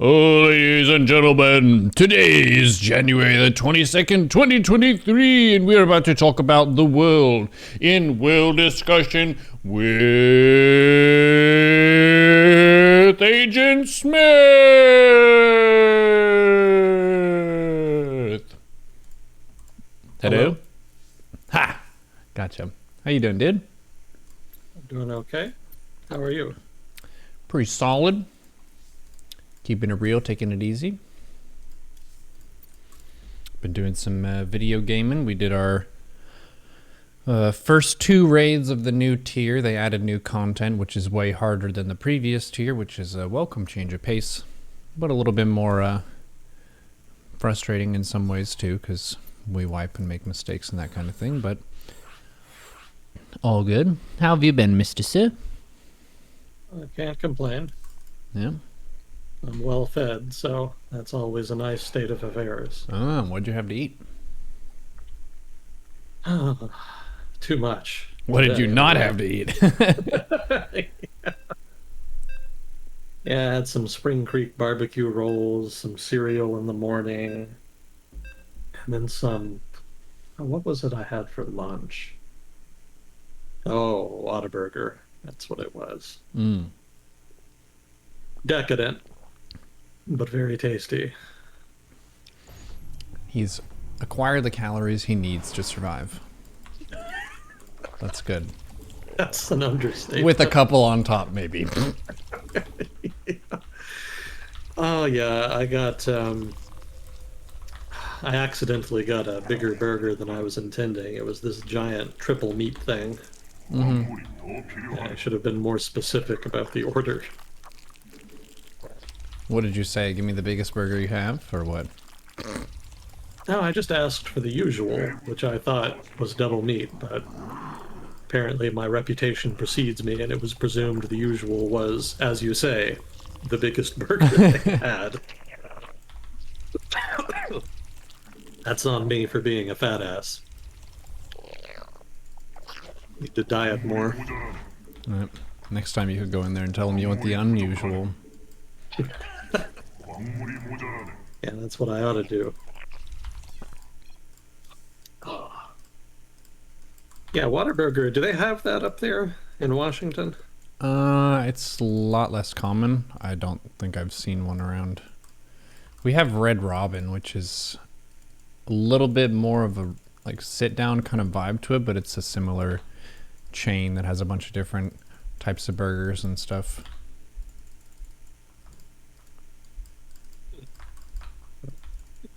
Ladies and gentlemen, today is January the 22nd, 2023, and we're about to talk about the world in Will Discussion with Agent Smith. Hello? Ha! Gotcha. How you doing, dude? I'm doing okay. How are you? Pretty solid. Keeping it real, taking it easy. Been doing some video gaming. We did our first two raids of the new tier. They added new content, which is way harder than the previous tier, which is a welcome change of pace, but a little bit more frustrating in some ways too, because we wipe and make mistakes and that kind of thing, but all good. How have you been, Mr. Sir? I can't complain. Yeah. I'm well fed, so that's always a nice state of affairs. Oh, what'd you have to eat? Too much. What did you not have to eat? Yeah, I had some Spring Creek barbecue rolls, some cereal in the morning, and then some. What was it I had for lunch? Oh, Whataburger. That's what it was. Mm. Decadent, but very tasty. He's acquired the calories he needs to survive. That's good. That's an understatement. With a couple on top, maybe. Oh yeah, I accidentally got a bigger burger than I was intending. It was this giant triple meat thing. Mm-hmm. Yeah, I should have been more specific about the order. What did you say? Give me the biggest burger you have, or what? No, I just asked for the usual, which I thought was double meat, but apparently my reputation precedes me, and it was presumed the usual was, as you say, the biggest burger they had. That's on me for being a fat ass. Need to diet more. Right. Next time you could go in there and tell them you want the unusual. Yeah, that's what I ought to do. Yeah, Whataburger, do they have that up there in Washington? It's a lot less common. I don't think I've seen one around. We have Red Robin, which is a little bit more of a like sit-down kind of vibe to it, but it's a similar chain that has a bunch of different types of burgers and stuff.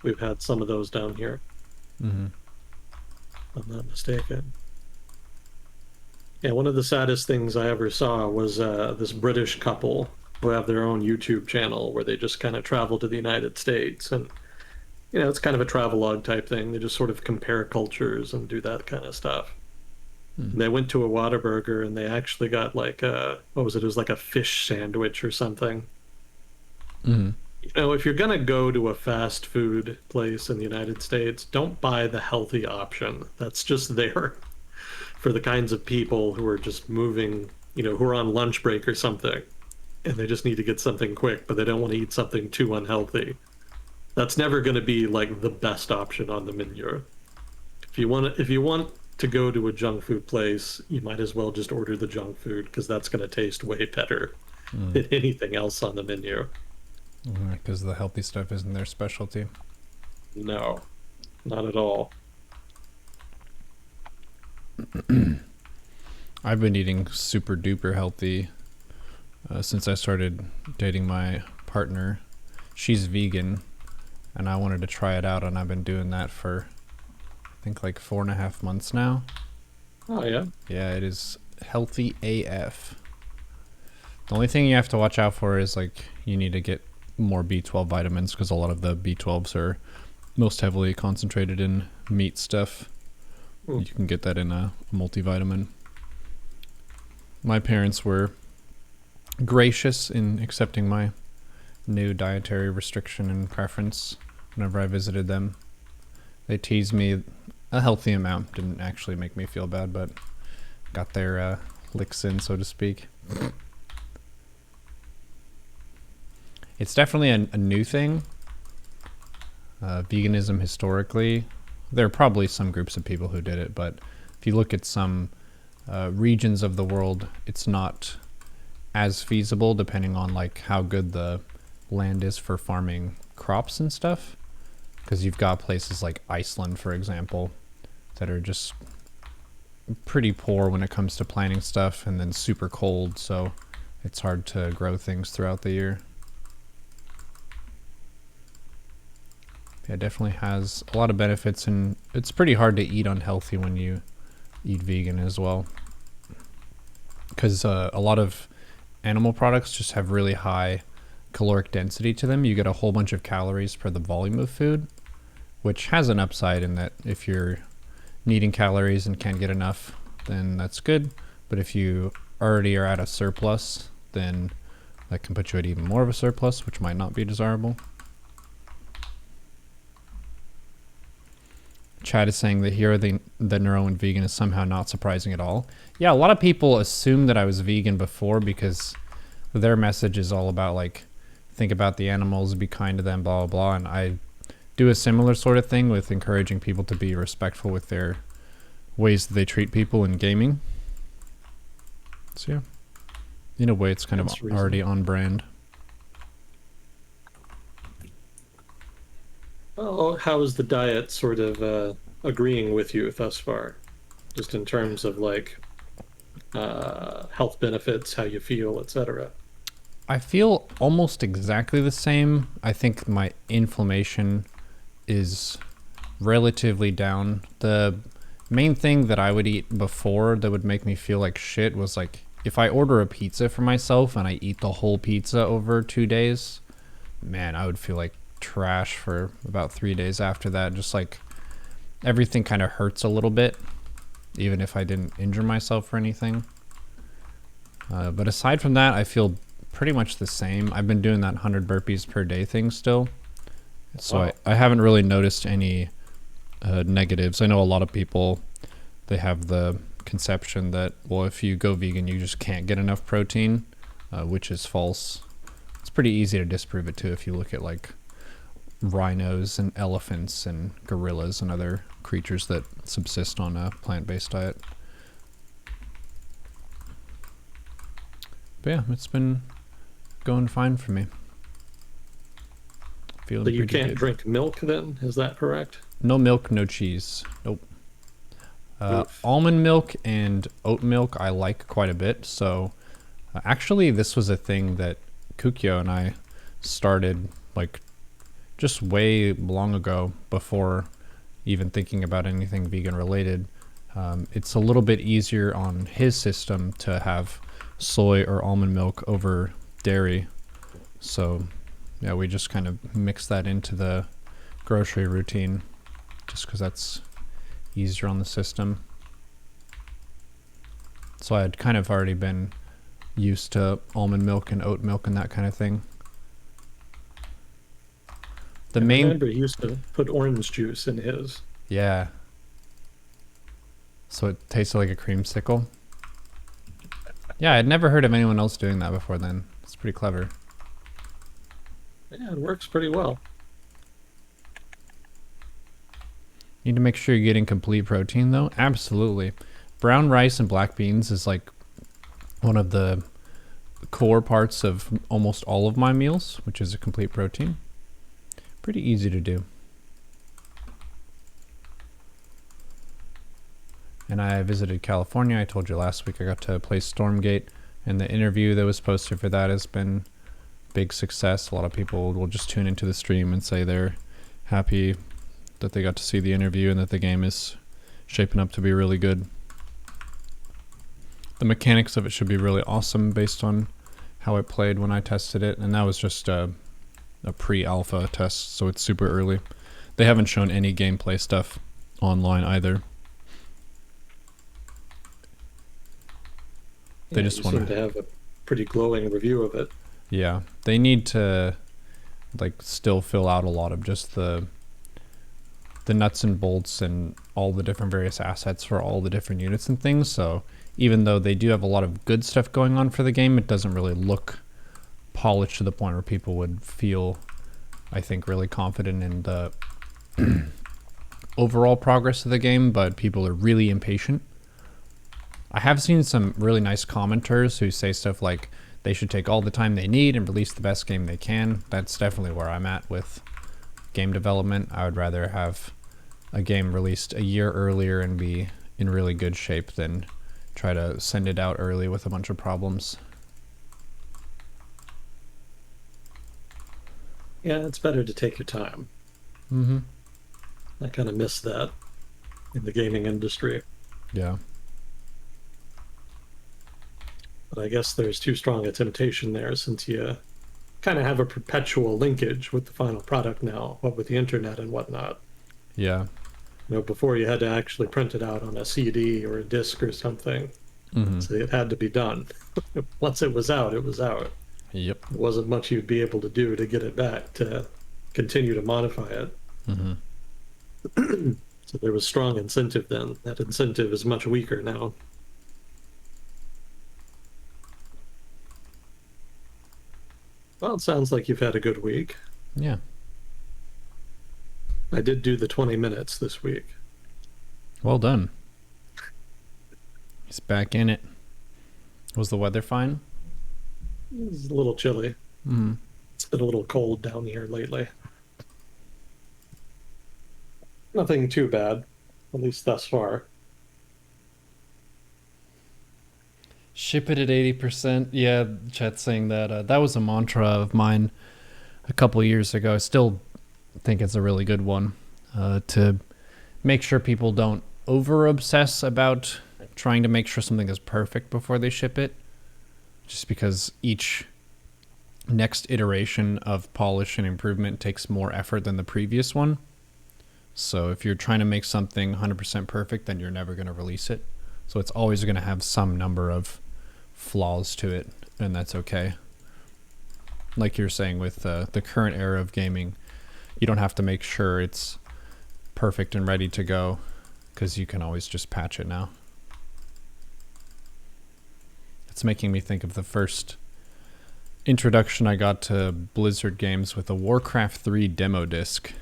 We've had some of those down here. Mm-hmm. If I'm not mistaken. Yeah, one of the saddest things I ever saw was this British couple who have their own YouTube channel where they just kind of travel to the United States. And, you know, it's kind of a travelogue type thing. They just sort of compare cultures and do that kind of stuff. Mm. They went to a Whataburger and they actually got like a, what was it? It was like a fish sandwich or something. Mm-hmm. You know, if you're gonna go to a fast food place in the United States, don't buy the healthy option. That's just there for the kinds of people who are just moving, you know, who are on lunch break or something, and they just need to get something quick, but they don't want to eat something too unhealthy. That's never going to be like the best option on the menu. If you want to go to a junk food place, you might as well just order the junk food because that's going to taste way better than anything else on the menu. Because the healthy stuff isn't their specialty. No, not at all. I've been eating super duper healthy since I started dating my partner. She's vegan, and I wanted to try it out, and I've been doing that for I think like 4.5 months now. Oh yeah. Yeah, it is healthy AF. The only thing you have to watch out for is like you need to get more B12 vitamins because a lot of the B12s are most heavily concentrated in meat stuff. You can get that in a multivitamin. My parents were gracious in accepting my new dietary restriction and preference whenever I visited them. They teased me a healthy amount. Didn't actually make me feel bad, but got their licks in, so to speak. It's definitely a new thing. Veganism historically, there are probably some groups of people who did it, but if you look at some regions of the world, it's not as feasible depending on like how good the land is for farming crops and stuff. Because you've got places like Iceland, for example, that are just pretty poor when it comes to planting stuff, and then super cold, so it's hard to grow things throughout the year. Yeah, it definitely has a lot of benefits, and it's pretty hard to eat unhealthy when you eat vegan as well. Because a lot of animal products just have really high caloric density to them. You get a whole bunch of calories per the volume of food, which has an upside in that if you're needing calories and can't get enough, then that's good. But if you already are at a surplus, then that can put you at even more of a surplus, which might not be desirable. Chad is saying that here the Neuro and vegan is somehow not surprising at all. Yeah, a lot of people assume that I was vegan before because their message is all about like, think about the animals, be kind to them, blah, blah, blah. And I do a similar sort of thing with encouraging people to be respectful with their ways that they treat people in gaming. So yeah, in a way it's kind of already on brand. Oh, how is the diet sort of agreeing with you thus far? Just in terms of like health benefits, how you feel, etc. I feel almost exactly the same. I think my inflammation is relatively down. The main thing that I would eat before that would make me feel like shit was like if I order a pizza for myself and I eat the whole pizza over 2 days, man, I would feel like trash for about 3 days after that. Just like everything kind of hurts a little bit, even if I didn't injure myself or anything. But aside from that, I feel pretty much the same. I've been doing that 100 burpees per day thing still. So wow. I haven't really noticed any negatives. I know a lot of people, they have the conception that, well, if you go vegan, you just can't get enough protein, which is false. It's pretty easy to disprove it too if you look at like rhinos and elephants and gorillas and other creatures that subsist on a plant-based diet. But yeah, it's been going fine for me. Feeling so you can't drink milk then? Is that correct? No milk, no cheese. Nope. Almond milk and oat milk I like quite a bit. So actually this was a thing that Kukyo and I started like just way long ago before even thinking about anything vegan related. It's a little bit easier on his system to have soy or almond milk over dairy. So yeah, we just kind of mix that into the grocery routine just because that's easier on the system. So I had kind of already been used to almond milk and oat milk and that kind of thing. I remember he used to put orange juice in his. Yeah. So it tasted like a creamsicle. Yeah, I'd never heard of anyone else doing that before then. It's pretty clever. Yeah, it works pretty well. Need to make sure you're getting complete protein though. Absolutely. Brown rice and black beans is like one of the core parts of almost all of my meals, which is a complete protein. Pretty easy to do. And I visited California. I told you last week I got to play Stormgate, and the interview that was posted for that has been big success. A lot of people will just tune into the stream and say they're happy that they got to see the interview and that the game is shaping up to be really good. The mechanics of it should be really awesome based on how it played when I tested it, and that was just a pre-alpha test, so it's super early. They haven't shown any gameplay stuff online either. They just want to have a pretty glowing review of it. Yeah, they need to like still fill out a lot of just the nuts and bolts and all the different various assets for all the different units and things. So even though they do have a lot of good stuff going on for the game, it doesn't really look polished to the point where people would feel, I think, really confident in the overall progress of the game, but people are really impatient. I have seen some really nice commenters who say stuff like they should take all the time they need and release the best game they can. That's definitely where I'm at with game development. I would rather have a game released a year earlier and be in really good shape than try to send it out early with a bunch of problems. Yeah, it's better to take your time. Mm-hmm. I kind of miss that in the gaming industry. Yeah. But I guess there's too strong a temptation there since you kind of have a perpetual linkage with the final product now, what with the internet and whatnot. Yeah. Before you had to actually print it out on a CD or a disc or something. Mm-hmm. So it had to be done. Once it was out, it was out. Yep. There wasn't much you'd be able to do to get it back to continue to modify it. Mm-hmm. So there was strong incentive then. That incentive is much weaker now. Well, it sounds like you've had a good week. Yeah. I did do the 20 minutes this week. Well done. He's back in it. Was the weather fine? It was a little chilly. Mm-hmm. It's been a little cold down here lately. Nothing too bad, at least thus far. Ship it at 80%. Yeah, chat's saying that. That was a mantra of mine a couple years ago. I still think it's a really good one, to make sure people don't over obsess about trying to make sure something is perfect before they ship it, just because each next iteration of polish and improvement takes more effort than the previous one. So if you're trying to make something 100% perfect, then you're never going to release it. So it's always going to have some number of flaws to it, and that's okay. Like you're saying with the current era of gaming, you don't have to make sure it's perfect and ready to go, because you can always just patch it now. It's making me think of the first introduction I got to Blizzard games with a Warcraft 3 demo disc.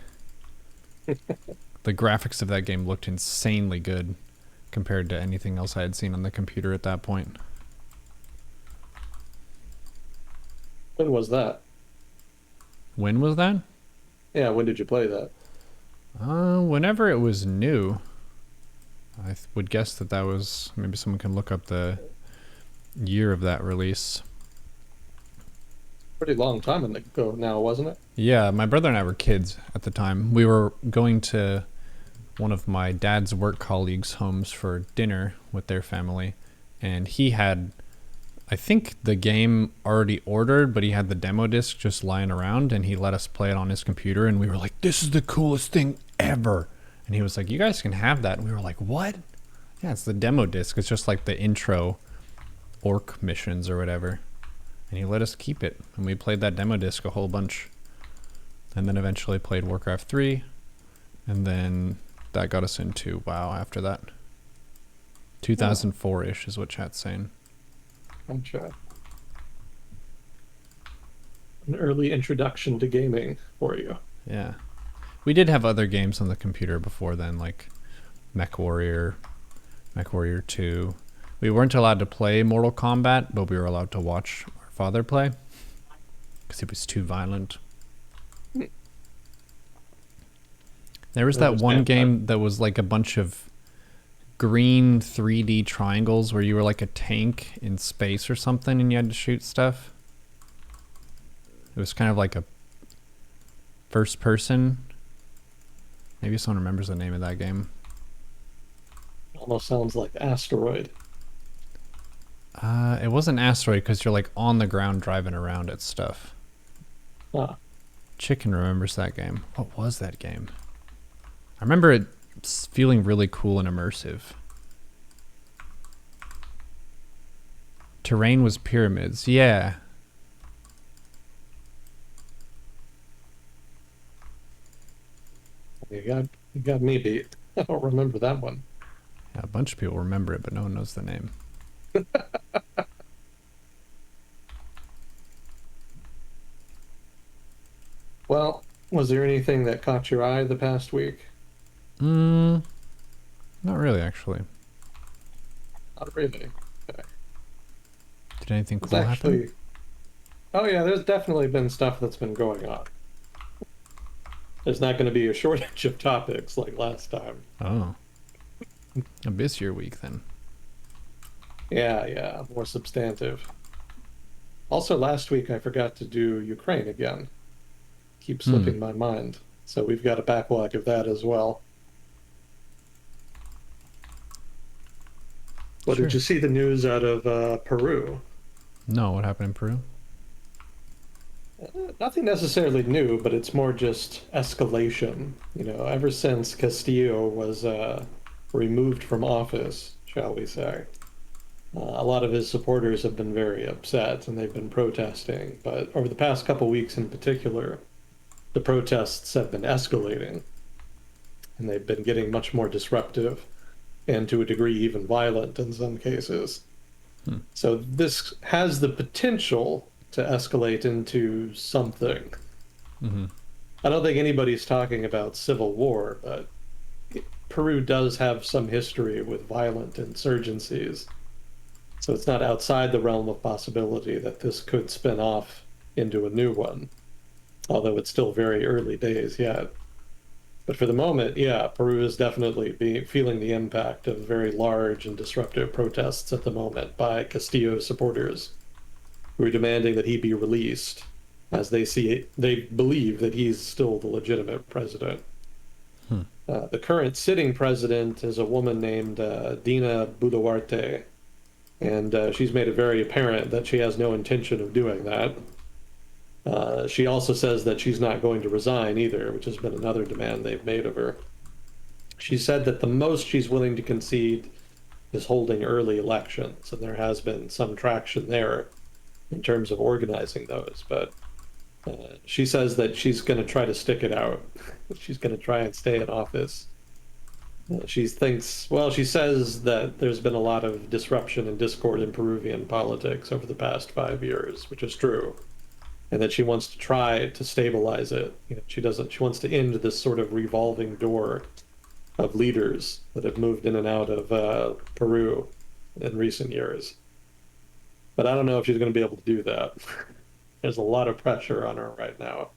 The graphics of that game looked insanely good compared to anything else I had seen on the computer at that point. When was that? When was that? Yeah, when did you play that? Whenever it was new. I would guess that was, maybe someone can look up the year of that release. Pretty long time ago now, wasn't it? Yeah, my brother and I were kids at the time. We were going to one of my dad's work colleagues' homes for dinner with their family, and he had, I think, the game already ordered, but he had the demo disc just lying around, and he let us play it on his computer, and we were like, this is the coolest thing ever. And he was like, you guys can have that. And we were like, what? Yeah, it's the demo disc. It's just like the intro orc missions or whatever. And he let us keep it, and we played that demo disc a whole bunch. And then eventually played Warcraft 3, and then that got us into WoW after that. 2004-ish is what chat's saying. Gotcha. An early introduction to gaming for you. Yeah. We did have other games on the computer before then, like MechWarrior 2. We weren't allowed to play Mortal Kombat, but we were allowed to watch our father play because it was too violent. There was that one game that was like a bunch of green 3D triangles where you were like a tank in space or something and you had to shoot stuff. It was kind of like a first person. Maybe someone remembers the name of that game. Almost sounds like Asteroid. It wasn't Asteroid because you're like on the ground driving around at stuff. Ah. Chicken remembers that game. What was that game? I remember it feeling really cool and immersive. Terrain was pyramids. Yeah. You got me beat. I don't remember that one. Yeah, a bunch of people remember it, but no one knows the name. Well, was there anything that caught your eye the past week? Mm, not really, actually. Not really. Okay. Did anything It's cool happen? actually, oh yeah, there's definitely been stuff that's been going on. There's not going to be a shortage of topics like last time. Oh, a busier week then. Yeah, yeah, more substantive. Also, last week I forgot to do Ukraine again. Keeps Hmm. slipping my mind. So we've got a backlog of that as well. But did Sure. you see the news out of Peru? No, what happened in Peru? Nothing necessarily new, but it's more just escalation. Ever since Castillo was removed from office, shall we say, a lot of his supporters have been very upset and they've been protesting. But over the past couple weeks in particular, the protests have been escalating and they've been getting much more disruptive and to a degree even violent in some cases. Hmm. So this has the potential to escalate into something. Mm-hmm. I don't think anybody's talking about civil war, but Peru does have some history with violent insurgencies. So it's not outside the realm of possibility that this could spin off into a new one, although it's still very early days yet. But for the moment, yeah, Peru is definitely feeling the impact of very large and disruptive protests at the moment by Castillo supporters who are demanding that he be released, as they believe that he's still the legitimate president. Hmm. The current sitting president is a woman named Dina Boluarte, and she's made it very apparent that she has no intention of doing that. She also says that she's not going to resign either, which has been another demand they've made of her. She said that the most she's willing to concede is holding early elections, and there has been some traction there in terms of organizing those. But she says that she's going to try to stick it out. She's going to try and stay in office. She says that there's been a lot of disruption and discord in Peruvian politics over the past 5 years, which is true, and that she wants to try to stabilize it. She wants to end this sort of revolving door of leaders that have moved in and out of Peru in recent years. But I don't know if she's going to be able to do that. There's a lot of pressure on her right now.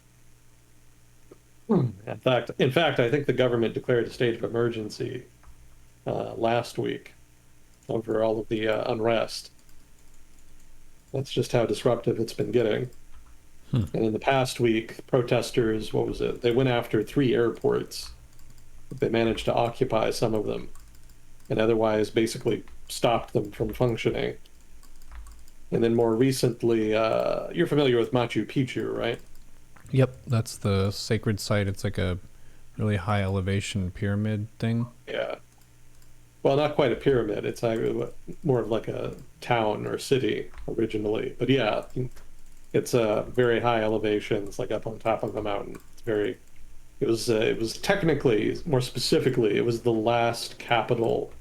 In fact, I think the government declared a state of emergency last week over all of the unrest. That's just how disruptive it's been getting. Hmm. And in the past week, protesters, what was it? They went after 3 airports. They managed to occupy some of them and otherwise basically stopped them from functioning. And then more recently, you're familiar with Machu Picchu, right? Yep, that's the sacred site. It's like a really high elevation pyramid thing. Yeah. Well, not quite a pyramid. It's more of like a town or city originally. But yeah, it's a very high elevation. It's like up on top of a mountain. It's very. It was technically, more specifically, it was the last capital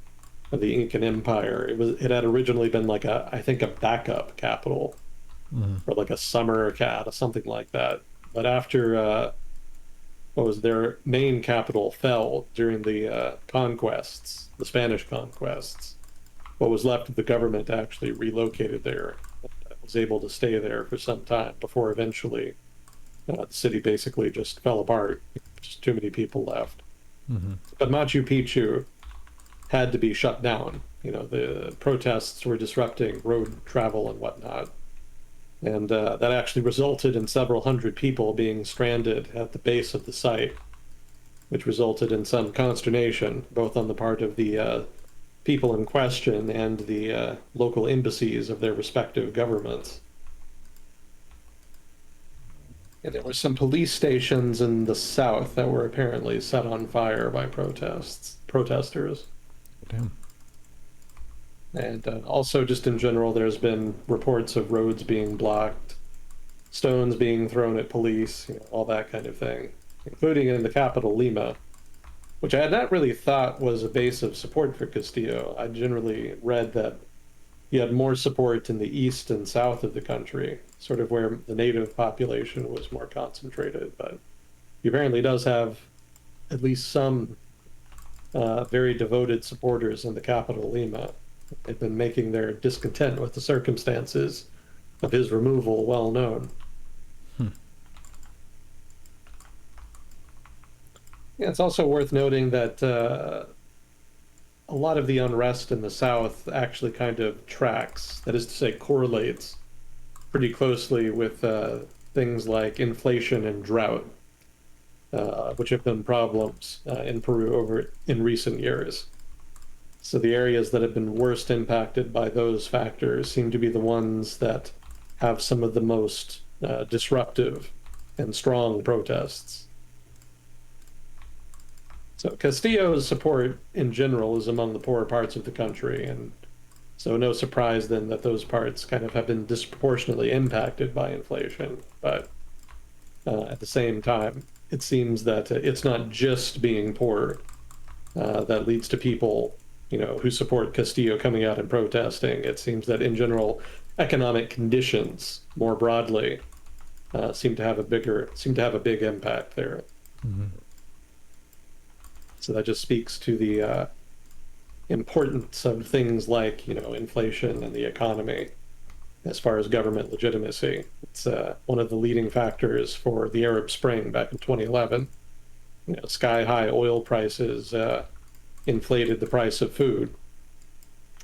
of the Incan Empire. It had originally been like I think a backup capital Mm-hmm. or like a summer cat or something like that. But after what was their main capital fell during the conquests, the Spanish conquests, what was left of the government actually relocated there. Was able to stay there for some time before eventually the city basically just fell apart. Just too many people left. Mm-hmm. But Machu Picchu had to be shut down. The protests were disrupting road travel and whatnot. And that actually resulted in several hundred people being stranded at the base of the site, which resulted in some consternation, both on the part of the people in question and the local embassies of their respective governments. And there were some police stations in the south that were apparently set on fire by protesters. Damn. And also, just in general, there's been reports of roads being blocked, stones being thrown at police, all that kind of thing, including in the capital, Lima, which I had not really thought was a base of support for Castillo. I generally read that he had more support in the east and south of the country, sort of where the native population was more concentrated. But he apparently does have at least some very devoted supporters in the capital, Lima. They've been making their discontent with the circumstances of his removal well known. Hmm. Yeah, it's also worth noting that a lot of the unrest in the South actually kind of tracks, that is to say, correlates pretty closely with things like inflation and drought, which have been problems in Peru over in recent years. So the areas that have been worst impacted by those factors seem to be the ones that have some of the most disruptive and strong protests. So Castillo's support in general is among the poorer parts of the country, and so no surprise then that those parts kind of have been disproportionately impacted by inflation. But at the same time, it seems that it's not just being poor that leads to people, who support Castillo coming out and protesting. It seems that in general, economic conditions more broadly seem to have a big impact there. Mm-hmm. So that just speaks to the importance of things like, inflation and the economy as far as government legitimacy. It's one of the leading factors for the Arab Spring back in 2011. Sky high oil prices inflated the price of food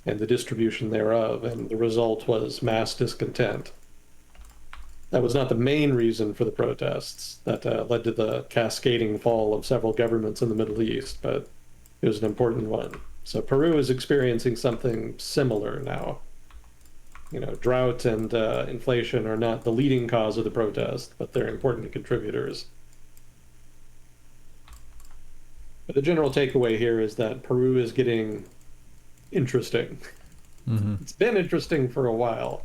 and the distribution thereof, and the result was mass discontent. That was not the main reason for the protests that led to the cascading fall of several governments in the Middle East, but it was an important one. So Peru is experiencing something similar now. Drought and inflation are not the leading cause of the protest, but they're important contributors. But the general takeaway here is that Peru is getting interesting. Mm-hmm. It's been interesting for a while,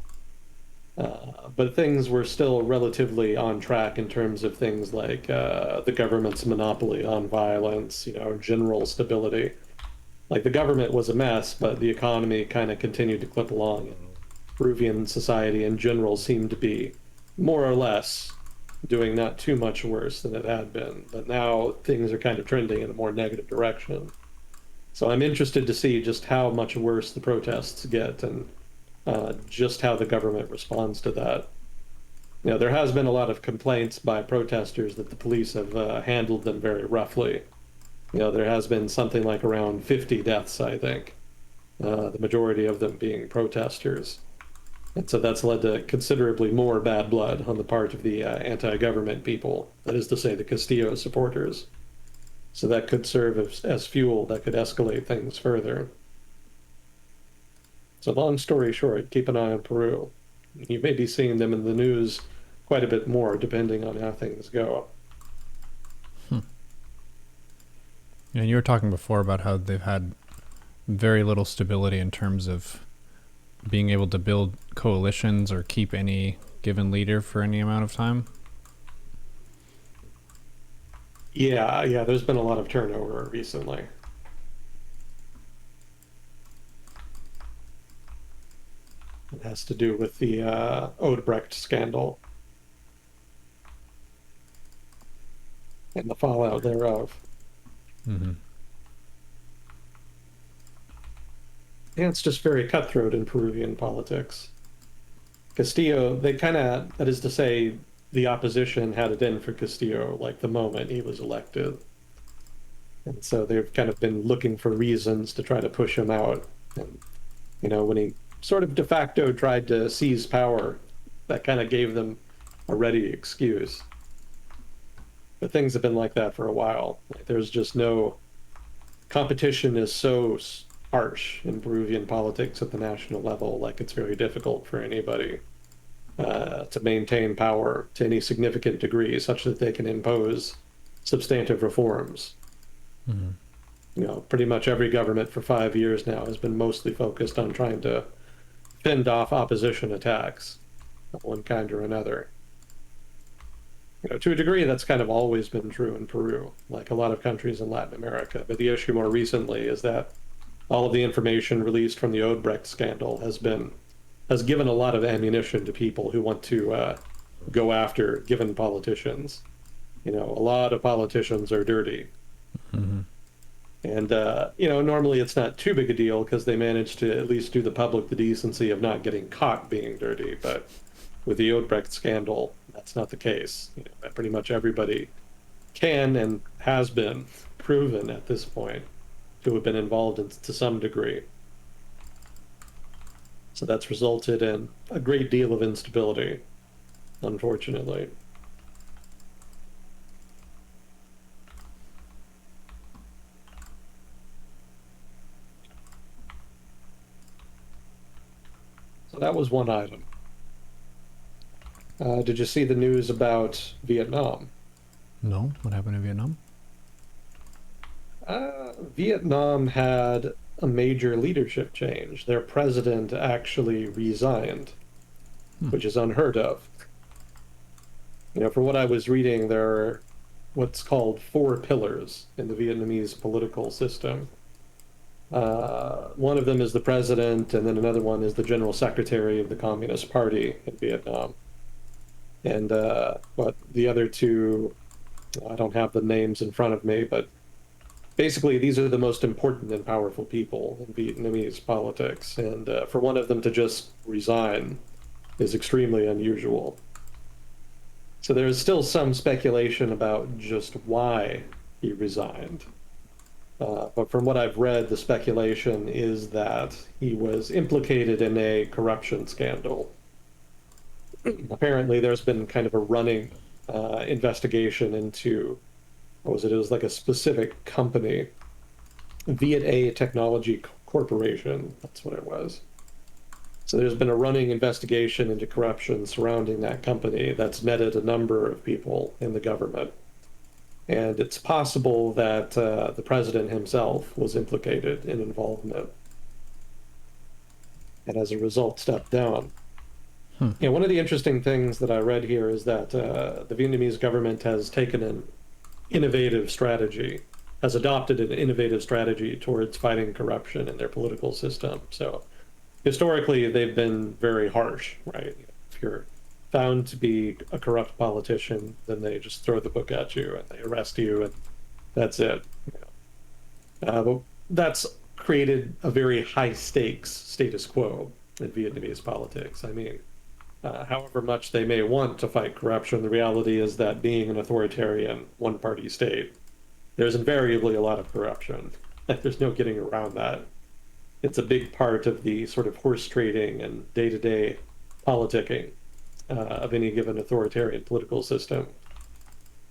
but things were still relatively on track in terms of things like the government's monopoly on violence, general stability. Like the government was a mess, but the economy kind of continued to clip along. And Peruvian society in general seemed to be more or less doing not too much worse than it had been. But now things are kind of trending in a more negative direction. So I'm interested to see just how much worse the protests get and just how the government responds to that. There has been a lot of complaints by protesters that the police have handled them very roughly. There has been something like around 50 deaths, I think, the majority of them being protesters. And so that's led to considerably more bad blood on the part of the anti-government people, that is to say, the Castillo supporters. So that could serve as fuel that could escalate things further. So long story short, keep an eye on Peru. You may be seeing them in the news quite a bit more, depending on how things go. And you were talking before about how they've had very little stability in terms of being able to build coalitions or keep any given leader for any amount of time. Yeah, there's been a lot of turnover recently. It has to do with the Odebrecht scandal and the fallout thereof. Mm-hmm. Yeah, it's just very cutthroat in Peruvian politics. Castillo, they kind of, that is to say, the opposition had it in for Castillo like the moment he was elected. And so they've kind of been looking for reasons to try to push him out. And, when he sort of de facto tried to seize power, that kind of gave them a ready excuse. But things have been like that for a while. Like, there's just no competition is so harsh in Peruvian politics at the national level. Like it's very difficult for anybody to maintain power to any significant degree, such that they can impose substantive reforms. Mm-hmm. Pretty much every government for 5 years now has been mostly focused on trying to fend off opposition attacks of one kind or another. To a degree, that's kind of always been true in Peru, like a lot of countries in Latin America. But the issue more recently is that all of the information released from the Odebrecht scandal has given a lot of ammunition to people who want to go after given politicians. You know, a lot of politicians are dirty. Hmm. And, you know, normally it's not too big a deal because they manage to at least do the public the decency of not getting caught being dirty. But with the Odebrecht scandal, that's not the case. You know, pretty much everybody can and has been proven at this point to have been involved in, to some degree. So that's resulted in a great deal of instability, unfortunately. So that was one item. Did you see the news about Vietnam? No, what happened in Vietnam? Vietnam had a major leadership change. Their president actually resigned, Hmm. which is unheard of. You know, for what I was reading, there are what's called four pillars in the Vietnamese political system. One of them is the president, and then another one is the general secretary of the Communist Party in Vietnam. And but the other two, I don't have the names in front of me, but basically these are the most important and powerful people in Vietnamese politics. And for one of them to just resign is extremely unusual. So there's still some speculation about just why he resigned. But from what I've read, the speculation is that he was implicated in a corruption scandal. Apparently, there's been kind of a running investigation into, what was it? It was like a specific company, Viet A Technology Corporation. That's what it was. So there's been a running investigation into corruption surrounding that company that's netted a number of people in the government. And it's possible that the president himself was implicated in involvement and as a result stepped down. Hmm. You know, one of the interesting things that I read here is that the Vietnamese government has taken an innovative strategy, has adopted an innovative strategy towards fighting corruption in their political system. So historically, they've been very harsh, right? If you're found to be a corrupt politician, then they just throw the book at you and they arrest you, and that's it. But that's created a very high stakes status quo in Vietnamese politics. I mean, however much they may want to fight corruption, the reality is that being an authoritarian one party state, there's invariably a lot of corruption. There's no getting around that. It's a big part of the sort of horse trading and day to day politicking of any given authoritarian political system.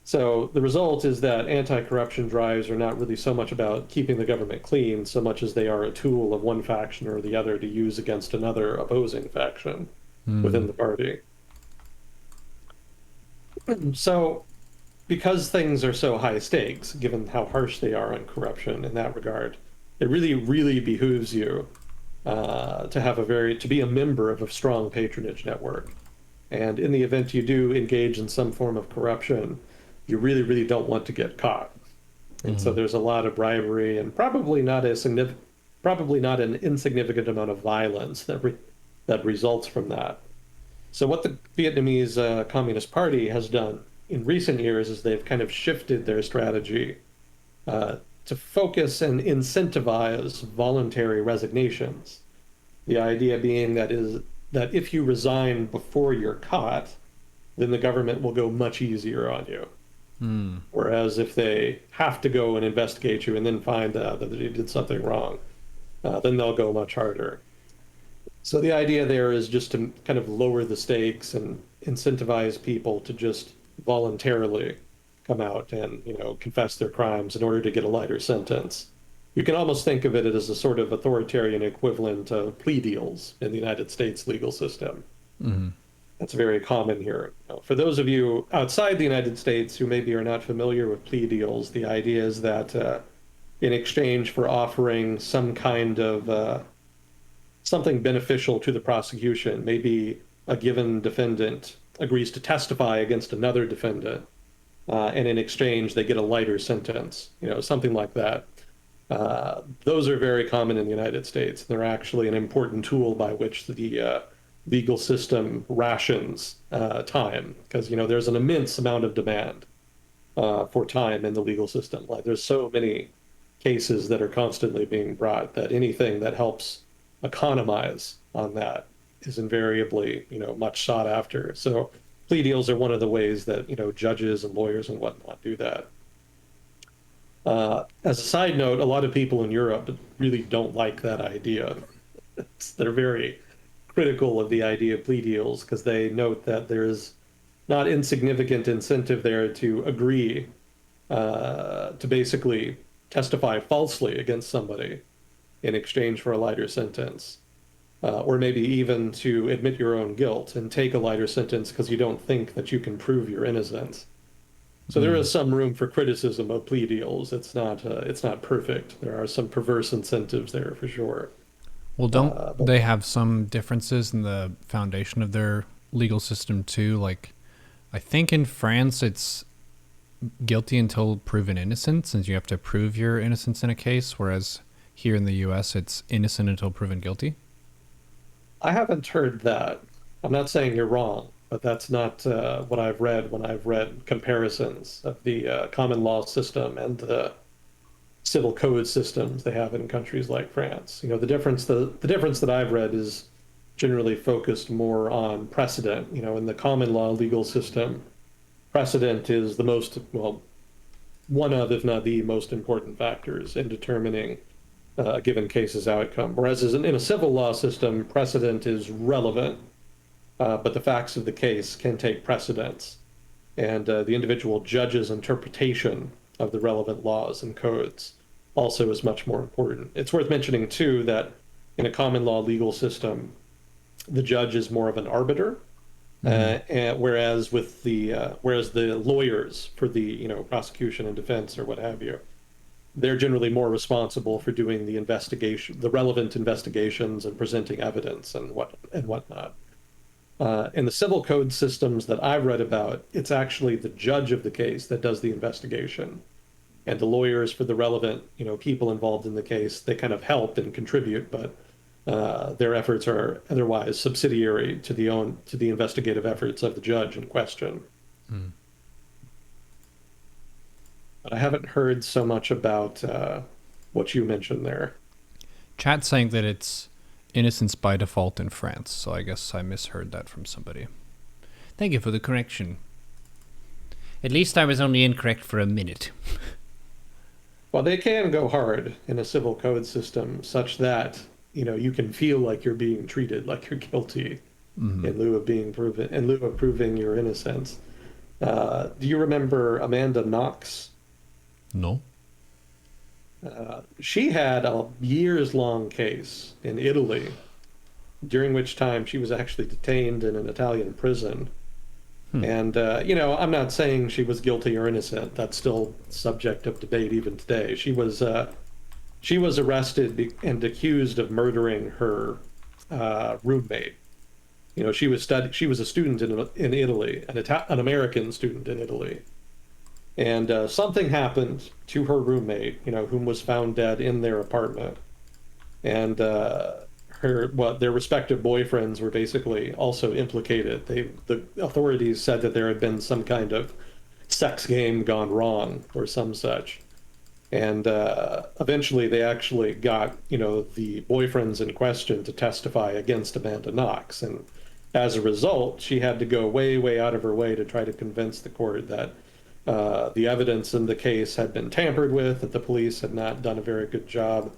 So the result is that anti corruption drives are not really so much about keeping the government clean, so much as they are a tool of one faction or the other to use against another opposing faction within Hmm. the party. So, because things are so high stakes, given how harsh they are on corruption in that regard, it really, really behooves you to have to be a member of a strong patronage network. And in the event you do engage in some form of corruption, you really, really don't want to get caught. And so Hmm. there's a lot of bribery and probably not an insignificant amount of violence that results from that. So what the Vietnamese Communist Party has done in recent years is they've kind of shifted their strategy to focus and incentivize voluntary resignations. The idea being that if you resign before you're caught, then the government will go much easier on you. Hmm. Whereas if they have to go and investigate you and then find out that you did something wrong, then they'll go much harder. So the idea there is just to kind of lower the stakes and incentivize people to just voluntarily come out and, you know, confess their crimes in order to get a lighter sentence. You can almost think of it as a sort of authoritarian equivalent of plea deals in the United States legal system. Hmm. That's very common here. For those of you outside the United States who maybe are not familiar with plea deals, the idea is that in exchange for offering some kind of something beneficial to the prosecution, maybe a given defendant agrees to testify against another defendant, and in exchange they get a lighter sentence, you know, something like that. Those are very common in the United States. They're actually an important tool by which the legal system rations time because there's an immense amount of demand for time in the legal system. Like there's so many cases that are constantly being brought that anything that helps economize on that is invariably much sought after. So plea deals are one of the ways that judges and lawyers and whatnot do that. As a side note, a lot of people in Europe really don't like that idea. They're very critical of the idea of plea deals because they note that there's not insignificant incentive there to agree to basically testify falsely against somebody in exchange for a lighter sentence, or maybe even to admit your own guilt and take a lighter sentence because you don't think that you can prove your innocence. So there Mm. is some room for criticism of plea deals. It's not perfect. There are some perverse incentives there for sure. Well, don't But they have some differences in the foundation of their legal system too? Like, I think in France it's guilty until proven innocent, since you have to prove your innocence in a case, whereas here in the U.S. it's innocent until proven guilty. I haven't heard that. I'm not saying you're wrong, but that's not what I've read when I've read comparisons of the common law system and the civil code systems they have in countries like France. The difference that I've read is generally focused more on precedent. In the common law legal system, precedent is the most, well, one of, if not the most important factors in determining a given case's outcome. Whereas in a civil law system, precedent is relevant, but the facts of the case can take precedence, and the individual judge's interpretation of the relevant laws and codes also is much more important. It's worth mentioning, too, that in a common law legal system, the judge is more of an arbiter, Mm-hmm. whereas the lawyers for the prosecution and defense or what have you, they're generally more responsible for doing the investigation, the relevant investigations, and presenting evidence and whatnot. In the civil code systems that I've read about, it's actually the judge of the case that does the investigation, and the lawyers for the relevant people involved in the case, they kind of help and contribute, but their efforts are otherwise subsidiary to the investigative efforts of the judge in question. Mm. But I haven't heard so much about what you mentioned there. Chat saying that it's innocence by default in France, so I guess I misheard that from somebody. Thank you for the correction. At least I was only incorrect for a minute. Well, they can go hard in a civil code system such that you can feel like you're being treated like you're guilty Mm-hmm. in lieu of proving your innocence. Do you remember Amanda Knox? No. She had a years-long case in Italy, during which time she was actually detained in an Italian prison. Hmm. And I'm not saying she was guilty or innocent. That's still subject of debate even today. She was arrested and accused of murdering her roommate. She was a student in Italy, an American student in Italy, and something happened to her roommate, whom was found dead in their apartment, and their respective boyfriends were basically also implicated. The authorities said that there had been some kind of sex game gone wrong or some such. And eventually they actually got, the boyfriends in question to testify against Amanda Knox. And as a result, she had to go way, way out of her way to try to convince the court that the evidence in the case had been tampered with, that the police had not done a very good job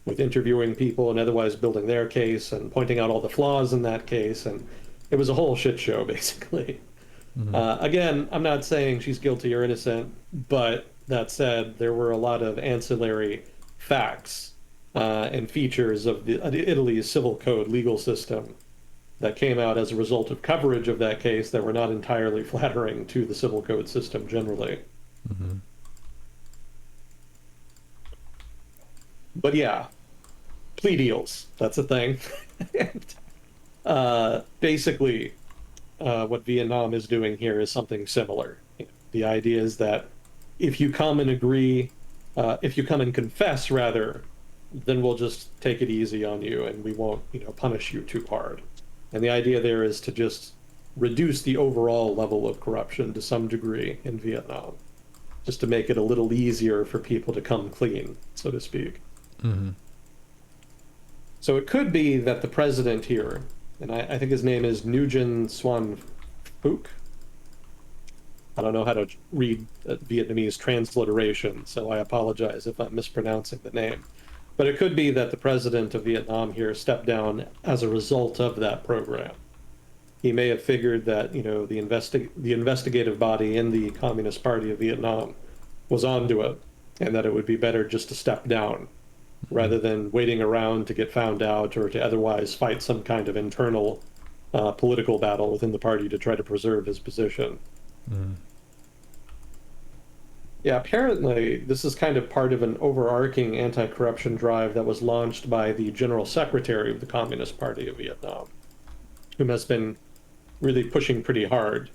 with interviewing people and otherwise building their case and pointing out all the flaws in that case. And it was a whole shit show, basically. Mm-hmm. Again, I'm not saying she's guilty or innocent, but that said, there were a lot of ancillary facts and features of Italy's civil code legal system that came out as a result of coverage of that case that were not entirely flattering to the civil code system generally. Mm-hmm. But yeah, plea deals, that's a thing. And, basically, what Vietnam is doing here is something similar. The idea is that if you come and agree If you come and confess, rather, then we'll just take it easy on you and we won't, punish you too hard. And the idea there is to just reduce the overall level of corruption to some degree in Vietnam, just to make it a little easier for people to come clean, so to speak. Mm-hmm. So it could be that the president here, and I think his name is Nguyen Xuan Phuc. I don't know how to read Vietnamese transliteration, so I apologize if I'm mispronouncing the name. But it could be that the president of Vietnam here stepped down as a result of that program. He may have figured that, the investigative body in the Communist Party of Vietnam was onto it, and that it would be better just to step down rather than waiting around to get found out or to otherwise fight some kind of internal political battle within the party to try to preserve his position. Mm-hmm. Yeah, apparently this is kind of part of an overarching anti-corruption drive that was launched by the General Secretary of the Communist Party of Vietnam, whom has been really pushing pretty hard.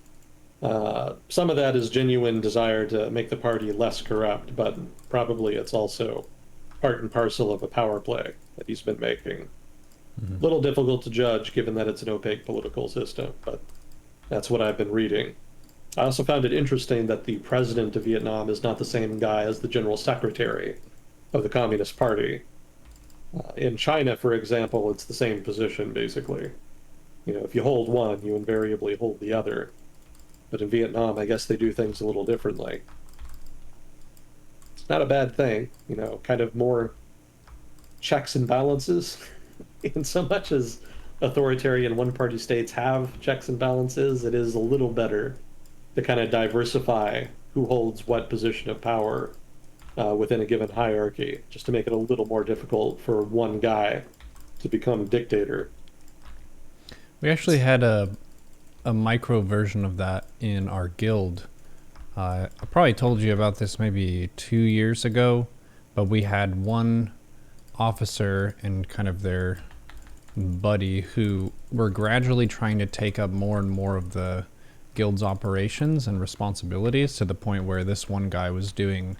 Some of that is genuine desire to make the party less corrupt, but probably it's also part and parcel of a power play that he's been making. Mm-hmm. A little difficult to judge given that it's an opaque political system, but that's what I've been reading. I also found it interesting that the president of Vietnam is not the same guy as the general secretary of the Communist Party. In China, for example, it's the same position, basically. If you hold one, you invariably hold the other. But in Vietnam, I guess they do things a little differently. It's not a bad thing, kind of more checks and balances. In so much as authoritarian one-party states have checks and balances, it is a little better to kind of diversify who holds what position of power within a given hierarchy, just to make it a little more difficult for one guy to become dictator. We actually had a micro version of that in our guild. I probably told you about this maybe 2 years ago, but we had one officer and kind of their buddy who were gradually trying to take up more and more of the guild's operations and responsibilities, to the point where this one guy was doing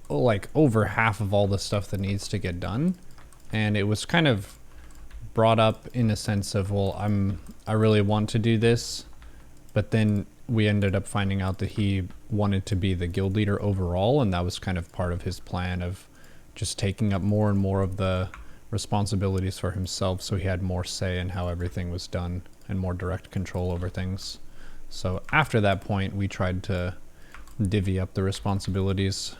like over half of all the stuff that needs to get done. And it was kind of brought up in a sense of, well, I really want to do this, but then we ended up finding out that he wanted to be the guild leader overall, and that was kind of part of his plan of just taking up more and more of the responsibilities for himself, so he had more say in how everything was done and more direct control over things. So after that point, we tried to divvy up the responsibilities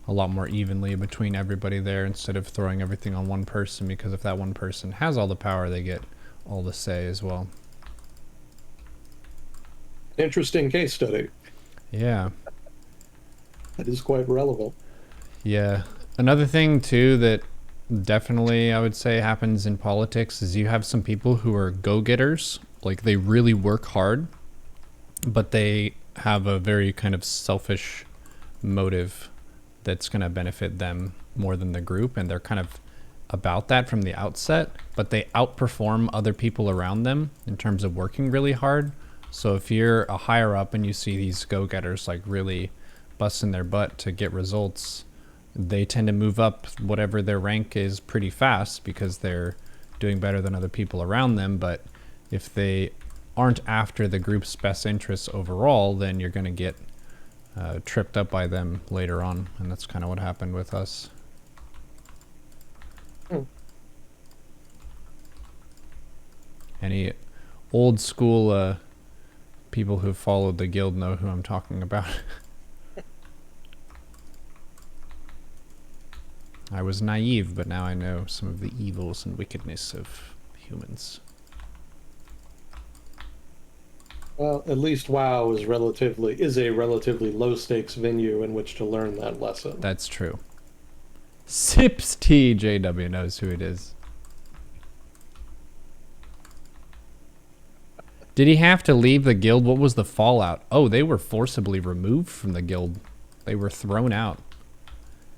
a lot more evenly between everybody there, instead of throwing everything on one person, because if that one person has all the power, they get all the say as well. Interesting case study. Yeah. That is quite relevant. Yeah. Another thing too that definitely I would say happens in politics is you have some people who are go-getters, like they really work hard, but they have a very kind of selfish motive that's going to benefit them more than the group, and they're kind of about that from the outset, but they outperform other people around them in terms of working really hard. So if you're a higher up and you see these go-getters like really busting their butt to get results, they tend to move up whatever their rank is pretty fast because they're doing better than other people around them. But if they aren't after the group's best interests overall, then you're going to get tripped up by them later on, and that's kind of what happened with us. Any old school people who've followed the guild know who I'm talking about. I was naive, but now I know some of the evils and wickedness of humans. Well, at least WoW is a relatively low stakes venue in which to learn that lesson. That's true. Sips TJW knows who it is. Did he have to leave the guild? What was the fallout? Oh, they were forcibly removed from the guild. They were thrown out.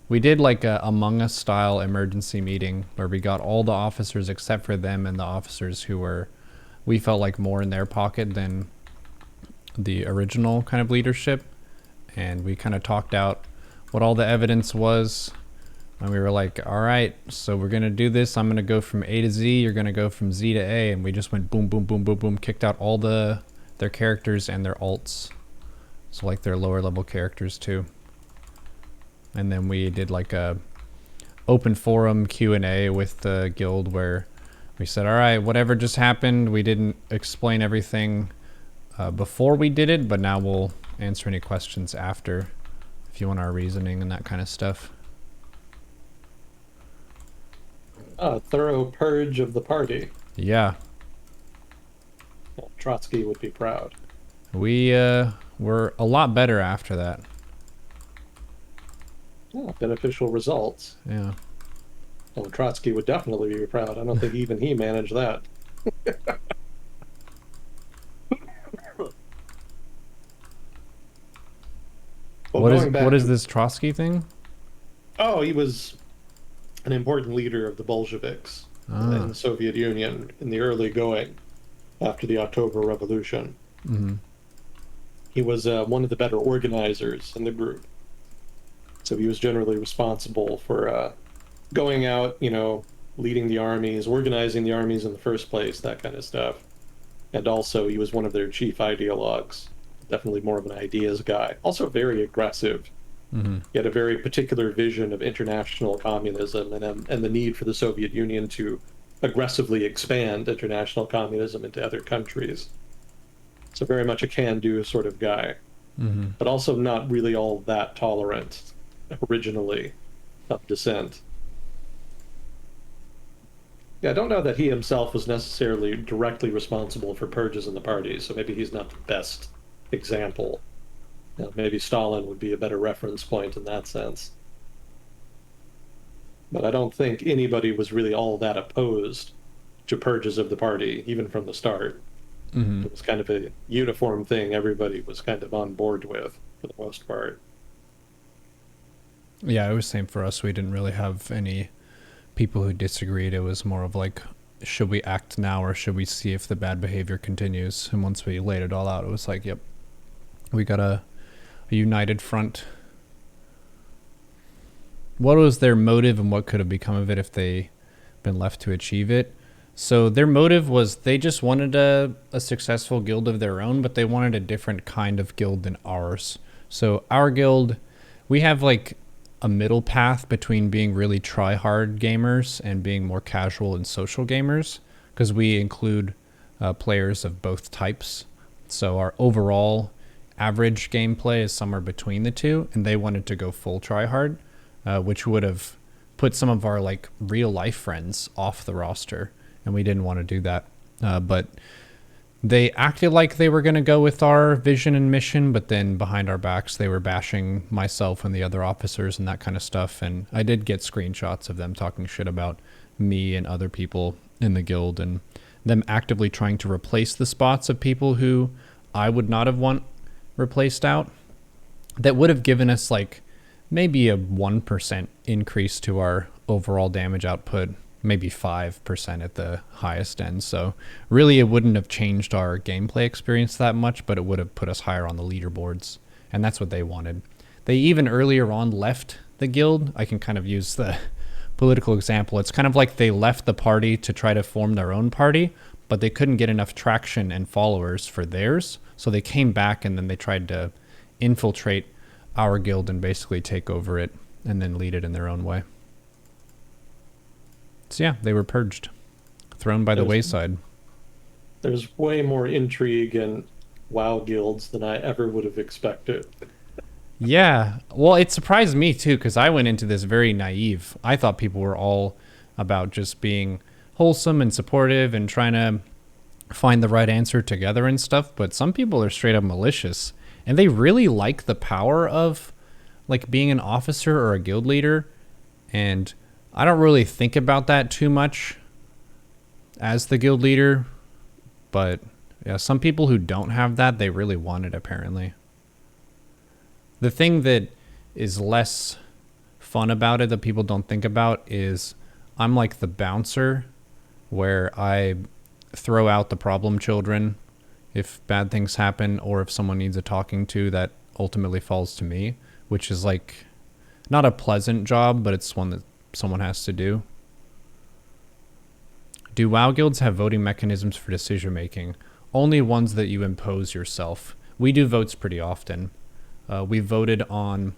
We did like a Among Us style emergency meeting where we got all the officers except for them and the officers who were, we felt like more in their pocket than the original kind of leadership. And we kind of talked out what all the evidence was. And we were like, all right, so we're going to do this. I'm going to go from A to Z. You're going to go from Z to A. And we just went boom, boom, boom, boom, boom, kicked out all their characters and their alts. So like their lower level characters too. And then we did like a open forum Q&A with the guild where we said, all right, whatever just happened, we didn't explain everything before we did it, but now we'll answer any questions after if you want our reasoning and that kind of stuff. A thorough purge of the party. Yeah. Well, Trotsky would be proud. We were a lot better after that. Yeah, beneficial results. Yeah. Well, Trotsky would definitely be proud. I don't think even he managed that. Well, what is this Trotsky thing? Oh, he was an important leader of the Bolsheviks in the Soviet Union in the early going after the October Revolution. Mm-hmm. He was one of the better organizers in the group. So he was generally responsible for going out, leading the armies, organizing the armies in the first place, that kind of stuff. And also, he was one of their chief ideologues. Definitely more of an ideas guy. Also very aggressive. Mm-hmm. He had a very particular vision of international communism and the need for the Soviet Union to aggressively expand international communism into other countries. So very much a can-do sort of guy. Mm-hmm. But also not really all that tolerant originally of dissent. Yeah, I don't know that he himself was necessarily directly responsible for purges in the party, so maybe he's not the best example. Maybe Stalin would be a better reference point in that sense. But I don't think anybody was really all that opposed to purges of the party, even from the start. Mm-hmm. It was kind of a uniform thing everybody was kind of on board with, for the most part. Yeah, it was same for us. We didn't really have any people who disagreed. It was more of like, should we act now or should we see if the bad behavior continues? And once we laid it all out, it was like, yep, we got a united front. What was their motive and what could have become of it if they been left to achieve it? So their motive was they just wanted a successful guild of their own, but they wanted a different kind of guild than ours. So our guild, we have like a middle path between being really try-hard gamers and being more casual and social gamers, because we include players of both types. So our overall average gameplay is somewhere between the two, and they wanted to go full try-hard, which would have put some of our like real-life friends off the roster, and we didn't want to do that. But they acted like they were going to go with our vision and mission, but then behind our backs, they were bashing myself and the other officers and that kind of stuff. And I did get screenshots of them talking shit about me and other people in the guild and them actively trying to replace the spots of people who I would not have want replaced out. That would have given us like maybe a 1% increase to our overall damage output, maybe 5% at the highest end. So really it wouldn't have changed our gameplay experience that much, but it would have put us higher on the leaderboards. And that's what they wanted. They even earlier on left the guild. I can kind of use the political example. It's kind of like they left the party to try to form their own party, but they couldn't get enough traction and followers for theirs. So they came back and then they tried to infiltrate our guild and basically take over it and then lead it in their own way. So yeah, they were purged, thrown by the wayside. There's way more intrigue in WoW guilds than I ever would have expected. Yeah, well, it surprised me too, because I went into this very naive. I thought people were all about just being wholesome and supportive and trying to find the right answer together and stuff, but some people are straight up malicious, and they really like the power of like being an officer or a guild leader, and I don't really think about that too much as the guild leader, but yeah, some people who don't have that, they really want it apparently. The thing that is less fun about it that people don't think about is I'm like the bouncer where I throw out the problem children if bad things happen or if someone needs a talking to that ultimately falls to me, which is like Not a pleasant job, but it's one that someone has to do. Do WoW guilds have voting mechanisms for decision making? Only ones that you impose yourself. We do votes pretty often. We voted on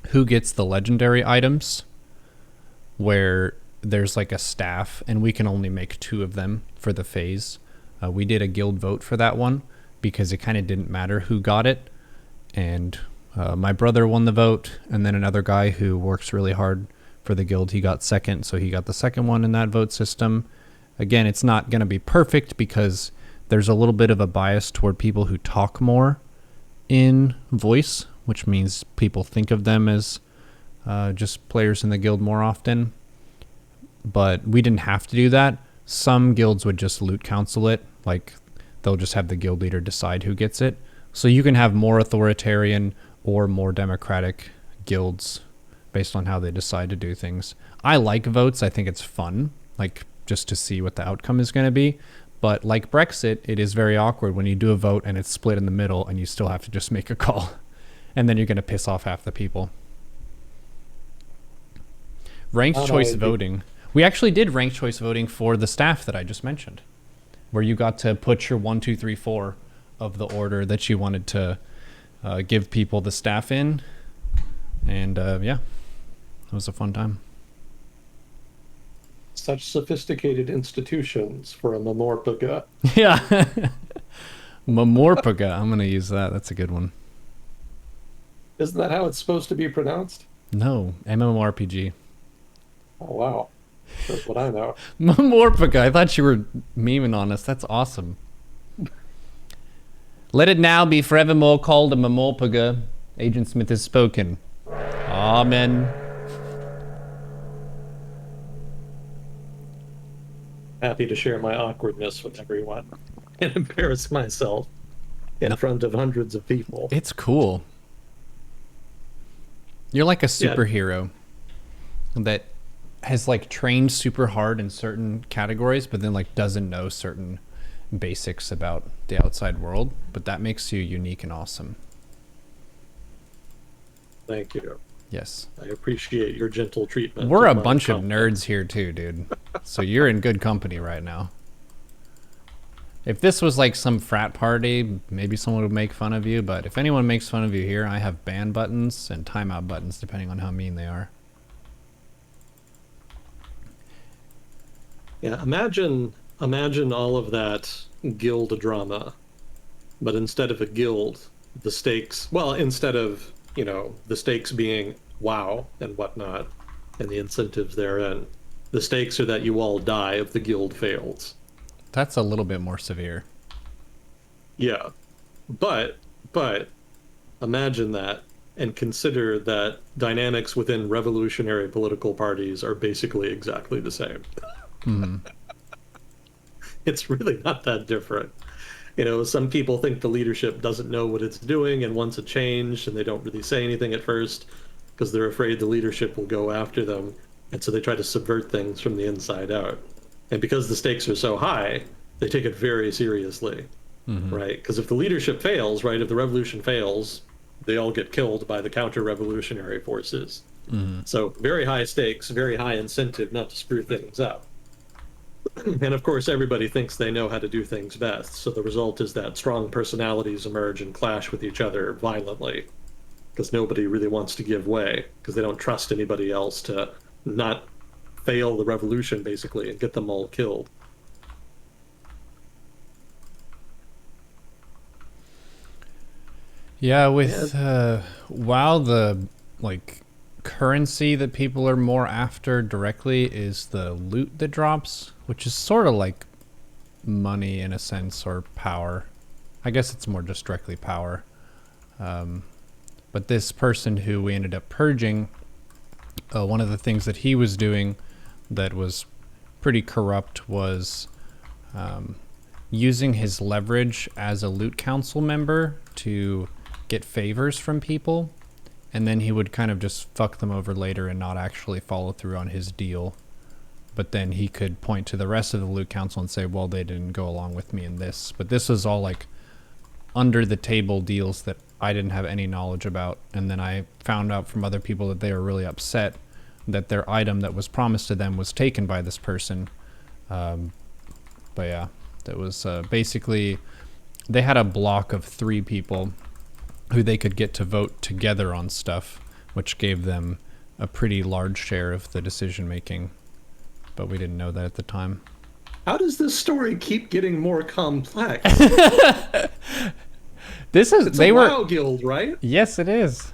who gets the legendary items, where there's like a staff, and we can only make 2 of them for the phase. We did a guild vote for that one because it kind of didn't matter who got it. And my brother won the vote, and then another guy who works really hard for the guild, he got second, so he got the second one in that vote system. Again, it's not going to be perfect because there's a little bit of a bias toward people who talk more in voice, which means people think of them as just players in the guild more often. But we didn't have to do that. Some guilds would just loot council it, like they'll just have the guild leader decide who gets it. So you can have more authoritarian or more democratic guilds based on how they decide to do things. I like votes. I think it's fun, like just to see what the outcome is going to be. But like Brexit, it is very awkward when you do a vote and it's split in the middle and you still have to just make a call. And then you're going to piss off half the people. Ranked choice voting. We actually did ranked choice voting for the staff that I just mentioned, where you got to put your 1, 2, 3, 4 of the order that you wanted to give people the staff in. And yeah, it was a fun time. Such sophisticated institutions for a Mamorpaga. Yeah. Mamorpaga. I'm going to use that. That's a good one. Isn't that how it's supposed to be pronounced? No, MMORPG. Oh, wow. That's what I know. Mamorpaga. I thought you were memeing on us. That's awesome. Let it now be forevermore called a Mamorpaga. Agent Smith has spoken. Amen. Happy to share my awkwardness with everyone and embarrass myself in front of hundreds of people. It's cool. You're like a superhero that has like trained super hard in certain categories, but then like doesn't know certain basics about the outside world. But that makes you unique and awesome. Thank you. Yes. I appreciate your gentle treatment. We're a bunch of nerds here too, dude. So you're in good company right now. If this was like some frat party, maybe someone would make fun of you, but if anyone makes fun of you here, I have ban buttons and timeout buttons depending on how mean they are. Yeah, imagine all of that guild drama, but instead of a guild, the stakes, well, instead of, you know, the stakes being WoW and whatnot, and the incentives therein, the stakes are that you all die if the guild fails. That's a little bit more severe. Yeah, but imagine that and consider that dynamics within revolutionary political parties are basically exactly the same. Mm-hmm. It's really not that different. You know, some people think the leadership doesn't know what it's doing and wants a change, and they don't really say anything at first because they're afraid the leadership will go after them, and so they try to subvert things from the inside out. And because the stakes are so high, they take it very seriously, right? Because if the leadership fails, right, if the revolution fails, they all get killed by the counter-revolutionary forces. So very high stakes, very high incentive not to screw things up. And of course, everybody thinks they know how to do things best. So the result is that strong personalities emerge and clash with each other violently because nobody really wants to give way because they don't trust anybody else to not fail the revolution, basically, and get them all killed. Yeah, with WoW, the like currency that people are more after directly is the loot that drops, which is sort of like money in a sense, or power. I guess it's more just directly power. But this person who we ended up purging, one of the things that he was doing that was pretty corrupt was using his leverage as a loot council member to get favors from people, and then he would kind of just fuck them over later and not actually follow through on his deal. But then he could point to the rest of the loot council and say, well, they didn't go along with me in this. But this was all like under the table deals that I didn't have any knowledge about, and then I found out from other people that they were really upset that their item that was promised to them was taken by this person. But yeah, that was basically they had a block of 3 people who they could get to vote together on stuff, which gave them a pretty large share of the decision making. But we didn't know that at the time. How does this story keep getting more complex? This is It's a WoW guild, right? Yes, it is.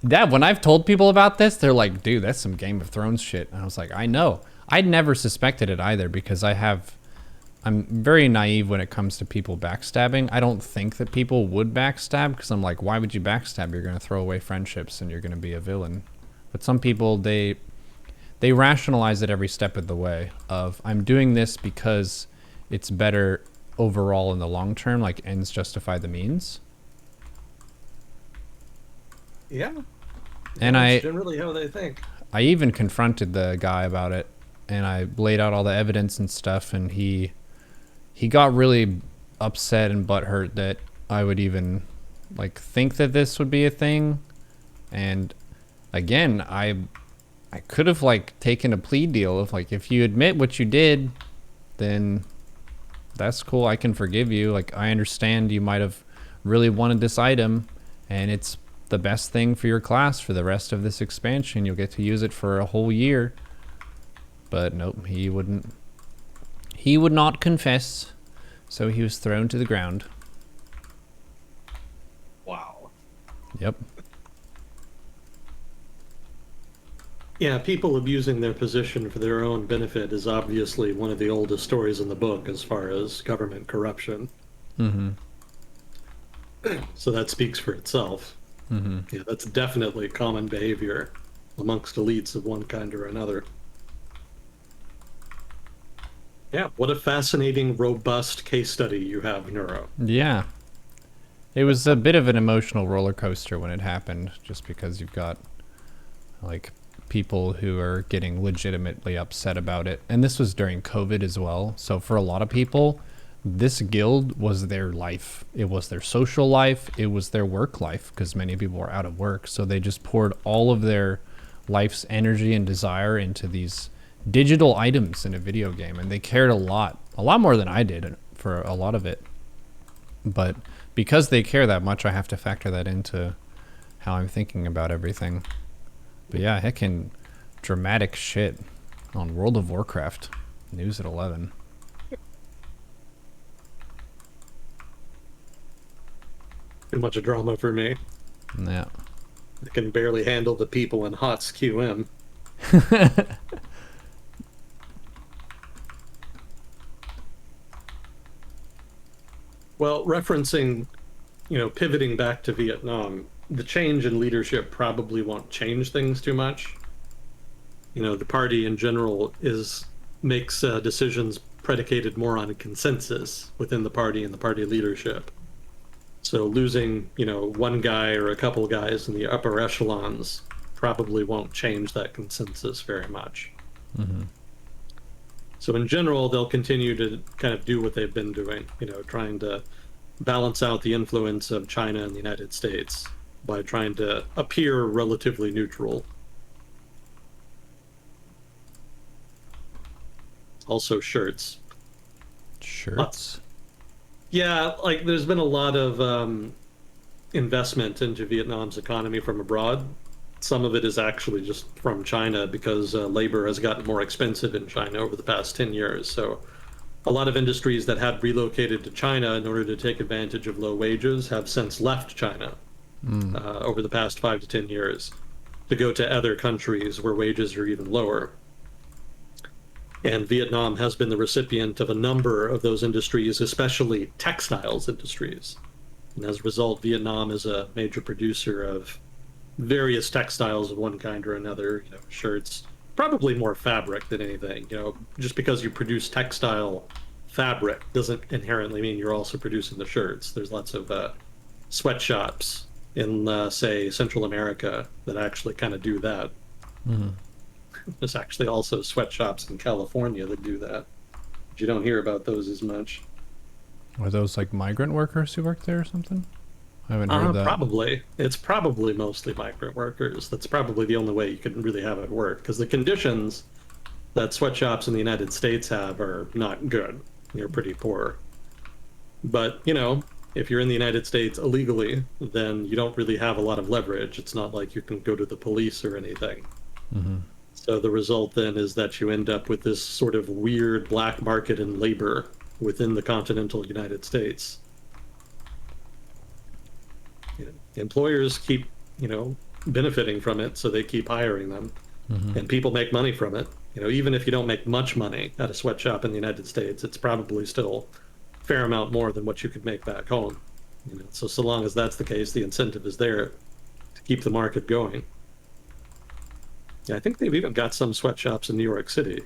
That when I've told people about this, they're like, "Dude, that's some Game of Thrones shit." And I was like, "I know." I'd never suspected it either because I'm very naive when it comes to people backstabbing. I don't think that people would backstab because I'm like, why would you backstab? You're going to throw away friendships and you're going to be a villain. But some people, they rationalize it every step of the way of, I'm doing this because it's better overall in the long term, like ends justify the means. Yeah. And That's generally how they think. I even confronted the guy about it and I laid out all the evidence and stuff, and he got really upset and butthurt that I would even like think that this would be a thing. And again, I could have like taken a plea deal of like, if you admit what you did, then that's cool. I can forgive you. Like, I understand you might have really wanted this item and it's the best thing for your class for the rest of this expansion. You'll get to use it for a whole year. But nope, he wouldn't. He would not confess, so he was thrown to the ground. Wow. Yep. Yeah, people abusing their position for their own benefit is obviously one of the oldest stories in the book as far as government corruption. Mm-hmm. So that speaks for itself. Mm-hmm. Yeah, that's definitely common behavior amongst elites of one kind or another. Yeah, what a fascinating, robust case study you have, Neuro. Yeah. It was a bit of an emotional roller coaster when it happened, just because you've got like people who are getting legitimately upset about it. And this was during COVID as well. So for a lot of people, this guild was their life. It was their social life. It was their work life, because many people were out of work. So they just poured all of their life's energy and desire into these digital items in a video game. And they cared a lot more than I did for a lot of it. But because they care that much, I have to factor that into how I'm thinking about everything. But yeah, heckin' dramatic shit on World of Warcraft. News at 11. Too much drama for me. Yeah. I can barely handle the people in HOTS QM. Well, referencing, pivoting back to Vietnam, the change in leadership probably won't change things too much. The party in general makes decisions predicated more on a consensus within the party and the party leadership. So losing, one guy or a couple guys in the upper echelons probably won't change that consensus very much. Mm-hmm. So in general, they'll continue to kind of do what they've been doing, trying to balance out the influence of China and the United States by trying to appear relatively neutral. Also shirts. Shirts? Yeah, like there's been a lot of investment into Vietnam's economy from abroad. Some of it is actually just from China because labor has gotten more expensive in China over the past 10 years. So a lot of industries that had relocated to China in order to take advantage of low wages have since left China over the past 5 to 10 years to go to other countries where wages are even lower. And Vietnam has been the recipient of a number of those industries, especially textiles industries. And as a result, Vietnam is a major producer of various textiles of one kind or another, shirts, probably more fabric than anything. Just because you produce textile fabric doesn't inherently mean you're also producing the shirts. There's lots of sweatshops in, say, Central America that actually kind of do that. Mm-hmm. There's actually also sweatshops in California that do that. But you don't hear about those as much. Are those like migrant workers who work there or something? I haven't heard that. Probably. It's probably mostly migrant workers. That's probably the only way you can really have it work because the conditions that sweatshops in the United States have are not good. They're pretty poor. But, if you're in the United States illegally, then you don't really have a lot of leverage. It's not like you can go to the police or anything. Mm-hmm. So the result then is that you end up with this sort of weird black market in labor within the continental United States. Employers keep, benefiting from it, so they keep hiring them, Mm-hmm. and people make money from it. Even if you don't make much money at a sweatshop in the United States, it's probably still a fair amount more than what you could make back home. So long as that's the case, the incentive is there to keep the market going. Yeah, I think they've even got some sweatshops in New York City.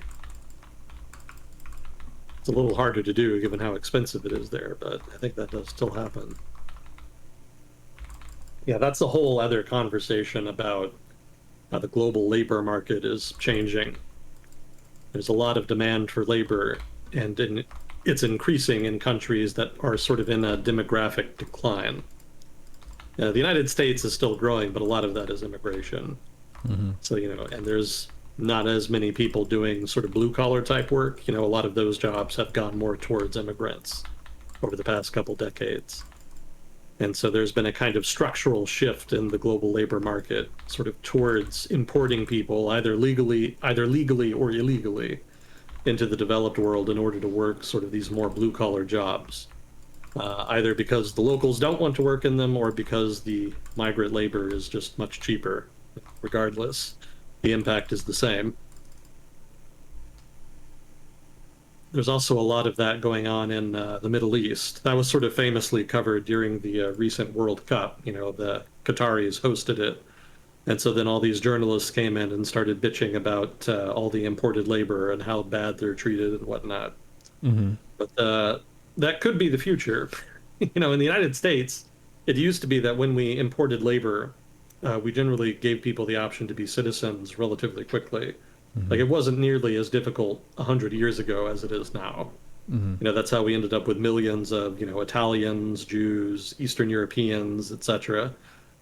It's a little harder to do given how expensive it is there, but I think that does still happen. Yeah, that's a whole other conversation about how the global labor market is changing. There's a lot of demand for labor, and it's increasing in countries that are sort of in a demographic decline. The United States is still growing, but a lot of that is immigration. Mm-hmm. So, and there's not as many people doing sort of blue collar type work. A lot of those jobs have gone more towards immigrants over the past couple decades. And so there's been a kind of structural shift in the global labor market, sort of towards importing people either legally or illegally into the developed world in order to work sort of these more blue collar jobs, either because the locals don't want to work in them or because the migrant labor is just much cheaper. Regardless, the impact is the same. There's also a lot of that going on in the Middle East. That was sort of famously covered during the recent World Cup. The Qataris hosted it. And so then all these journalists came in and started bitching about all the imported labor and how bad they're treated and whatnot. Mm-hmm. But that could be the future. In the United States, it used to be that when we imported labor, we generally gave people the option to be citizens relatively quickly. Mm-hmm. Like it wasn't nearly as difficult 100 years ago as it is now. Mm-hmm. That's how we ended up with millions of, Italians, Jews, Eastern Europeans, etc.,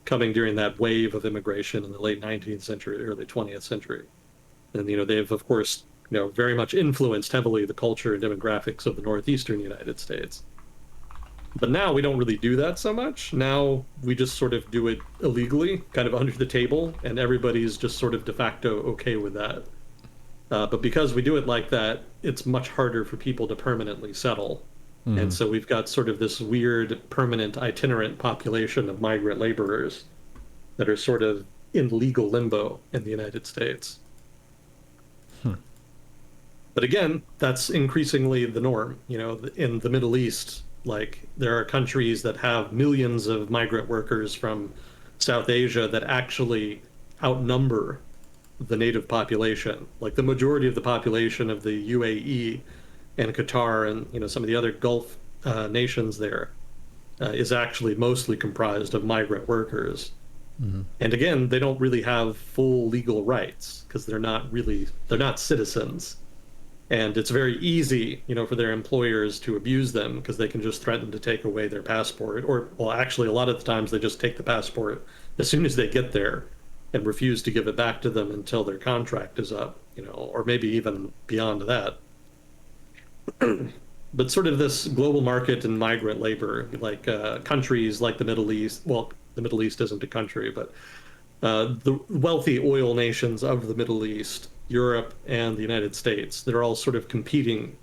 coming during that wave of immigration in the late 19th century, early 20th century. And, they've, of course, very much influenced heavily the culture and demographics of the northeastern United States. But now we don't really do that so much. Now we just sort of do it illegally, kind of under the table, and everybody's just sort of de facto okay with that. But because we do it like that, it's much harder for people to permanently settle. Mm-hmm. And so we've got sort of this weird permanent itinerant population of migrant laborers that are sort of in legal limbo in the United States. But again, that's increasingly the norm. In the Middle East, like there are countries that have millions of migrant workers from South Asia that actually outnumber the native population. Like the majority of the population of the UAE and Qatar and some of the other Gulf nations there is actually mostly comprised of migrant workers. Mm-hmm. And again, they don't really have full legal rights because they're not citizens. And it's very easy, for their employers to abuse them because they can just threaten to take away their passport. Or, well, actually, a lot of the times they just take the passport as soon as they get there and refuse to give it back to them until their contract is up, or maybe even beyond that. But sort of this global market and migrant labor, like countries like the Middle East, well, the Middle East isn't a country, but the wealthy oil nations of the Middle East, Europe, and the United States, they're all sort of competing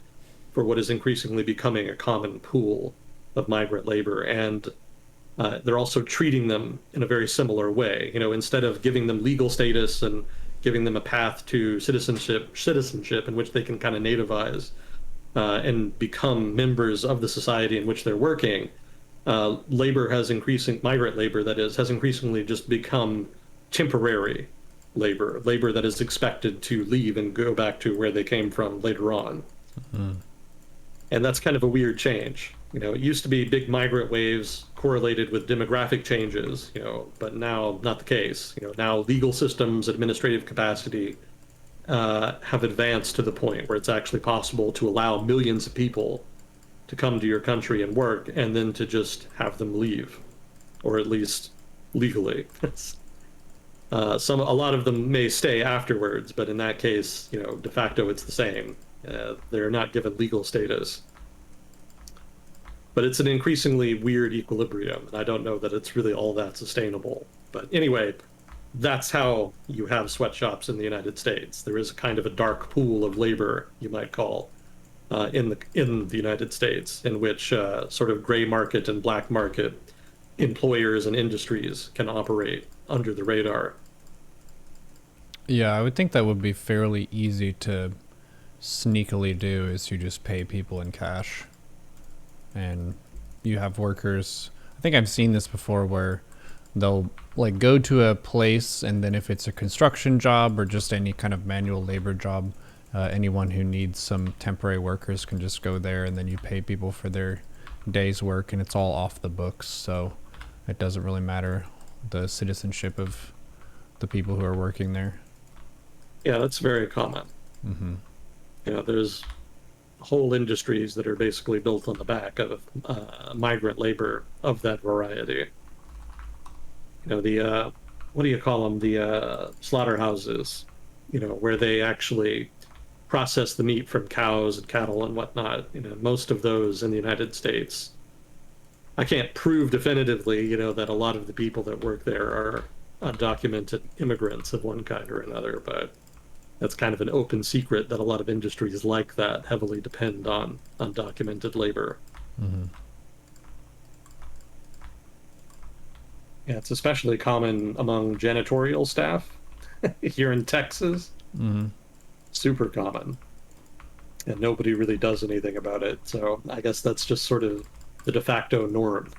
for what is increasingly becoming a common pool of migrant labor. And they're also treating them in a very similar way. Instead of giving them legal status and giving them a path to citizenship in which they can kind of nativize and become members of the society in which they're working, migrant labor, that is, has increasingly just become temporary labor that is expected to leave and go back to where they came from later on. Mm-hmm. And that's kind of a weird change. It used to be big migrant waves correlated with demographic changes, but now not the case. Now legal systems, administrative capacity have advanced to the point where it's actually possible to allow millions of people to come to your country and work, and then to just have them leave, or at least legally. A lot of them may stay afterwards, but in that case, de facto it's the same. They're not given legal status. But it's an increasingly weird equilibrium, and I don't know that it's really all that sustainable. But anyway, that's how you have sweatshops in the United States. There is a kind of a dark pool of labor, you might call, in the United States, in which sort of gray market and black market employers and industries can operate under the radar. Yeah, I would think that would be fairly easy to sneakily do, is you just pay people in cash. And you have workers. I think I've seen this before where they'll like go to a place, and then if it's a construction job or just any kind of manual labor job, anyone who needs some temporary workers can just go there, and then you pay people for their day's work, and it's all off the books. So it doesn't really matter the citizenship of the people who are working there. Yeah, that's very common. Mm-hmm. There's whole industries that are basically built on the back of migrant labor of that variety. The what do you call them? The slaughterhouses, where they actually process the meat from cows and cattle and whatnot. Most of those in the United States. I can't prove definitively, that a lot of the people that work there are undocumented immigrants of one kind or another, but that's kind of an open secret that a lot of industries like that heavily depend on undocumented labor. Mm-hmm. Yeah, it's especially common among janitorial staff here in Texas. Mm-hmm. Super common. And nobody really does anything about it. So I guess that's just sort of the de facto norm.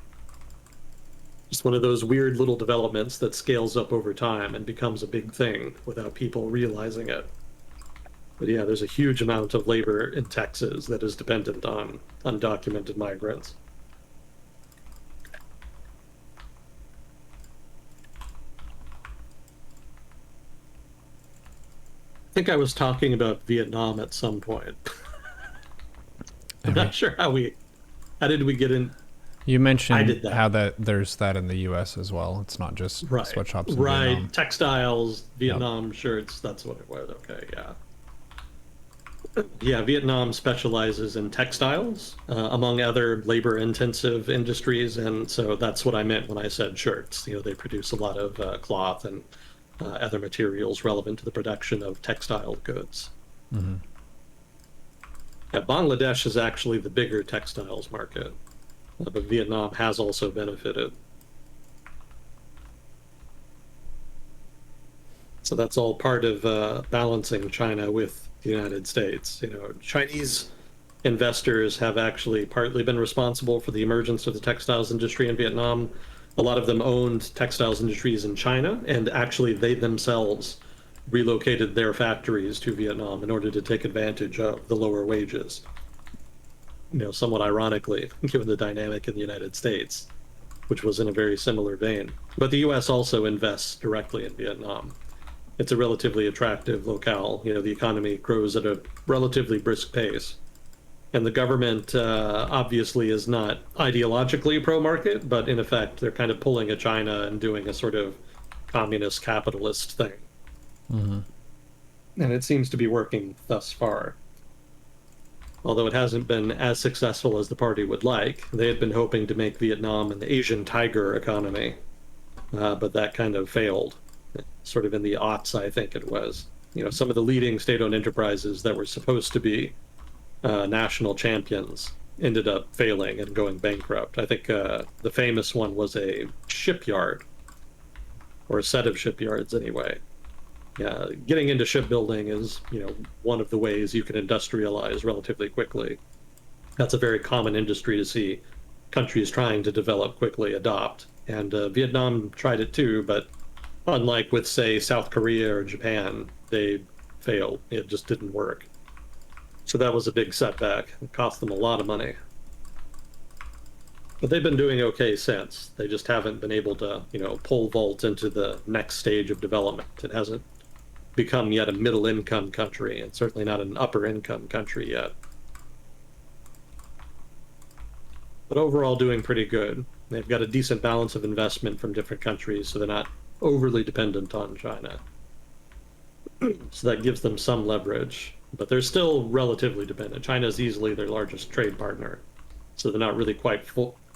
Just one of those weird little developments that scales up over time and becomes a big thing without people realizing it. But yeah, there's a huge amount of labor in Texas that is dependent on undocumented migrants. I think I was talking about Vietnam at some point. I'm not sure how did we get in? You I mentioned did that. how that there's that in the U.S. as well. It's not just Right. sweatshops in Right. Vietnam. Textiles, Vietnam shirts, that's what it was. Okay, yeah. Yeah, Vietnam specializes in textiles, among other labor-intensive industries, and so that's what I meant when I said shirts. They produce a lot of cloth and other materials relevant to the production of textile goods. Mm-hmm. Yeah, Bangladesh is actually the bigger textiles market, but Vietnam has also benefited. So that's all part of balancing China with the United States. Chinese investors have actually partly been responsible for the emergence of the textiles industry in Vietnam. A lot of them owned textiles industries in China, and actually they themselves relocated their factories to Vietnam in order to take advantage of the lower wages. Somewhat ironically, given the dynamic in the United States, which was in a very similar vein. But the US also invests directly in Vietnam. It's a relatively attractive locale. The economy grows at a relatively brisk pace. And the government obviously is not ideologically pro-market, but in effect, they're kind of pulling a China and doing a sort of communist capitalist thing. Mm-hmm. And it seems to be working thus far. Although it hasn't been as successful as the party would like. They had been hoping to make Vietnam an Asian tiger economy, but that kind of failed. Sort of in the aughts, I think it was. Some of the leading state-owned enterprises that were supposed to be national champions ended up failing and going bankrupt. I think the famous one was a shipyard, or a set of shipyards anyway. Yeah, getting into shipbuilding is, one of the ways you can industrialize relatively quickly. That's a very common industry to see countries trying to develop quickly adopt. And Vietnam tried it too, but unlike with, say, South Korea or Japan, they failed. It just didn't work. So that was a big setback. It cost them a lot of money. But they've been doing okay since. They just haven't been able to, pole vault into the next stage of development. It hasn't become yet a middle income country, and certainly not an upper income country yet. but overall doing pretty good. They've got a decent balance of investment from different countries, so they're not overly dependent on China. So that gives them some leverage, but they're still relatively dependent. China is easily their largest trade partner, so they're not really quite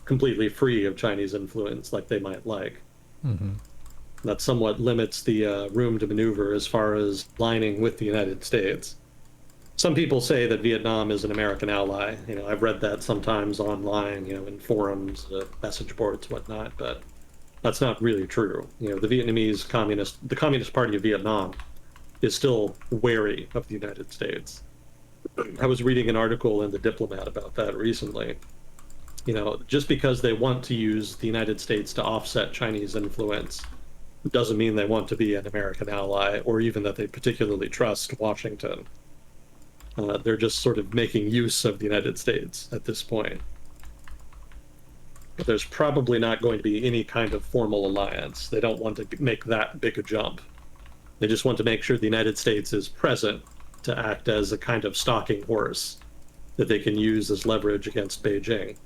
completely free of Chinese influence like they might like. Mm-hmm. That somewhat limits the room to maneuver as far as aligning with the United States. Some people say that Vietnam is an American ally. I've read that sometimes online, in forums, message boards, whatnot, but that's not really true. The Communist Party of Vietnam is still wary of the United States. I was reading an article in The Diplomat about that recently. Just because they want to use the United States to offset Chinese influence doesn't mean they want to be an American ally or even that they particularly trust Washington. They're just sort of making use of the United States at this point. But there's probably not going to be any kind of formal alliance. They don't want to make that big a jump. They just want to make sure the United States is present to act as a kind of stalking horse that they can use as leverage against Beijing.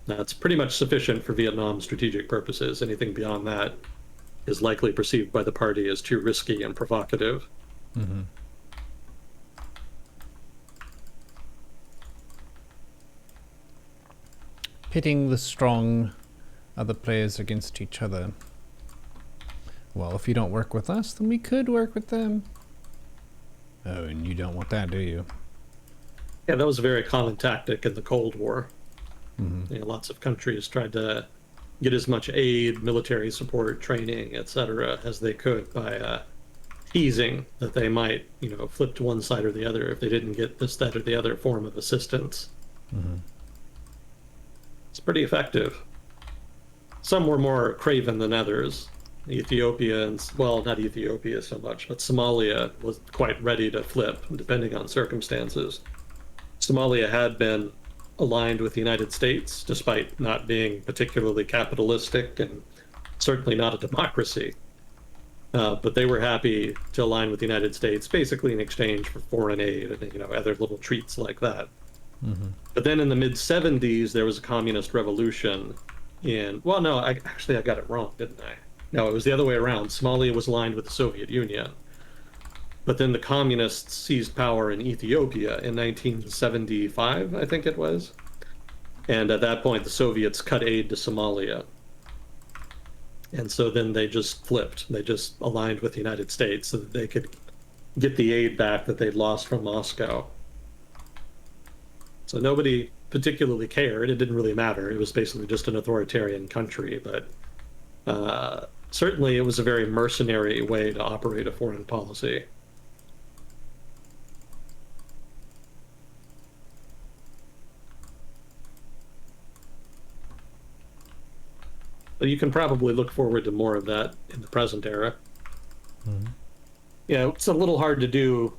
That's pretty much sufficient for Vietnam's strategic purposes. Anything beyond that is likely perceived by the party as too risky and provocative. Mm-hmm. Pitting the strong other players against each other. Well, if you don't work with us, then we could work with them. Oh, and you don't want that, do you? Yeah, that was a very common tactic in the Cold War. Mm-hmm. Lots of countries tried to get as much aid, military support, training, etc., as they could by teasing that they might, flip to one side or the other if they didn't get this, that, or the other form of assistance. Mm-hmm. It's pretty effective. Some were more craven than others. Ethiopia and, well, not Ethiopia so much, but Somalia was quite ready to flip, depending on circumstances. Somalia had been aligned with the United States, despite not being particularly capitalistic and certainly not a democracy. But they were happy to align with the United States, basically in exchange for foreign aid and other little treats like that. Mm-hmm. But then in the mid 70s, there was a communist revolution. Well, no, I got it wrong, didn't I? No, it was the other way around. Somalia was aligned with the Soviet Union. But then the communists seized power in Ethiopia in 1975, I think it was. And at that point, the Soviets cut aid to Somalia. And so then they just flipped. They just aligned with the United States so that they could get the aid back that they'd lost from Moscow. So nobody particularly cared. It didn't really matter. It was basically just an authoritarian country. But certainly it was a very mercenary way to operate a foreign policy. But you can probably look forward to more of that in the present era. Mm-hmm. Yeah, it's a little hard to do.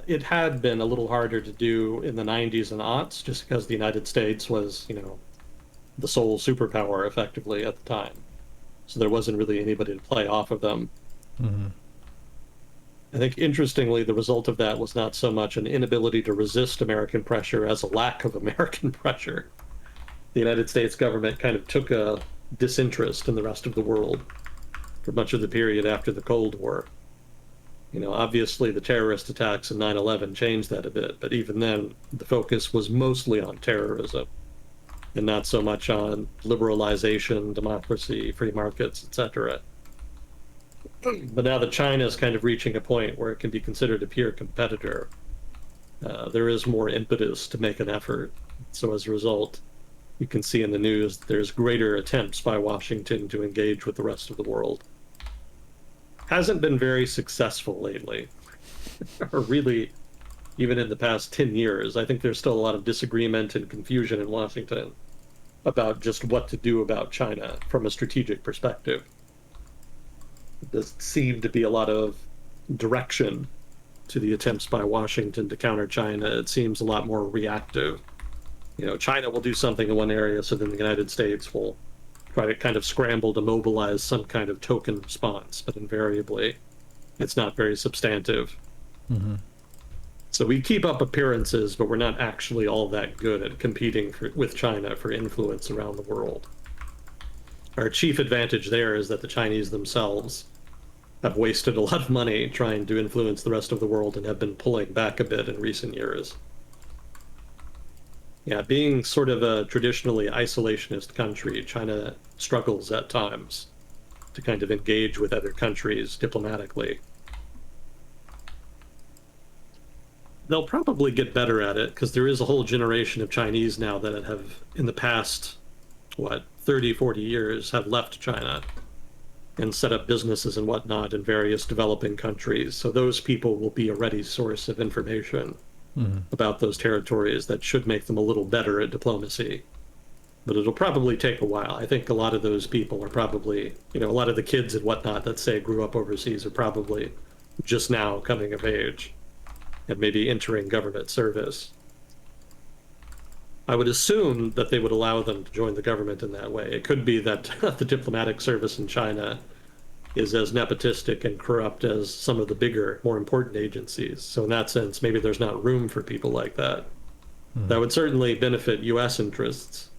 It had been a little harder to do in the 90s and aughts just because the United States was, the sole superpower effectively at the time. So there wasn't really anybody to play off of them. Mm-hmm. I think, interestingly, the result of that was not so much an inability to resist American pressure as a lack of American pressure. The United States government kind of took a disinterest in the rest of the world for much of the period after the Cold War. Obviously the terrorist attacks in 9/11 changed that a bit, but even then the focus was mostly on terrorism and not so much on liberalization, democracy, free markets, etc. But now that China is kind of reaching a point where it can be considered a peer competitor, there is more impetus to make an effort. So as a result, you can see in the news there's greater attempts by Washington to engage with the rest of the world. Hasn't been very successful lately, or really even in the past 10 years. I think there's still a lot of disagreement and confusion in Washington about just what to do about China from a strategic perspective. There seemed to be a lot of direction to the attempts by Washington to counter China. It seems a lot more reactive. China will do something in one area, so then the United States will try to kind of scramble to mobilize some kind of token response, but invariably it's not very substantive. Mm-hmm. So we keep up appearances, but we're not actually all that good at competing with China for influence around the world. Our chief advantage there is that the Chinese themselves have wasted a lot of money trying to influence the rest of the world and have been pulling back a bit in recent years. Yeah, being sort of a traditionally isolationist country, China struggles at times to kind of engage with other countries diplomatically. They'll probably get better at it because there is a whole generation of Chinese now that have, in the past, what, 30, 40 years, have left China and set up businesses and whatnot in various developing countries. So those people will be a ready source of information about those territories that should make them a little better at diplomacy. But it'll probably take a while. I think a lot of those people are probably, a lot of the kids and whatnot that say grew up overseas are probably just now coming of age and maybe entering government service. I would assume that they would allow them to join the government in that way. It could be that the diplomatic service in China is as nepotistic and corrupt as some of the bigger, more important agencies. So in that sense, maybe there's not room for people like that. That would certainly benefit US interests.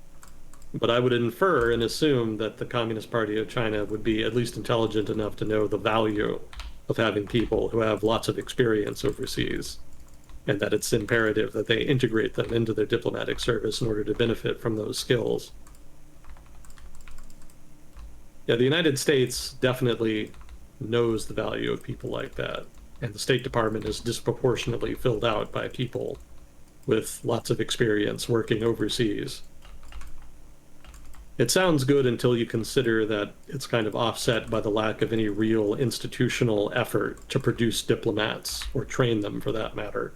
But I would infer and assume that the Communist Party of China would be at least intelligent enough to know the value of having people who have lots of experience overseas, and that it's imperative that they integrate them into their diplomatic service in order to benefit from those skills. Yeah, the United States definitely knows the value of people like that, and the State Department is disproportionately filled out by people with lots of experience working overseas. It sounds good until you consider that it's kind of offset by the lack of any real institutional effort to produce diplomats or train them for that matter.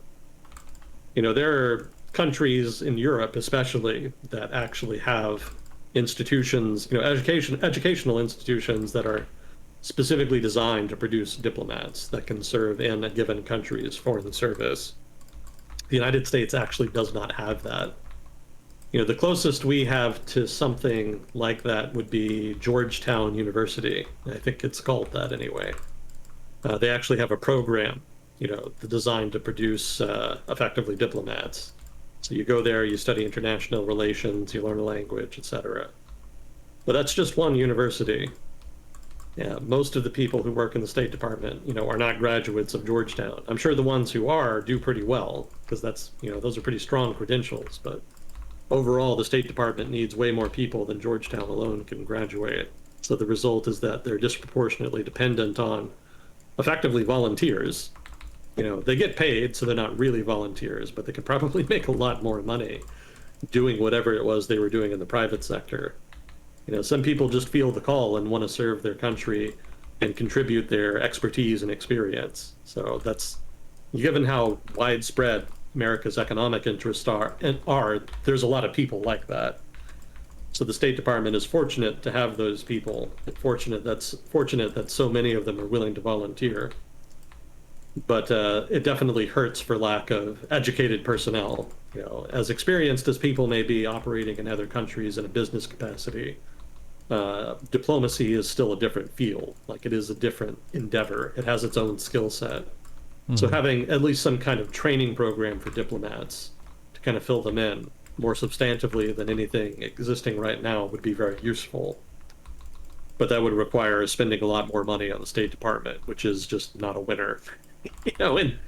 There are countries in Europe, especially, that actually have institutions, educational institutions that are specifically designed to produce diplomats that can serve in a given country's foreign service. The United States actually does not have that. The closest we have to something like that would be Georgetown University. I think it's called that anyway. They actually have a program, designed to produce effectively diplomats. So you go there, you study international relations, you learn a language, etc. But that's just one university. Yeah, most of the people who work in the State Department, are not graduates of Georgetown. I'm sure the ones who are do pretty well because those are pretty strong credentials. But overall, the State Department needs way more people than Georgetown alone can graduate. So the result is that they're disproportionately dependent on effectively volunteers. They get paid, so they're not really volunteers, but they could probably make a lot more money doing whatever it was they were doing in the private sector. Some people just feel the call and want to serve their country and contribute their expertise and experience. So that's, given how widespread America's economic interests are, there's a lot of people like that. So the State Department is fortunate to have those people, and fortunate that so many of them are willing to volunteer. But it definitely hurts for lack of educated personnel. As experienced as people may be operating in other countries in a business capacity, diplomacy is still a different field. Like, it is a different endeavor. It has its own skill set. So having at least some kind of training program for diplomats to kind of fill them in more substantively than anything existing right now would be very useful. But that would require spending a lot more money on the State Department, which is just not a winner. And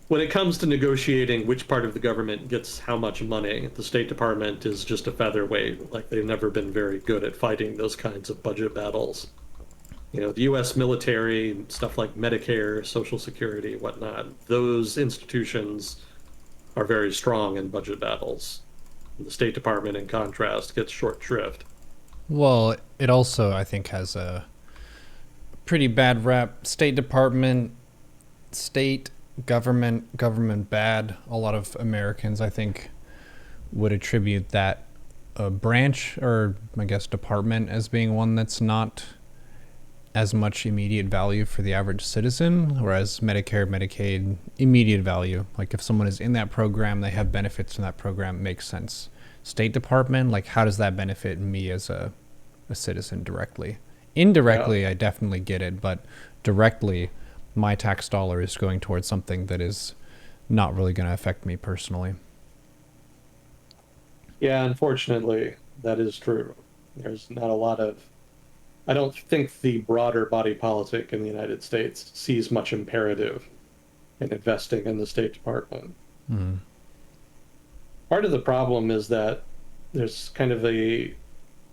when it comes to negotiating which part of the government gets how much money, the State Department is just a featherweight. Like, they've never been very good at fighting those kinds of budget battles. The US military, stuff like Medicare, Social Security, whatnot, those institutions are very strong in budget battles. The State Department, in contrast, gets short shrift. Well, it also, I think, has a pretty bad rap. State Department, state, government bad. A lot of Americans, I think, would attribute that branch, or I guess department, as being one that's not as much immediate value for the average citizen, whereas Medicare, Medicaid, immediate value. Like, if someone is in that program, they have benefits from that program, it makes sense. State Department, like, how does that benefit me as a citizen directly? Indirectly, I definitely get it, but directly, my tax dollar is going towards something that is not really going to affect me personally. Yeah, unfortunately, that is true. There's not a lot of, I don't think the broader body politic in the United States sees much imperative in investing in the State Department. Mm. Part of the problem is that there's kind of a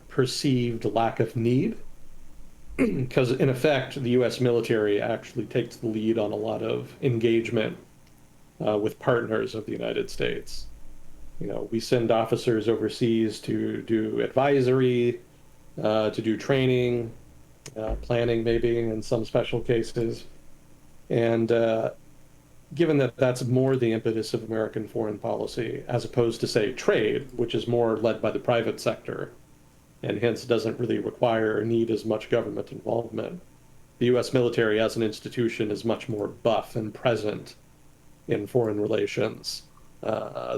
perceived lack of need because, in effect, the US military actually takes the lead on a lot of engagement with partners of the United States. We send officers overseas to do advisory, to do training, planning, maybe in some special cases. And given that that's more the impetus of American foreign policy, as opposed to, say, trade, which is more led by the private sector and hence doesn't really require or need as much government involvement, the US military as an institution is much more buff and present in foreign relations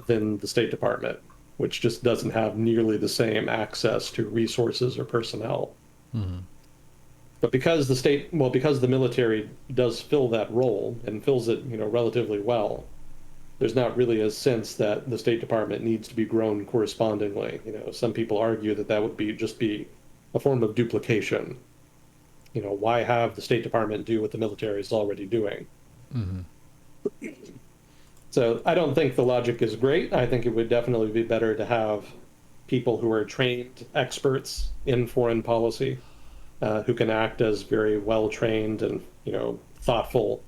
than the State Department, which just doesn't have nearly the same access to resources or personnel. Mm-hmm. But because the military does fill that role and fills it, relatively well, there's not really a sense that the State Department needs to be grown correspondingly. Some people argue that that would be a form of duplication. Why have the State Department do what the military is already doing? Mm-hmm. So I don't think the logic is great. I think it would definitely be better to have people who are trained experts in foreign policy, who can act as very well trained and thoughtful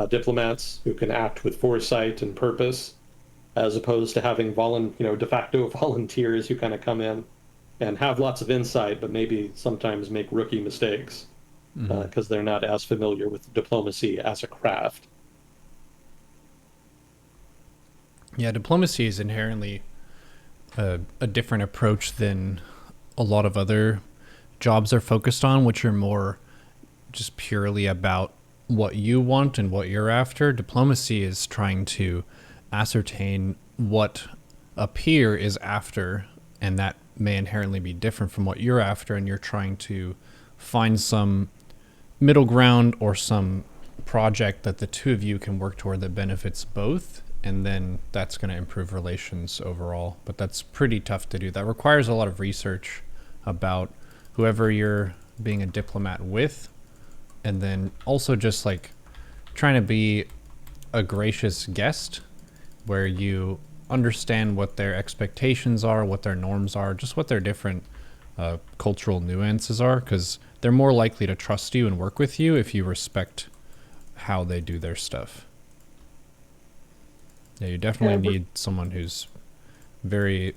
diplomats who can act with foresight and purpose, as opposed to having de facto volunteers who kind of come in and have lots of insight, but maybe sometimes make rookie mistakes Mm-hmm. because they're not as familiar with diplomacy as a craft. Yeah, diplomacy is inherently a different approach than a lot of other jobs are focused on, which are more just purely about what you want and what you're after. Diplomacy is trying to ascertain what a peer is after, and that may inherently be different from what you're after, and you're trying to find some middle ground or some project that the two of you can work toward that benefits both, and then that's going to improve relations overall. But that's pretty tough to do. That requires a lot of research about whoever you're being a diplomat with, and then also just like trying to be a gracious guest where you understand what their expectations are, what their norms are, just what their different cultural nuances are, because they're more likely to trust you and work with you if you respect how they do their stuff. Yeah, you definitely Yeah, need someone who's very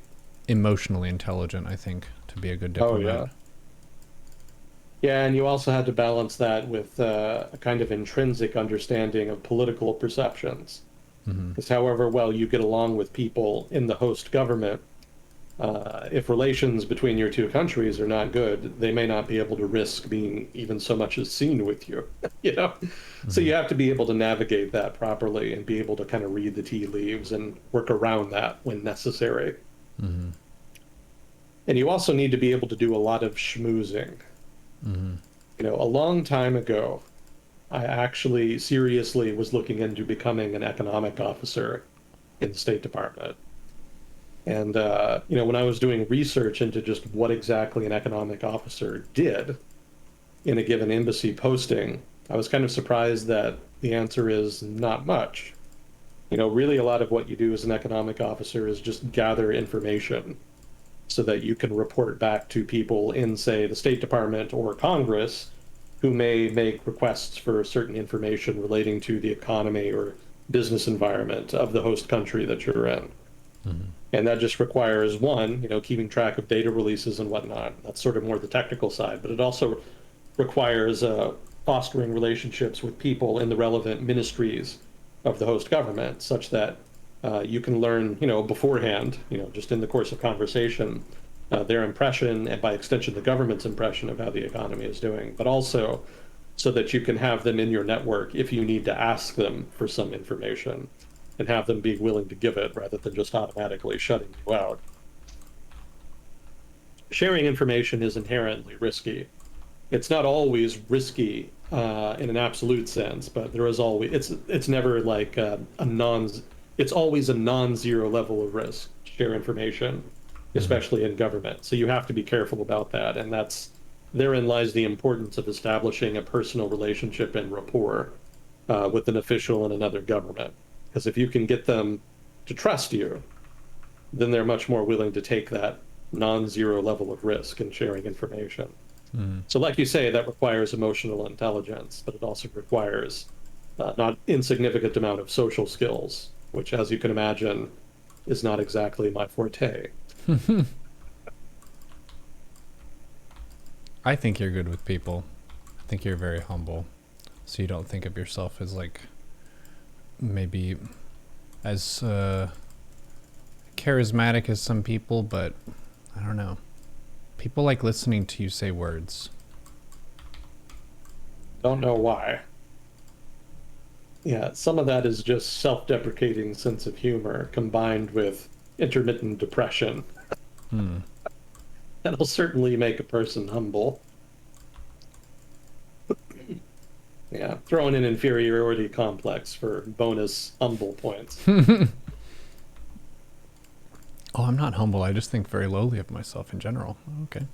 emotionally intelligent, I think, to be a good oh diplomat. yeah. Yeah, and you also had to balance that with a kind of intrinsic understanding of political perceptions. Mm-hmm. Because however well you get along with people in the host government, if relations between your two countries are not good, they may not be able to risk being even so much as seen with you, you know? So Mm-hmm. you have to be able to navigate that properly and be able to kind of read the tea leaves and work around that when necessary. Mm-hmm. And you also need to be able to do a lot of schmoozing. Mm-hmm. A long time ago, I actually seriously was looking into becoming an economic officer in the State Department. And, when I was doing research into just what exactly an economic officer did in a given embassy posting, I was kind of surprised that the answer is not much. Really, a lot of what you do as an economic officer is just gather information so that you can report back to people in, say, the State Department or Congress who may make requests for certain information relating to the economy or business environment of the host country that you're in. Mm-hmm. And that just requires one, keeping track of data releases and whatnot. That's sort of more the technical side, but it also requires fostering relationships with people in the relevant ministries of the host government, such that you can learn, beforehand, just in the course of conversation, their impression and by extension the government's impression of how the economy is doing, but also so that you can have them in your network if you need to ask them for some information and have them be willing to give it rather than just automatically shutting you out. Sharing information is inherently risky. It's not always risky in an absolute sense, but there is always it's never like a non it's always a non-zero level of risk to share information, Mm-hmm. especially in government. So you have to be careful about that, and that's therein lies the importance of establishing a personal relationship and rapport with an official in another government. Because if you can get them to trust you, then they're much more willing to take that non-zero level of risk in sharing information. Mm-hmm. So, like you say, that requires emotional intelligence, but it also requires not insignificant amount of social skills, which, as you can imagine, is not exactly my forte. I think you're good with people. I think you're very humble. So you don't think of yourself as like maybe as charismatic as some people, but I don't know. People like listening to you say words. Don't know why. Yeah, some of that is just self-deprecating sense of humor combined with intermittent depression. Hmm. That'll certainly make a person humble. Yeah, throw in an inferiority complex for bonus humble points. Oh, I'm not humble. I just think very lowly of myself in general. Okay.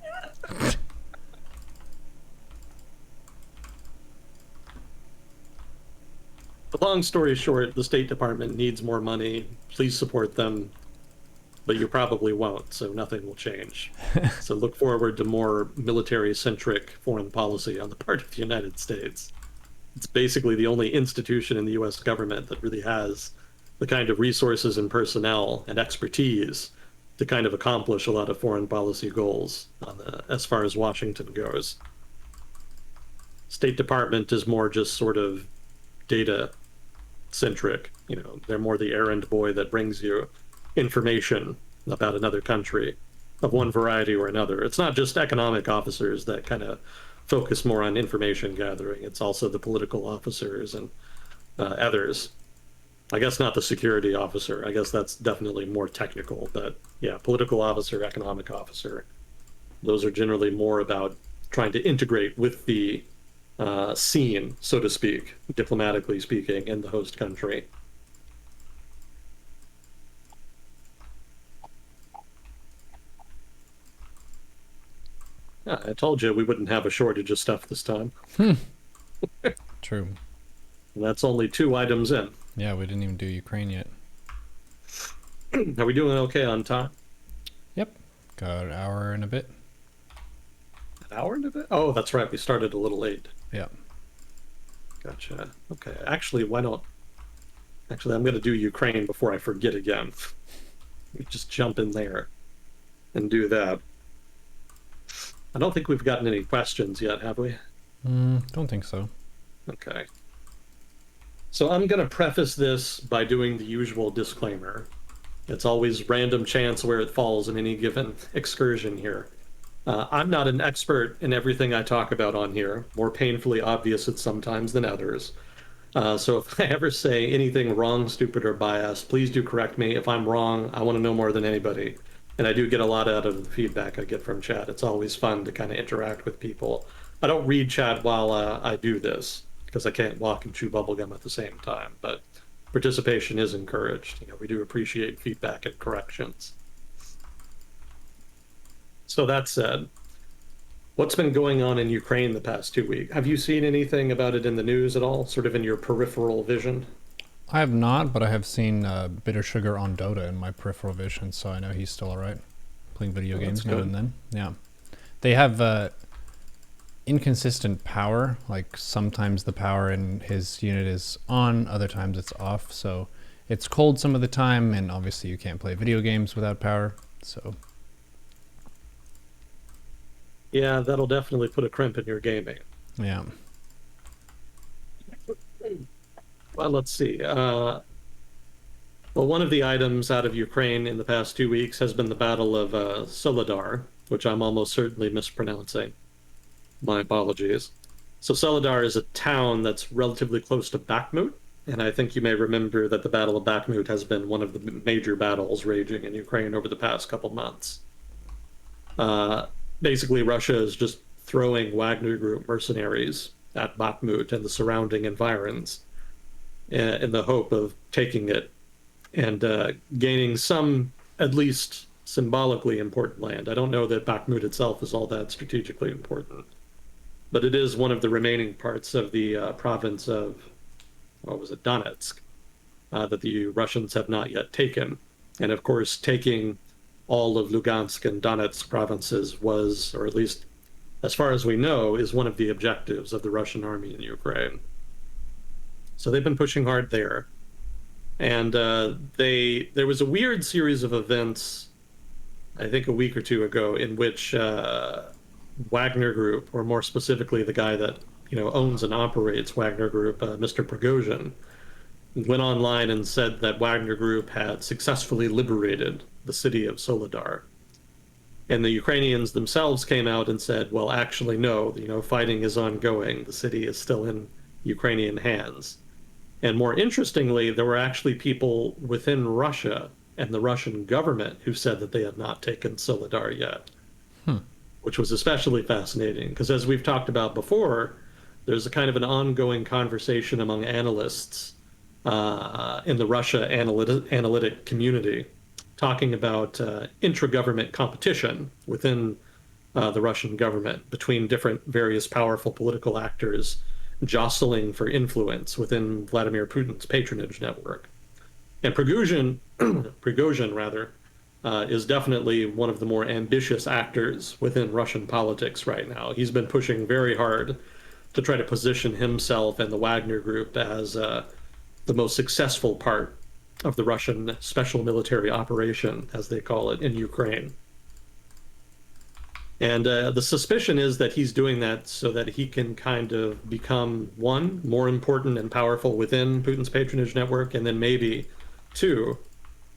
The long story short, the State Department needs more money. Please support them, but you probably won't, so nothing will change. So look forward to more military-centric foreign policy on the part of the United States. It's basically the only institution in the US government that really has the kind of resources and personnel and expertise to kind of accomplish a lot of foreign policy goals as far as Washington goes. State Department is more just sort of data centric. They're more the errand boy that brings you information about another country of one variety or another. It's not just economic officers that kind of focus more on information gathering. It's also the political officers and others. I guess not the security officer. I guess that's definitely more technical, but yeah, political officer, economic officer. Those are generally more about trying to integrate with the scene, so to speak, diplomatically speaking, in the host country. Yeah, I told you we wouldn't have a shortage of stuff this time. True. And that's only 2 items in. Yeah, we didn't even do Ukraine yet. Are we doing okay on time? Yep. Got an hour and a bit. An hour and a bit? Oh, that's right. We started a little late. Yeah. Gotcha. Okay. Actually, why don't. Actually, I'm going to do Ukraine before I forget again. We just jump in there and do that. I don't think we've gotten any questions yet, have we? Don't think so. Okay. So I'm going to preface this by doing the usual disclaimer. It's always random chance where it falls in any given excursion here. I'm not an expert in everything I talk about on here, more painfully obvious at sometimes than others. So if I ever say anything wrong, stupid, or biased, please do correct me. If I'm wrong, I want to know more than anybody. And I do get a lot out of the feedback I get from chat. It's always fun to kind of interact with people. I don't read chat while I do this because I can't walk and chew bubblegum at the same time. But participation is encouraged. We do appreciate feedback and corrections. So that said, what's been going on in Ukraine the past 2 weeks? Have you seen anything about it in the news at all, sort of in your peripheral vision? I have not, but I have seen Bitter Sugar on Dota in my peripheral vision, so I know he's still alright. Playing video Oh, that's games now good. and then. Yeah. They have inconsistent power. Like sometimes the power in his unit is on, other times it's off. So it's cold some of the time, and obviously you can't play video games without power. So Yeah, that'll definitely put a crimp in your gaming. yeah. Well, let's see. Well, one of the items out of Ukraine in the past 2 weeks has been the Battle of Soledar, which I'm almost certainly mispronouncing. My apologies. So Soledar is a town that's relatively close to Bakhmut, and I think you may remember that the Battle of Bakhmut has been one of the major battles raging in Ukraine over the past couple months. Uh, Basically, Russia is just throwing Wagner Group mercenaries at Bakhmut and the surrounding environs in the hope of taking it and gaining some, at least symbolically important land. I don't know that Bakhmut itself is all that strategically important, but it is one of the remaining parts of the province of, what was it, Donetsk, that the Russians have not yet taken. And of course, taking all of Lugansk and Donetsk provinces was, or at least as far as we know, is one of the objectives of the Russian army in Ukraine. So they've been pushing hard there. And there was a weird series of events, I think a week or two ago, in which Wagner Group, or more specifically the guy that owns and operates Wagner Group, Mr. Prigozhin, went online and said that Wagner Group had successfully liberated the city of Soledar. And the Ukrainians themselves came out and said, well, actually, no, fighting is ongoing. The city is still in Ukrainian hands. And more interestingly, there were actually people within Russia and the Russian government who said that they had not taken Soledar yet, which was especially fascinating because, as we've talked about before, there's a kind of an ongoing conversation among analysts in the Russia analytic community talking about intra-government competition within the Russian government between different various powerful political actors jostling for influence within Vladimir Putin's patronage network. And Prigozhin rather, is definitely one of the more ambitious actors within Russian politics right now. He's been pushing very hard to try to position himself and the Wagner Group as the most successful part of the Russian special military operation, as they call it, in Ukraine. And the suspicion is that he's doing that so that he can kind of become, one, more important and powerful within Putin's patronage network, and then maybe, two,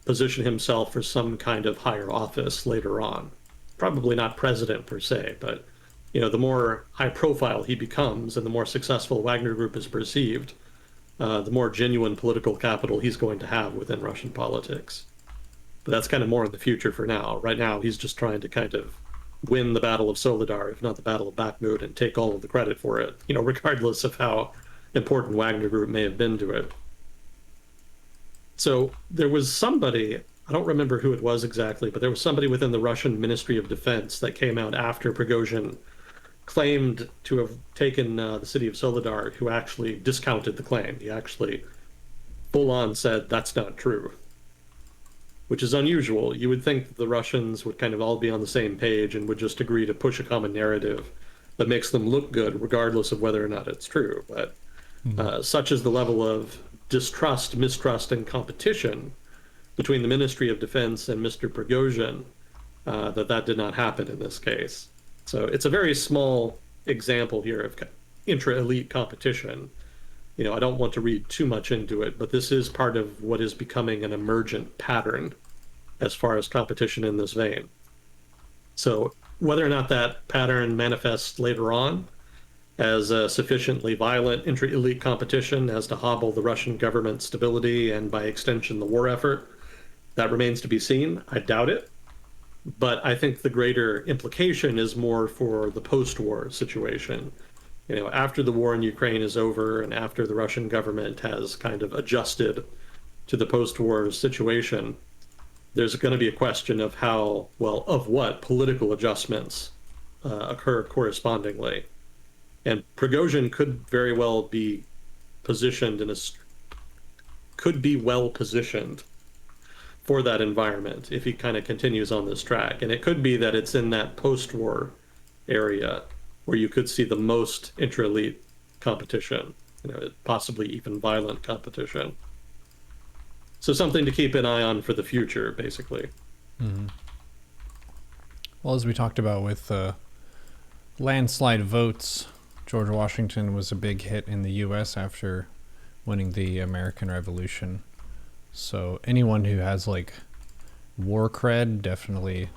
position himself for some kind of higher office later on. Probably not president per se, but the more high profile he becomes and the more successful Wagner Group is perceived, the more genuine political capital he's going to have within Russian politics. But that's kind of more in the future for now. Right now, he's just trying to kind of win the Battle of Soledar, if not the Battle of Bakhmut, and take all of the credit for it, regardless of how important Wagner Group may have been to it. So there was somebody, I don't remember who it was exactly, but there was somebody within the Russian Ministry of Defense that came out after Prigozhin claimed to have taken the city of Soledar, who actually discounted the claim. He actually full on said that's not true, which is unusual. You would think that the Russians would kind of all be on the same page and would just agree to push a common narrative that makes them look good, regardless of whether or not it's true. But such is the level of distrust, mistrust, and competition between the Ministry of Defense and Mr. Prigozhin that did not happen in this case. So it's a very small example here of intra-elite competition. I don't want to read too much into it, but this is part of what is becoming an emergent pattern as far as competition in this vein. So whether or not that pattern manifests later on as a sufficiently violent intra-elite competition as to hobble the Russian government's stability and by extension the war effort, that remains to be seen. I doubt it. But I think the greater implication is more for the post-war situation. After the war in Ukraine is over and after the Russian government has kind of adjusted to the post-war situation, there's going to be a question of of what political adjustments occur correspondingly. And Prigozhin could very well be could be well positioned for that environment if he kind of continues on this track. And it could be that it's in that post-war area where you could see the most intra-elite competition, possibly even violent competition. So something to keep an eye on for the future, basically. Mm-hmm. Well, as we talked about with landslide votes, George Washington was a big hit in the U.S. after winning the American Revolution. So anyone who has war cred definitely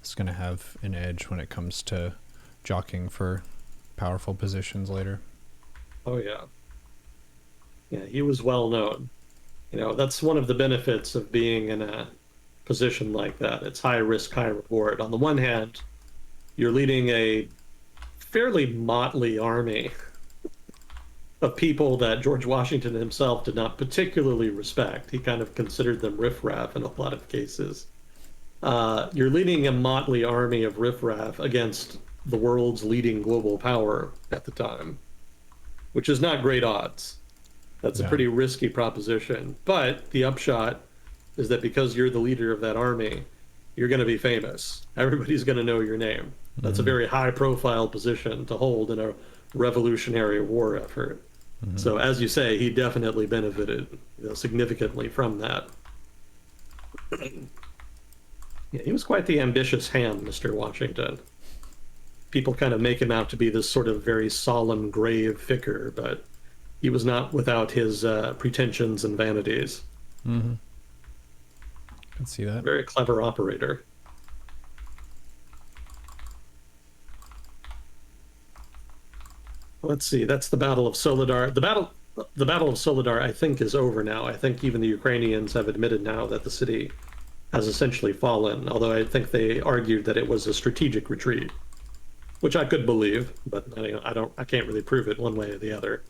is going to have an edge when it comes to jockeying for powerful positions later. Oh, yeah. Yeah, he was well known. That's one of the benefits of being in a position like that. It's high risk, high reward. On the one hand, you're leading a fairly motley army of people that George Washington himself did not particularly respect. He kind of considered them riffraff in a lot of cases. You're leading a motley army of riffraff against the world's leading global power at the time, which is not great odds. That's a Yeah. pretty risky proposition. But the upshot is that because you're the leader of that army, you're going to be famous. Everybody's going to know your name. That's a Mm-hmm. very high profile position to hold in a revolutionary war effort. Mm-hmm. So, as you say, he definitely benefited, significantly from that. Yeah, he was quite the ambitious ham, Mr. Washington. People kind of make him out to be this sort of very solemn, grave figure, but he was not without his pretensions and vanities. Mm-hmm. Can see that. Very clever operator. Let's see. That's the Battle of Solidar. The Battle of Solidar, I think, is over now. I think even the Ukrainians have admitted now that the city has essentially fallen. Although I think they argued that it was a strategic retreat, which I could believe, but I can't really prove it one way or the other.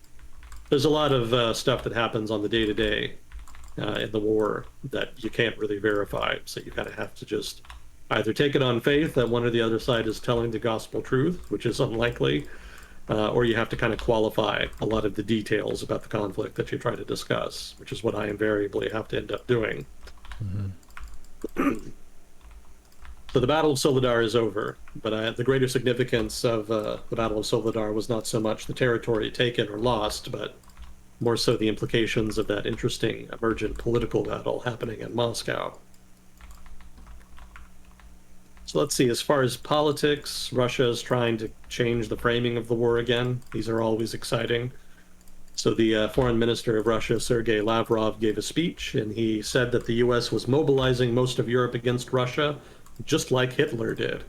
There's a lot of stuff that happens on the day to day in the war that you can't really verify. So you kind of have to just either take it on faith that one or the other side is telling the gospel truth, which is unlikely, or you have to kind of qualify a lot of the details about the conflict that you try to discuss, which is what I invariably have to end up doing. So the Battle of Solidar is over, but the greater significance of the Battle of Solidar was not so much the territory taken or lost, but more so the implications of that interesting emergent political battle happening in Moscow. So let's see, as far as politics, Russia is trying to change the framing of the war again. These are always exciting. So the foreign minister of Russia, Sergei Lavrov, gave a speech, and he said that the US was mobilizing most of Europe against Russia, just like Hitler did.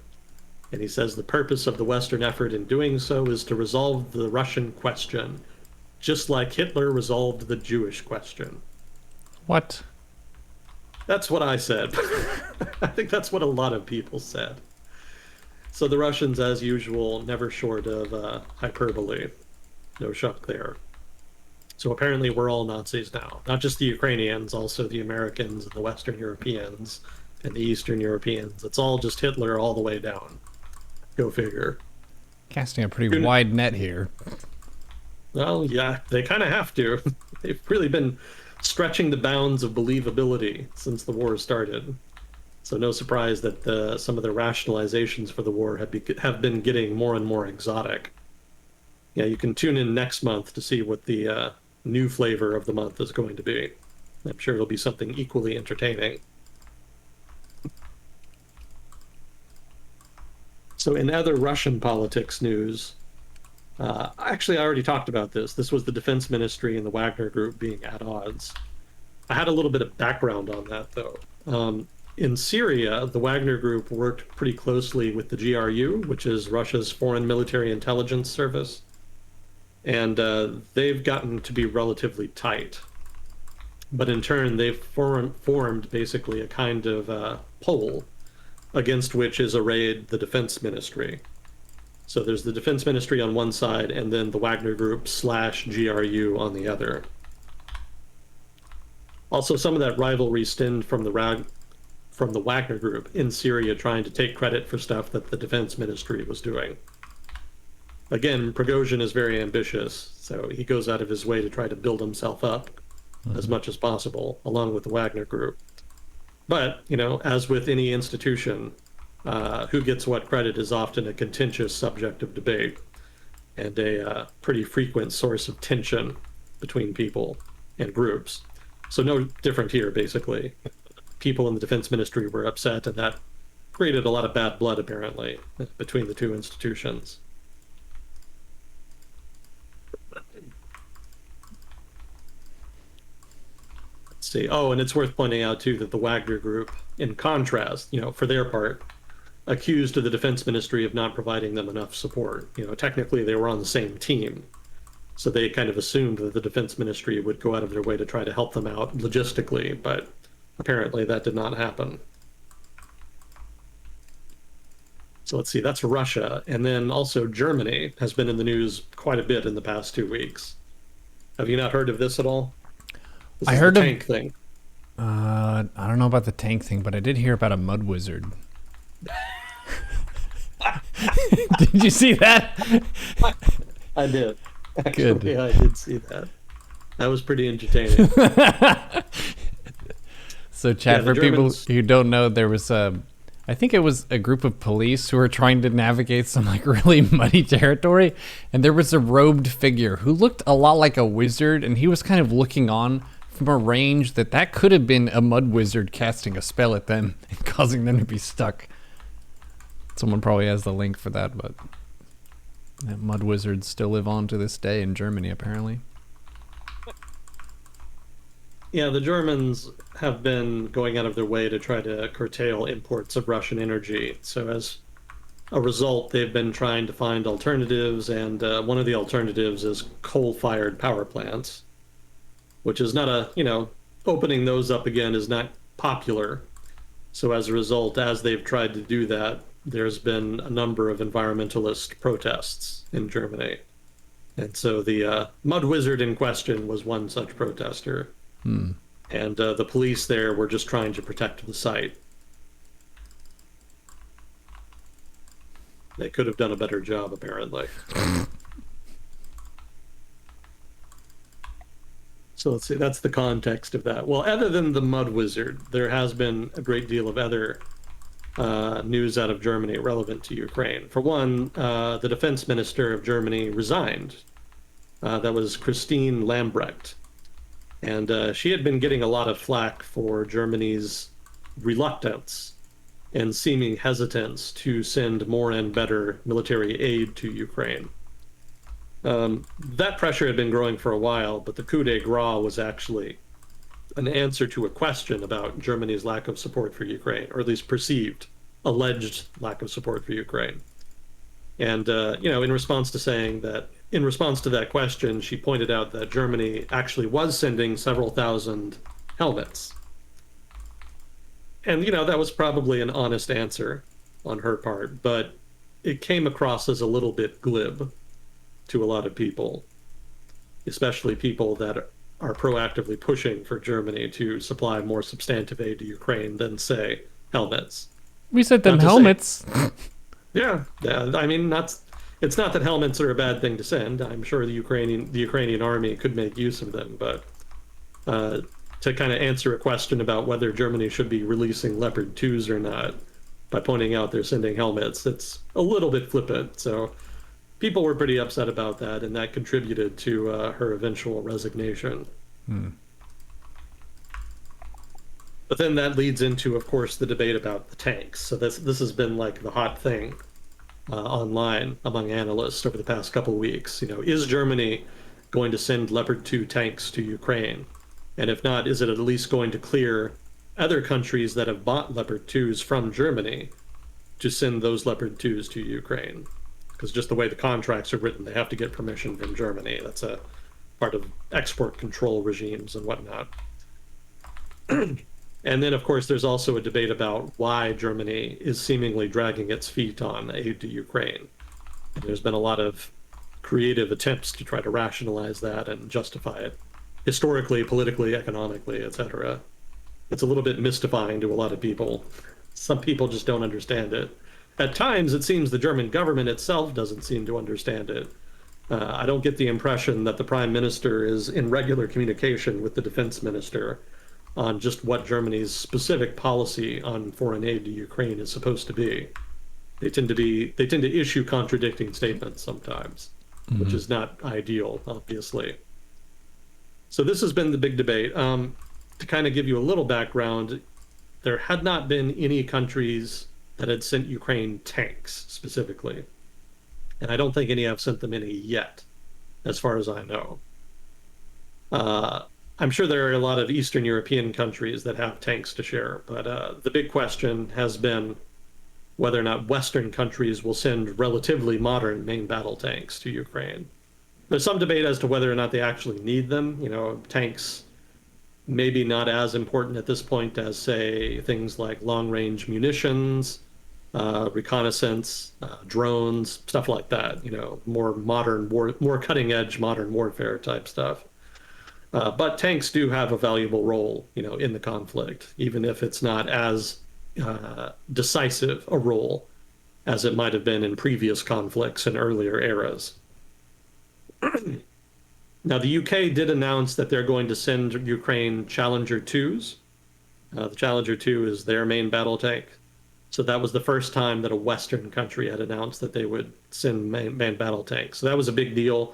And he says the purpose of the Western effort in doing so is to resolve the Russian question, just like Hitler resolved the Jewish question. What? That's what I said. I think that's what a lot of people said. So the Russians, as usual, never short of hyperbole. No shock there. So apparently we're all Nazis now. Not just the Ukrainians, also the Americans and the Western Europeans and the Eastern Europeans. It's all just Hitler all the way down. Go figure. Casting a pretty wide net here. Well, yeah, they kind of have to. They've really been stretching the bounds of believability since the war started. So no surprise that some of the rationalizations for the war have been getting more and more exotic. Yeah, you can tune in next month to see what the new flavor of the month is going to be. I'm sure it'll be something equally entertaining. So in other Russian politics news, actually, I already talked about this. This was the Defense Ministry and the Wagner Group being at odds. I had a little bit of background on that, though. In Syria, the Wagner Group worked pretty closely with the GRU, which is Russia's Foreign Military Intelligence Service, and they've gotten to be relatively tight. But in turn, they've formed basically a kind of pole against which is arrayed the Defense Ministry. So there's the Defense Ministry on one side, and then the Wagner Group / GRU on the other. Also, some of that rivalry stemmed from the Wagner Group in Syria trying to take credit for stuff that the Defense Ministry was doing. Again, Prigozhin is very ambitious, so he goes out of his way to try to build himself up as much as possible, along with the Wagner Group. But, as with any institution, who gets what credit is often a contentious subject of debate and a pretty frequent source of tension between people and groups. So no different here, basically. People in the Defense Ministry were upset, and that created a lot of bad blood, apparently, between the two institutions. Let's see. Oh, and it's worth pointing out, too, that the Wagner Group, in contrast, for their part, accused the Defense Ministry of not providing them enough support. Technically they were on the same team. So they kind of assumed that the Defense Ministry would go out of their way to try to help them out logistically, but apparently that did not happen. So let's see, that's Russia. And then also Germany has been in the news quite a bit in the past 2 weeks. Have you not heard of this at all? This I is the heard of. tank thing. I don't know about the tank thing, but I did hear about a mud wizard. Did you see that? I did. Good. Actually, I did see that. That was pretty entertaining. So, Yeah, Chad, the for people Germans. who don't know, there was a. I think it was a group of police who were trying to navigate some like really muddy territory, and there was a robed figure who looked a lot like a wizard, and he was kind of looking on from a range that could have been a mud wizard casting a spell at them and causing them to be stuck. Someone probably has the link for that, but that mud wizards still live on to this day in Germany, apparently. Yeah, the Germans have been going out of their way to try to curtail imports of Russian energy. So as a result, they've been trying to find alternatives, and one of the alternatives is coal-fired power plants, which is not opening those up again is not popular. So as a result, as they've tried to do that, there's been a number of environmentalist protests in Germany. And so the mud wizard in question was one such protester. Hmm. And the police there were just trying to protect the site. They could have done a better job, apparently. So let's see, that's the context of that. Well, other than the mud wizard, there has been a great deal of other news out of Germany relevant to Ukraine. For one, the defense minister of Germany resigned. That was Christine Lambrecht. And she had been getting a lot of flack for Germany's reluctance and seeming hesitance to send more and better military aid to Ukraine. That pressure had been growing for a while, but the coup de grace was actually an answer to a question about Germany's lack of support for Ukraine, or at least perceived, alleged lack of support for Ukraine. And in response to that question, she pointed out that Germany actually was sending several thousand helmets. And that was probably an honest answer on her part, but it came across as a little bit glib to a lot of people, especially people that are proactively pushing for Germany to supply more substantive aid to Ukraine than, say, helmets. We sent them Not to say, helmets. yeah. I mean, it's not that helmets are a bad thing to send. I'm sure the Ukrainian army could make use of them, but to kind of answer a question about whether Germany should be releasing Leopard 2s or not by pointing out they're sending helmets, it's a little bit flippant. So people were pretty upset about that, and that contributed to her eventual resignation. Hmm. But then that leads into, of course, the debate about the tanks. So this has been like the hot thing online among analysts over the past couple of weeks. Is Germany going to send Leopard 2 tanks to Ukraine? And if not, is it at least going to clear other countries that have bought Leopard 2s from Germany to send those Leopard 2s to Ukraine? Because just the way the contracts are written, they have to get permission from Germany. That's a part of export control regimes and whatnot. And then, of course, there's also a debate about why Germany is seemingly dragging its feet on aid to Ukraine. And there's been a lot of creative attempts to try to rationalize that and justify it historically, politically, economically, etc. It's a little bit mystifying to a lot of people. Some people just don't understand it. At times, it seems the German government itself doesn't seem to understand it. I don't get the impression that the prime minister is in regular communication with the defense minister on just what Germany's specific policy on foreign aid to Ukraine is supposed to be. They tend to issue contradicting statements sometimes, which is not ideal, obviously. So this has been the big debate. To kind of give you a little background, there had not been any countries that had sent Ukraine tanks specifically. And I don't think any have sent them any yet, as far as I know. I'm sure there are a lot of Eastern European countries that have tanks to share, but the big question has been whether or not Western countries will send relatively modern main battle tanks to Ukraine. There's some debate as to whether or not they actually need them. Tanks maybe not as important at this point as, say, things like long-range munitions reconnaissance, drones, stuff like that. More modern war, more cutting edge modern warfare type stuff. But tanks do have a valuable role, in the conflict, even if it's not as decisive a role as it might have been in previous conflicts in earlier eras. Now, the UK did announce that they're going to send Ukraine Challenger 2s. The Challenger 2 is their main battle tank. So that was the first time that a Western country had announced that they would send manned battle tanks. So that was a big deal.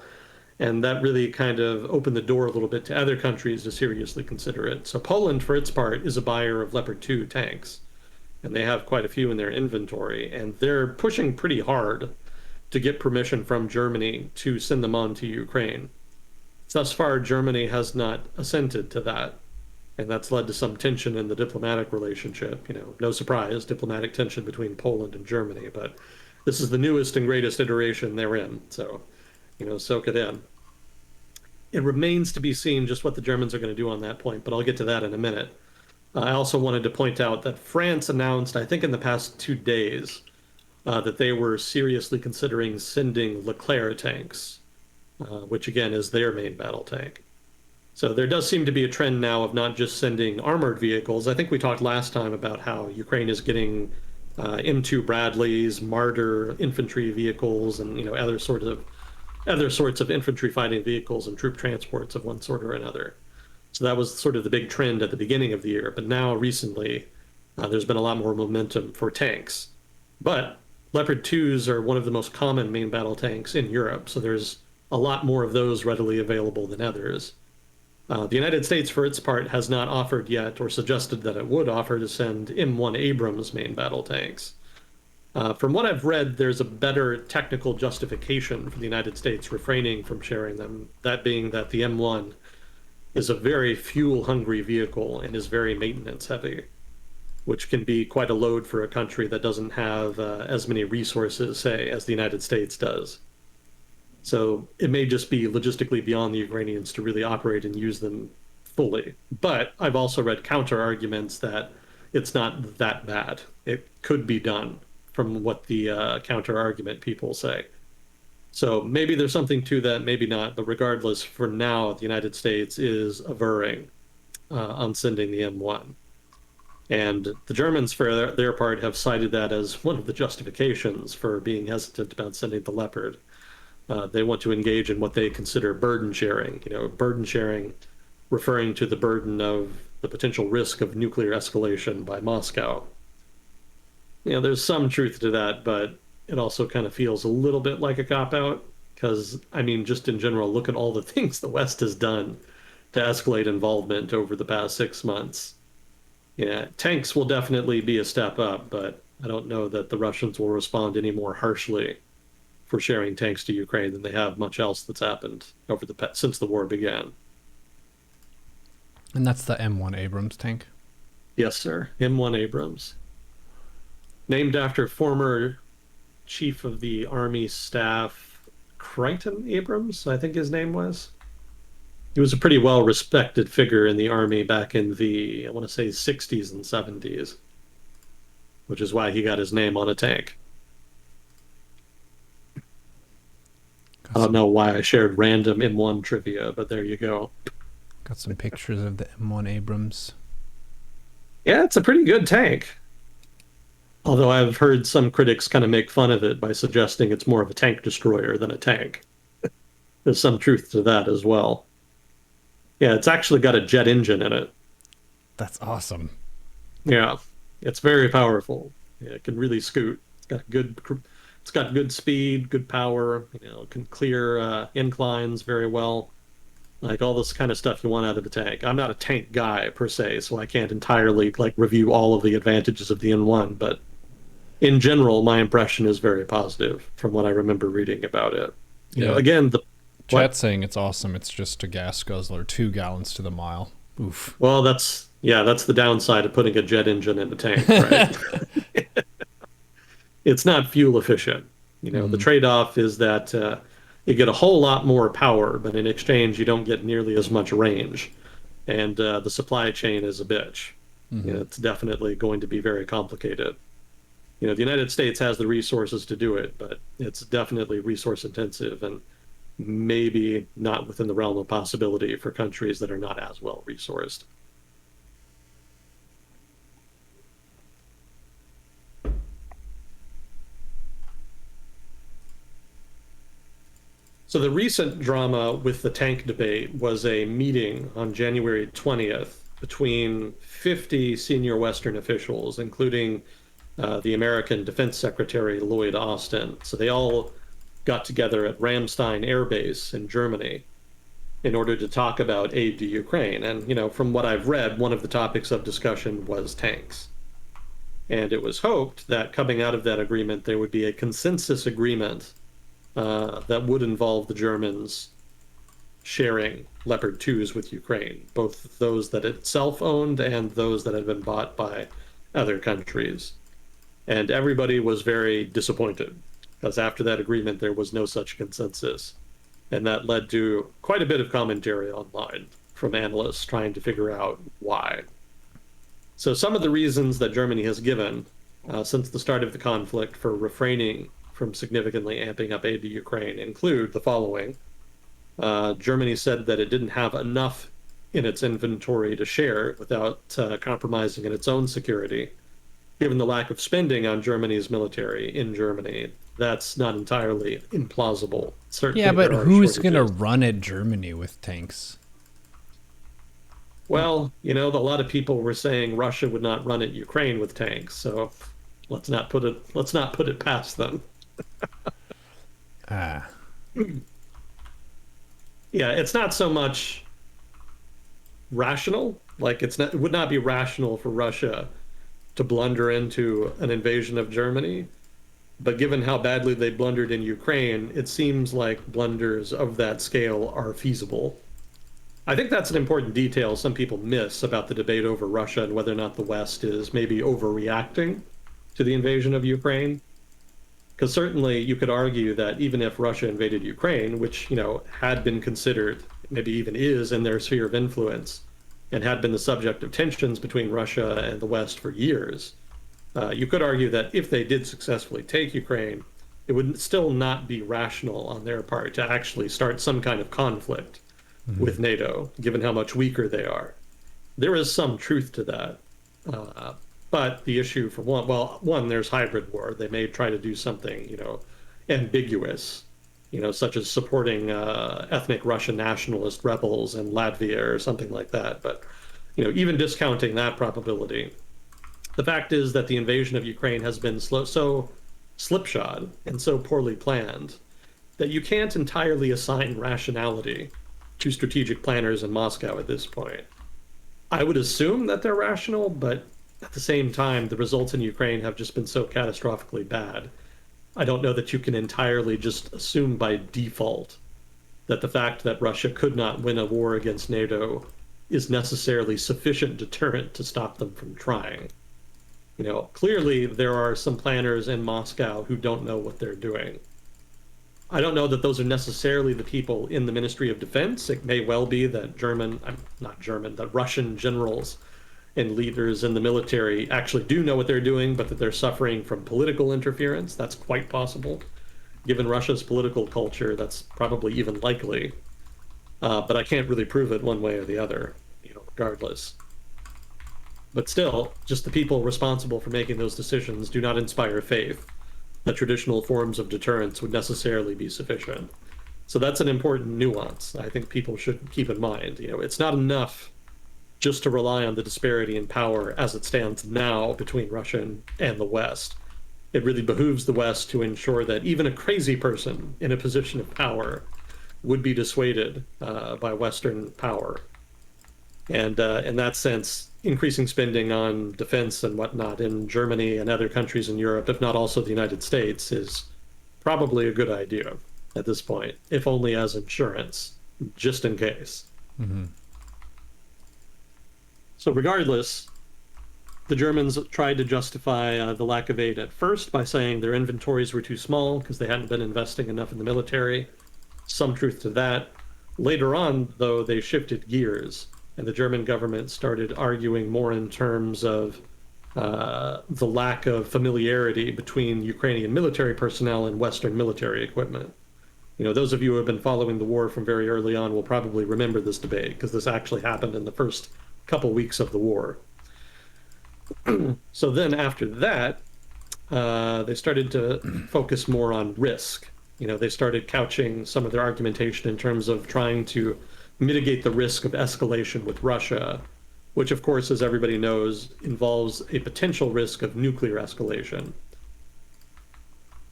And that really kind of opened the door a little bit to other countries to seriously consider it. So Poland, for its part, is a buyer of Leopard 2 tanks. And they have quite a few in their inventory. And they're pushing pretty hard to get permission from Germany to send them on to Ukraine. Thus far, Germany has not assented to that. And that's led to some tension in the diplomatic relationship. No surprise, diplomatic tension between Poland and Germany. But this is the newest and greatest iteration they're in. So, soak it in. It remains to be seen just what the Germans are going to do on that point, but I'll get to that in a minute. I also wanted to point out that France announced, I think in the past 2 days, that they were seriously considering sending Leclerc tanks, which again is their main battle tank. So there does seem to be a trend now of not just sending armored vehicles. I think we talked last time about how Ukraine is getting M2 Bradleys, Marder infantry vehicles, and other sorts of infantry fighting vehicles and troop transports of one sort or another. So that was sort of the big trend at the beginning of the year. But now recently, there's been a lot more momentum for tanks. But Leopard 2s are one of the most common main battle tanks in Europe. So there's a lot more of those readily available than others. The United States, for its part, has not offered yet or suggested that it would offer to send M1 Abrams main battle tanks. From what I've read, there's a better technical justification for the United States refraining from sharing them, that being that the M1 is a very fuel-hungry vehicle and is very maintenance-heavy, which can be quite a load for a country that doesn't have as many resources, say, as the United States does. So it may just be logistically beyond the Ukrainians to really operate and use them fully. But I've also read counter arguments that it's not that bad. It could be done from what the counter argument people say. So maybe there's something to that, maybe not. But regardless, for now, the United States is averring on sending the M1. And the Germans, for their part, have cited that as one of the justifications for being hesitant about sending the Leopard. They want to engage in what they consider burden sharing. Burden sharing referring to the burden of the potential risk of nuclear escalation by Moscow. There's some truth to that, but it also kind of feels a little bit like a cop-out because, I mean, just in general, look at all the things the West has done to escalate involvement over the past 6 months. Yeah, tanks will definitely be a step up, but I don't know that the Russians will respond any more harshly for sharing tanks to Ukraine than they have much else that's happened since the war began. And that's the M1 Abrams tank. Yes, sir. M1 Abrams. Named after former Chief of the Army Staff Crichton Abrams, I think his name was. He was a pretty well-respected figure in the Army back in the, I want to say, 60s and 70s, which is why he got his name on a tank. I don't know why I shared random M1 trivia, but there you go. Got some pictures of the M1 Abrams. Yeah, it's a pretty good tank. Although I've heard some critics kind of make fun of it by suggesting it's more of a tank destroyer than a tank. There's some truth to that as well. Yeah, it's actually got a jet engine in it. That's awesome. Yeah, it's very powerful. Yeah, it can really scoot. It's got good speed, good power. It can clear inclines very well. Like all this kind of stuff you want out of a tank. I'm not a tank guy per se, so I can't entirely review all of the advantages of the M1, but in general, my impression is very positive from what I remember reading about it. Yeah. Again, the chat's saying it's awesome. It's just a gas guzzler, 2 gallons to the mile. Oof. Well, that's the downside of putting a jet engine in the tank, right? It's not fuel efficient. The trade-off is that you get a whole lot more power, but in exchange, you don't get nearly as much range. And the supply chain is a bitch. It's definitely going to be very complicated. The United States has the resources to do it, but it's definitely resource intensive and maybe not within the realm of possibility for countries that are not as well resourced. So the recent drama with the tank debate was a meeting on January 20th between 50 senior Western officials, including the American Defense Secretary Lloyd Austin. So they all got together at Ramstein Air Base in Germany in order to talk about aid to Ukraine. And, from what I've read, one of the topics of discussion was tanks. And it was hoped that coming out of that agreement, there would be a consensus agreement that would involve the Germans sharing Leopard 2s with Ukraine, both those that itself owned and those that had been bought by other countries. And everybody was very disappointed because after that agreement, there was no such consensus. And that led to quite a bit of commentary online from analysts trying to figure out why. So, some of the reasons that Germany has given since the start of the conflict for refraining from significantly amping up aid to Ukraine include the following. Germany said that it didn't have enough in its inventory to share without compromising in its own security. Given the lack of spending on Germany's military in Germany, that's not entirely implausible. Yeah, Certainly, but there are who's gonna shortages. run at Germany with tanks? Well, a lot of people were saying Russia would not run at Ukraine with tanks, so let's not put it past them. Ah, Yeah, it's not so much rational. Like it would not be rational for Russia to blunder into an invasion of Germany. But given how badly they blundered in Ukraine, it seems like blunders of that scale are feasible. I think that's an important detail some people miss about the debate over Russia and whether or not the West is maybe overreacting to the invasion of Ukraine. Because certainly you could argue that even if Russia invaded Ukraine, which, had been considered, maybe even is in their sphere of influence, and had been the subject of tensions between Russia and the West for years, you could argue that if they did successfully take Ukraine, it would still not be rational on their part to actually start some kind of conflict with NATO, given how much weaker they are. There is some truth to that. Uh, but the issue for one, there's hybrid war. They may try to do something, ambiguous, such as supporting ethnic Russian nationalist rebels in Latvia or something like that. But, even discounting that probability, the fact is that the invasion of Ukraine has been so slipshod and so poorly planned that you can't entirely assign rationality to strategic planners in Moscow at this point. I would assume that they're rational, but at the same time, the results in Ukraine have just been so catastrophically bad. I don't know that you can entirely just assume by default that the fact that Russia could not win a war against NATO is necessarily sufficient deterrent to stop them from trying. Clearly there are some planners in Moscow who don't know what they're doing. I don't know that those are necessarily the people in the Ministry of Defense. It may well be that not German, that Russian generals and leaders in the military actually do know what they're doing, but that they're suffering from political interference. That's quite possible. Given Russia's political culture, that's probably even likely. But I can't really prove it one way or the other, regardless. But still, just the people responsible for making those decisions do not inspire faith that traditional forms of deterrence would necessarily be sufficient. So that's an important nuance I think people should keep in mind. It's not enough just to rely on the disparity in power as it stands now between Russia and the West. It really behooves the West to ensure that even a crazy person in a position of power would be dissuaded by Western power. And in that sense, increasing spending on defense and whatnot in Germany and other countries in Europe, if not also the United States, is probably a good idea at this point, if only as insurance, just in case. mm-hmm. So, regardless, the Germans tried to justify the lack of aid at first by saying their inventories were too small because they hadn't been investing enough in the military. Some truth to that. Later on, though, they shifted gears, and the German government started arguing more in terms of the lack of familiarity between Ukrainian military personnel and Western military equipment. Those of you who have been following the war from very early on will probably remember this debate because this actually happened in the first couple weeks of the war. So then after that, they started to focus more on risk. They started couching some of their argumentation in terms of trying to mitigate the risk of escalation with Russia, which, of course, as everybody knows, involves a potential risk of nuclear escalation.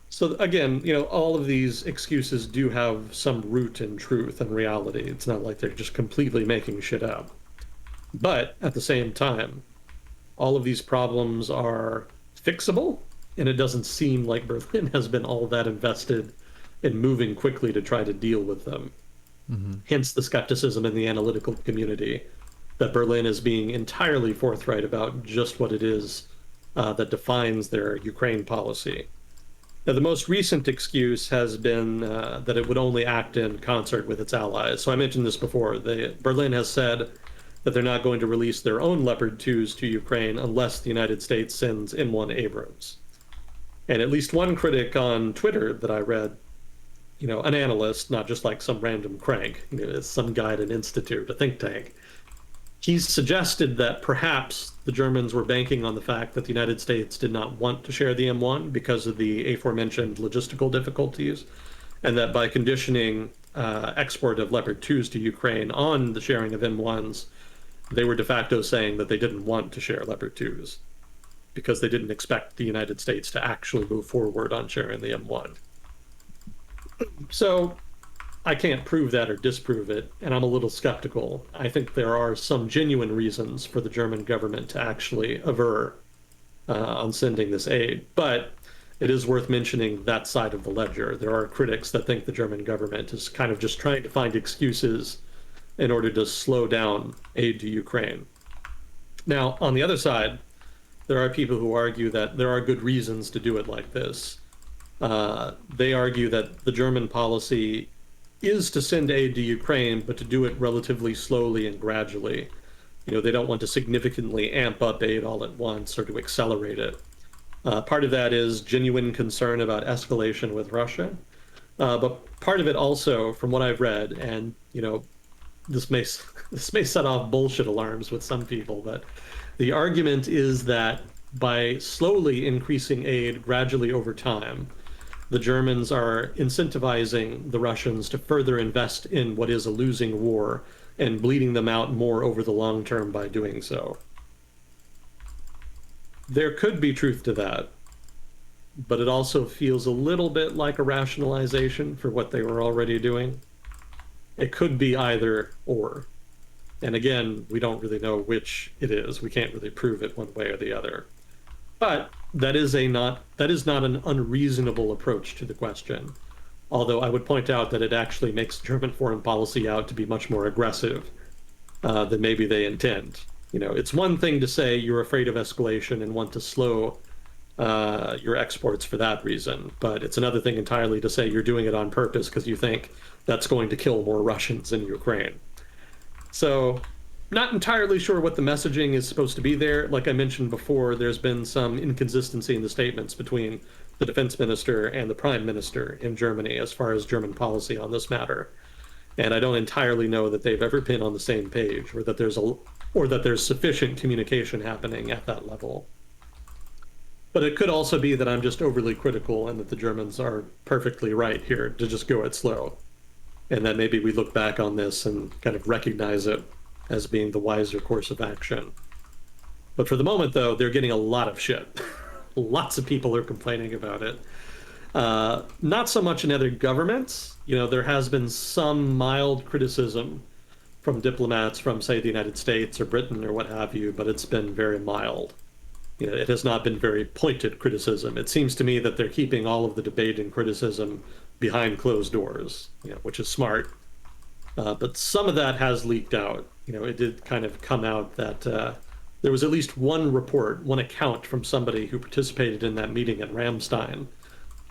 So again, all of these excuses do have some root in truth and reality. It's not like they're just completely making shit up. But at the same time, all of these problems are fixable, and it doesn't seem like Berlin has been all that invested in moving quickly to try to deal with them. Mm-hmm. Hence the skepticism in the analytical community that Berlin is being entirely forthright about just what it is that defines their Ukraine policy. Now, the most recent excuse has been that it would only act in concert with its allies. So I mentioned this before. Berlin has said that they're not going to release their own Leopard 2s to Ukraine unless the United States sends M1 Abrams. And at least one critic on Twitter that I read, an analyst, not just like some random crank, some guy at an institute, a think tank, he's suggested that perhaps the Germans were banking on the fact that the United States did not want to share the M1 because of the aforementioned logistical difficulties, and that by conditioning export of Leopard 2s to Ukraine on the sharing of M1s, they were de facto saying that they didn't want to share Leopard 2s because they didn't expect the United States to actually move forward on sharing the M1. So I can't prove that or disprove it, and I'm a little skeptical. I think there are some genuine reasons for the German government to actually aver on sending this aid, but it is worth mentioning that side of the ledger. There are critics that think the German government is kind of just trying to find excuses in order to slow down aid to Ukraine. Now, on the other side, there are people who argue that there are good reasons to do it like this. They argue that the German policy is to send aid to Ukraine, but to do it relatively slowly and gradually. They don't want to significantly amp up aid all at once or to accelerate it. Part of that is genuine concern about escalation with Russia. But part of it also, from what I've read, and this may set off bullshit alarms with some people, but the argument is that by slowly increasing aid gradually over time, the Germans are incentivizing the Russians to further invest in what is a losing war and bleeding them out more over the long term by doing so. There could be truth to that, but it also feels a little bit like a rationalization for what they were already doing. It could be either or. And again, we don't really know which it is. We can't really prove it one way or the other. But that is not an unreasonable approach to the question. Although I would point out that it actually makes German foreign policy out to be much more aggressive than maybe they intend. It's one thing to say you're afraid of escalation and want to slow your exports for that reason, but it's another thing entirely to say you're doing it on purpose because you think that's going to kill more Russians in Ukraine. So, not entirely sure what the messaging is supposed to be there. Like I mentioned before, there's been some inconsistency in the statements between the defense minister and the prime minister in Germany as far as German policy on this matter. And I don't entirely know that they've ever been on the same page or that there's sufficient communication happening at that level. But it could also be that I'm just overly critical and that the Germans are perfectly right here to just go it slow. And that maybe we look back on this and kind of recognize it as being the wiser course of action. But for the moment, though, they're getting a lot of shit. Lots of people are complaining about it. Not so much in other governments. There has been some mild criticism from diplomats from, say, the United States or Britain or what have you, but it's been very mild. It has not been very pointed criticism. It seems to me that they're keeping all of the debate and criticism behind closed doors, which is smart. But some of that has leaked out. It did kind of come out that there was at least one report, one account from somebody who participated in that meeting at Ramstein,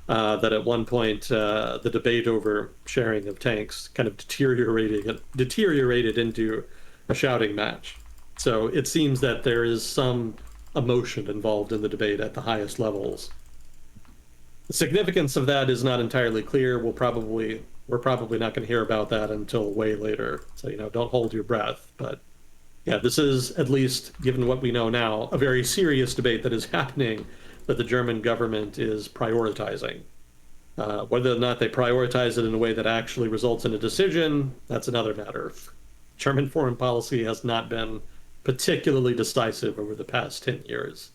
that at one point the debate over sharing of tanks kind of deteriorated into a shouting match. So it seems that there is some emotion involved in the debate at the highest levels. The significance of that is not entirely clear. We're probably not going to hear about that until way later. So, don't hold your breath. But yeah, this is, at least given what we know now, a very serious debate that is happening that the German government is prioritizing. Whether or not they prioritize it in a way that actually results in a decision, that's another matter. German foreign policy has not been particularly decisive over the past 10 years.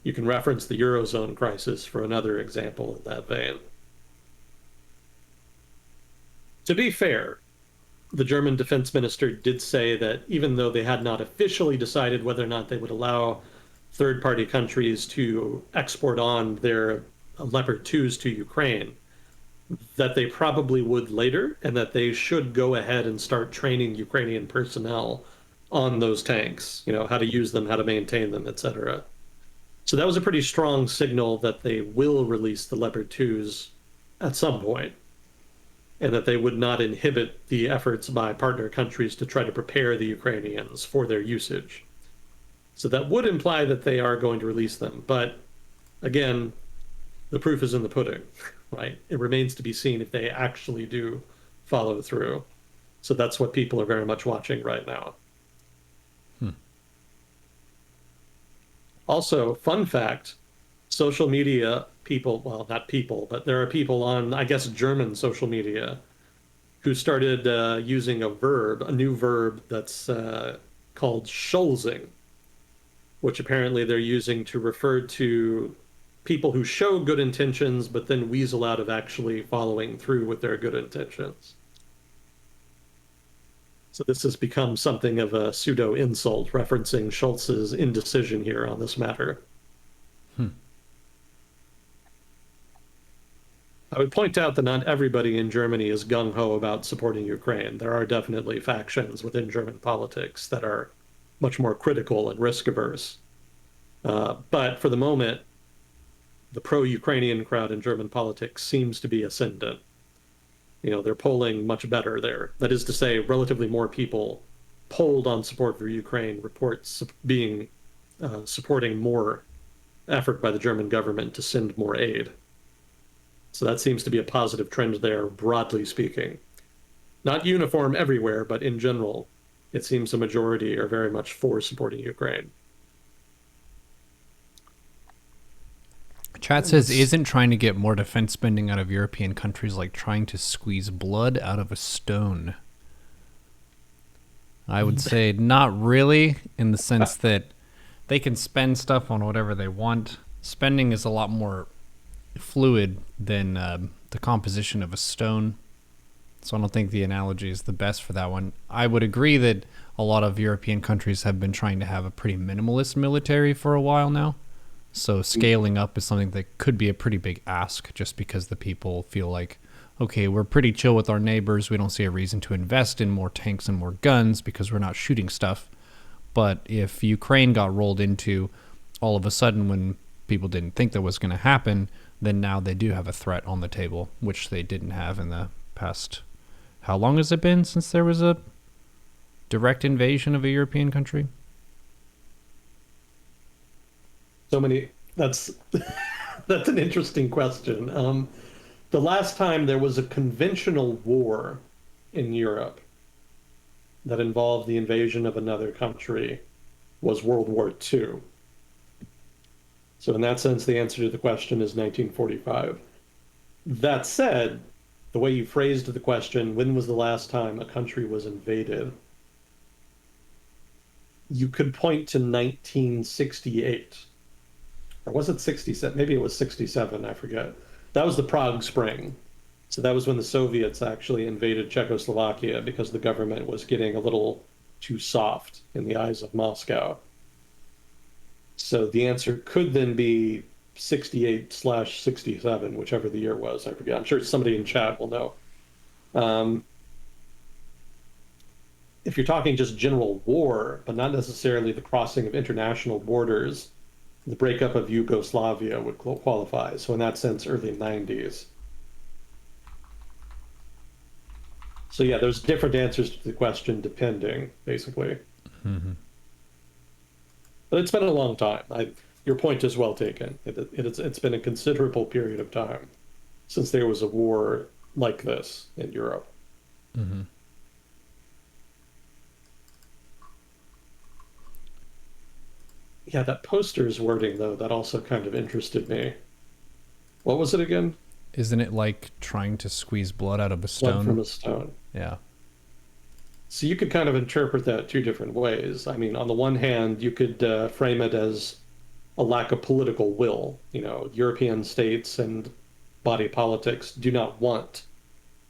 You can reference the Eurozone crisis for another example in that vein. To be fair, the German defense minister did say that even though they had not officially decided whether or not they would allow third party countries to export on their Leopard 2s to Ukraine, that they probably would later, and that they should go ahead and start training Ukrainian personnel on those tanks, how to use them, how to maintain them, etc. So that was a pretty strong signal that they will release the Leopard 2s at some point, and that they would not inhibit the efforts by partner countries to try to prepare the Ukrainians for their usage. So that would imply that they are going to release them. But again, the proof is in the pudding, right? It remains to be seen if they actually do follow through. So that's what people are very much watching right now. Also, fun fact, social media people, well, not people, but there are people on, I guess, German social media who started using a new verb that's called Schulzing, which apparently they're using to refer to people who show good intentions but then weasel out of actually following through with their good intentions. So this has become something of a pseudo insult, referencing Schulz's indecision here on this matter. I would point out that not everybody in Germany is gung ho about supporting Ukraine. There are definitely factions within German politics that are much more critical and risk averse. But for the moment, the pro Ukrainian crowd in German politics seems to be ascendant. They're polling much better there. That is to say, relatively more people polled on support for Ukraine reports being supporting more effort by the German government to send more aid. So that seems to be a positive trend there, broadly speaking. Not uniform everywhere, but in general, it seems a majority are very much for supporting Ukraine. Chat says, isn't trying to get more defense spending out of European countries like trying to squeeze blood out of a stone? I would say not really, in the sense that they can spend stuff on whatever they want. Spending is a lot more fluid than the composition of a stone. So I don't think the analogy is the best for that one. I would agree that a lot of European countries have been trying to have a pretty minimalist military for a while now. So scaling up is something that could be a pretty big ask, just because the people feel like, okay, we're pretty chill with our neighbors. We don't see a reason to invest in more tanks and more guns because we're not shooting stuff. But if Ukraine got rolled into all of a sudden when people didn't think that was going to happen, then now they do have a threat on the table, which they didn't have in the past. How long has it been since there was a direct invasion of a European country? So many. That's that's an interesting question. The last time there was a conventional war in Europe that involved the invasion of another country was World War II. So in that sense, the answer to the question is 1945. That said, the way you phrased the question, when was the last time a country was invaded? You could point to 1968. Or was it 67? Maybe it was 67, I forget. That was the Prague Spring. So that was when the Soviets actually invaded Czechoslovakia because the government was getting a little too soft in the eyes of Moscow. So the answer could then be 68/67, whichever the year was. I forget. I'm sure somebody in chat will know. If you're talking just general war, but not necessarily the crossing of international borders, the breakup of Yugoslavia would qualify. So in that sense, early 90s. So yeah, there's different answers to the question depending, basically. Mm-hmm. But it's been a long time. Your point is well taken. It's been a considerable period of time since there was a war like this in Europe. Hmm. Yeah, that poster's wording, though, that also kind of interested me. What was it again? Isn't it like trying to squeeze blood out of a Blood from stone? a stone. Yeah. So you could kind of interpret that two different ways. I mean, on the one hand, you could frame it as a lack of political will. European states and body politics do not want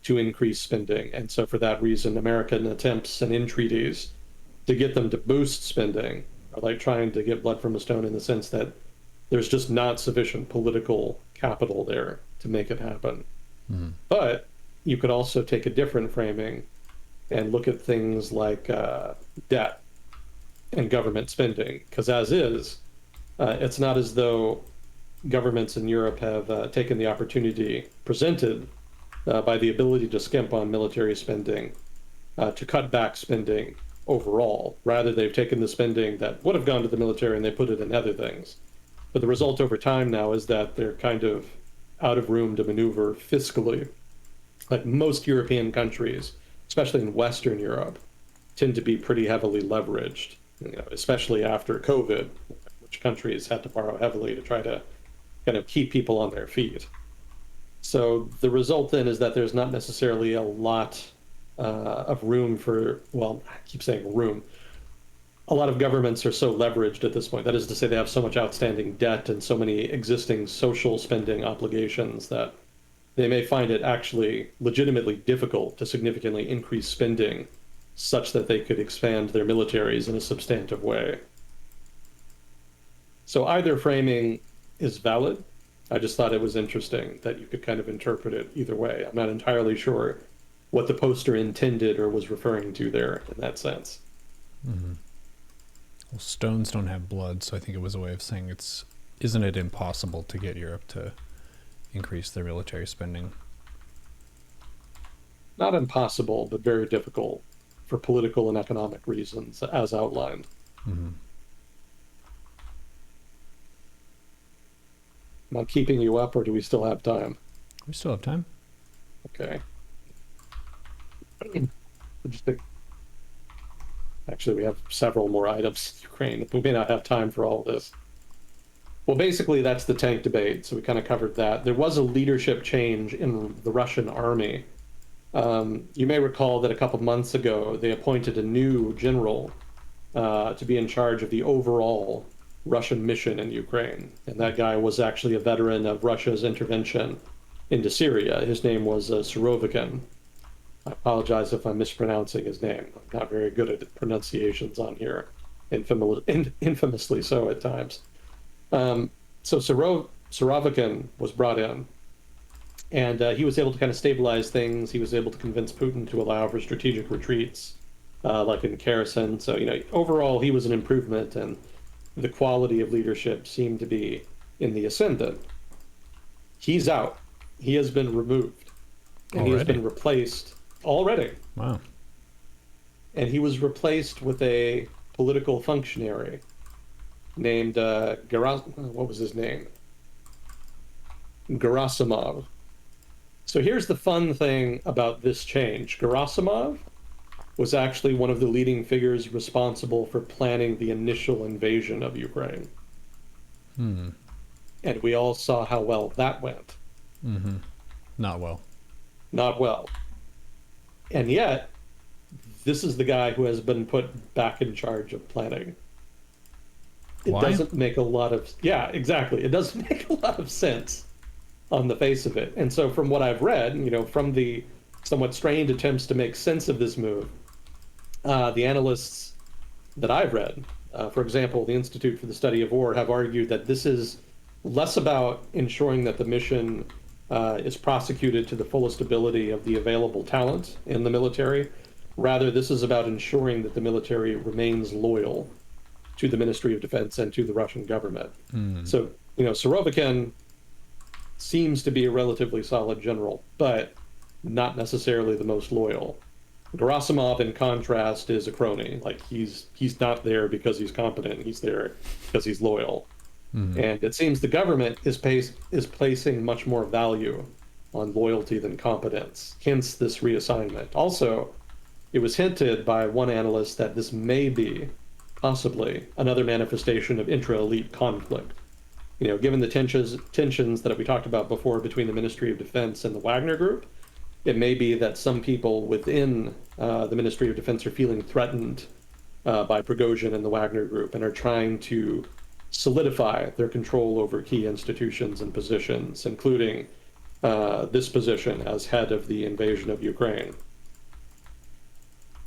to increase spending. And so, for that reason, American attempts and entreaties to get them to boost spending are like trying to get blood from a stone in the sense that there's just not sufficient political capital there to make it happen. Hmm. But you could also take a different framing and look at things like debt and government spending, because as is, it's not as though governments in Europe have taken the opportunity presented by the ability to skimp on military spending to cut back spending overall. Rather, they've taken the spending that would have gone to the military and they put it in other things. But the result over time now is that they're kind of out of room to maneuver fiscally. Like most European countries, especially in Western Europe, tend to be pretty heavily leveraged, especially after COVID, which countries had to borrow heavily to try to kind of keep people on their feet. So the result then is that there's not necessarily a lot of room for, well, I keep saying room. A lot of governments are so leveraged at this point. That is to say, they have so much outstanding debt and so many existing social spending obligations that they may find it actually legitimately difficult to significantly increase spending such that they could expand their militaries in a substantive way. So either framing is valid. I just thought it was interesting that you could kind of interpret it either way. I'm not entirely sure what the poster intended or was referring to there in that sense. Hmm. Well, stones don't have blood, so I think it was a way of saying isn't it impossible to get Europe to increase their military spending? Not impossible, but very difficult for political and economic reasons, as outlined. Hmm. Am I keeping you up, or do we still have time? We still have time. Okay. Interesting. Actually, we have several more items in Ukraine. We may not have time for all of this. Well, basically, that's the tank debate. So we kind of covered that. There was a leadership change in the Russian army. You may recall that a couple months ago, they appointed a new general to be in charge of the overall Russian mission in Ukraine. And that guy was actually a veteran of Russia's intervention into Syria. His name was Surovikin. I apologize if I'm mispronouncing his name. I'm not very good at pronunciations on here, infamously so at times. So Surovikin was brought in, and he was able to kind of stabilize things. He was able to convince Putin to allow for strategic retreats, like in Kherson. So, overall, he was an improvement, and the quality of leadership seemed to be in the ascendant. He's out. He has been removed, and he has Already? been replaced already. Wow. And he was replaced with a political functionary named what was his name? Gerasimov. So here's the fun thing about this change. Gerasimov was actually one of the leading figures responsible for planning the initial invasion of Ukraine. Hmm. And we all saw how well that went. Mm-hmm. Not well. Not well. And yet, this is the guy who has been put back in charge of planning. It Why? doesn't make a lot of, yeah, exactly. It doesn't make a lot of sense on the face of it. And so, from what I've read, from the somewhat strained attempts to make sense of this move, the analysts that I've read, for example, the Institute for the Study of War, have argued that this is less about ensuring that the mission is prosecuted to the fullest ability of the available talent in the military. Rather, this is about ensuring that the military remains loyal to the Ministry of Defense and to the Russian government. Mm. So, Surovikin seems to be a relatively solid general, but not necessarily the most loyal. Gerasimov, in contrast, is a crony. Like he's not there because he's competent. He's there because he's loyal. Mm. And it seems the government is placing much more value on loyalty than competence. Hence this reassignment. Also, it was hinted by one analyst that this may be possibly another manifestation of intra-elite conflict. Given the tensions that we talked about before between the Ministry of Defense and the Wagner Group, it may be that some people within the Ministry of Defense are feeling threatened by Prigozhin and the Wagner Group and are trying to solidify their control over key institutions and positions, including this position as head of the invasion of Ukraine.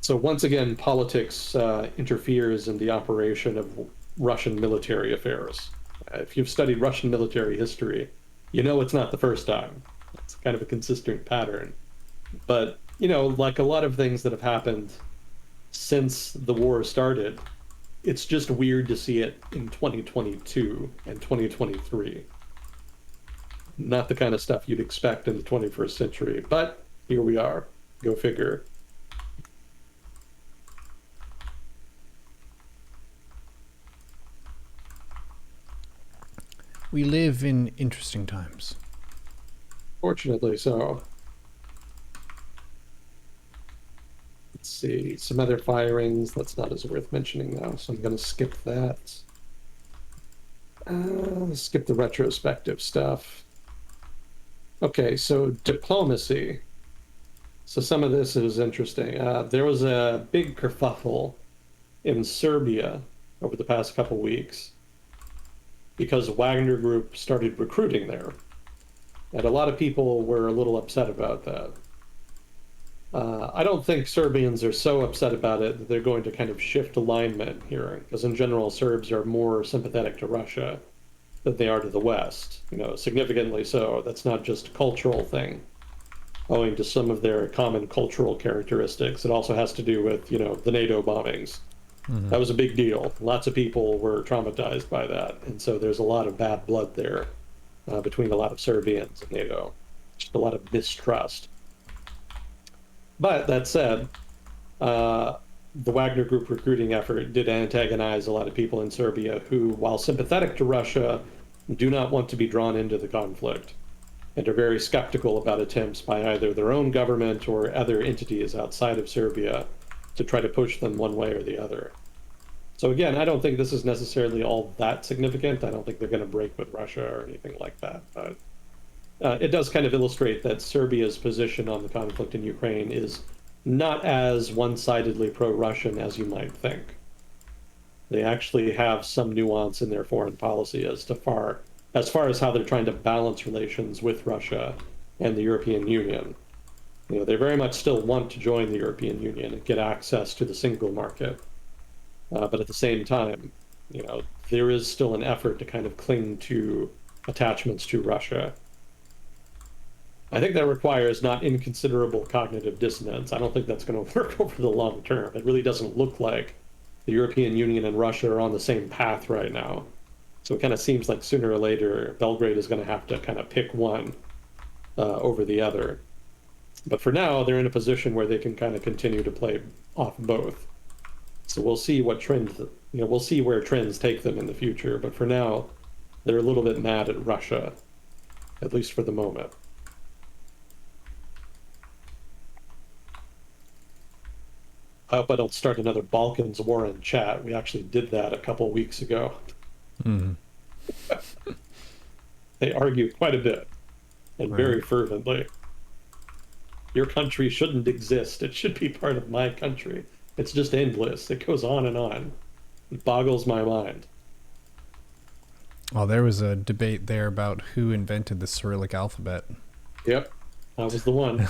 So once again, politics interferes in the operation of Russian military affairs. If you've studied Russian military history, you know it's not the first time. It's kind of a consistent pattern. But, like a lot of things that have happened since the war started, it's just weird to see it in 2022 and 2023. Not the kind of stuff you'd expect in the 21st century, but here we are. Go figure. We live in interesting times. Fortunately so. Let's see, some other firings. That's not as worth mentioning now, so I'm going to skip that. Skip the retrospective stuff. Okay, so diplomacy. So some of this is interesting. There was a big kerfuffle in Serbia over the past couple weeks because Wagner Group started recruiting there. And a lot of people were a little upset about that. I don't think Serbians are so upset about it that they're going to kind of shift alignment here, because in general, Serbs are more sympathetic to Russia than they are to the West, significantly so. That's not just a cultural thing, owing to some of their common cultural characteristics. It also has to do with, the NATO bombings. Mm-hmm. That was a big deal. Lots of people were traumatized by that. And so there's a lot of bad blood there between a lot of Serbians and NATO, just a lot of mistrust. But that said, the Wagner Group recruiting effort did antagonize a lot of people in Serbia who, while sympathetic to Russia, do not want to be drawn into the conflict and are very skeptical about attempts by either their own government or other entities outside of Serbia to try to push them one way or the other. So again, I don't think this is necessarily all that significant. I don't think they're going to break with Russia or anything like that. But it does kind of illustrate that Serbia's position on the conflict in Ukraine is not as one-sidedly pro-Russian as you might think. They actually have some nuance in their foreign policy as far as how they're trying to balance relations with Russia and the European Union. They very much still want to join the European Union and get access to the single market. But at the same time, there is still an effort to kind of cling to attachments to Russia. I think that requires not inconsiderable cognitive dissonance. I don't think that's going to work over the long term. It really doesn't look like the European Union and Russia are on the same path right now. So it kind of seems like sooner or later, Belgrade is going to have to kind of pick one over the other. But for now, they're in a position where they can kind of continue to play off both. So we'll see what trends, we'll see where trends take them in the future. But for now, they're a little bit mad at Russia, at least for the moment. I hope I don't start another Balkans war in chat. We actually did that a couple weeks ago. Mm-hmm. They argue quite a bit and very Right. fervently. Your country shouldn't exist. It should be part of my country. It's just endless. It goes on and on. It boggles my mind. Well, there was a debate there about who invented the Cyrillic alphabet. Yep, I was the one.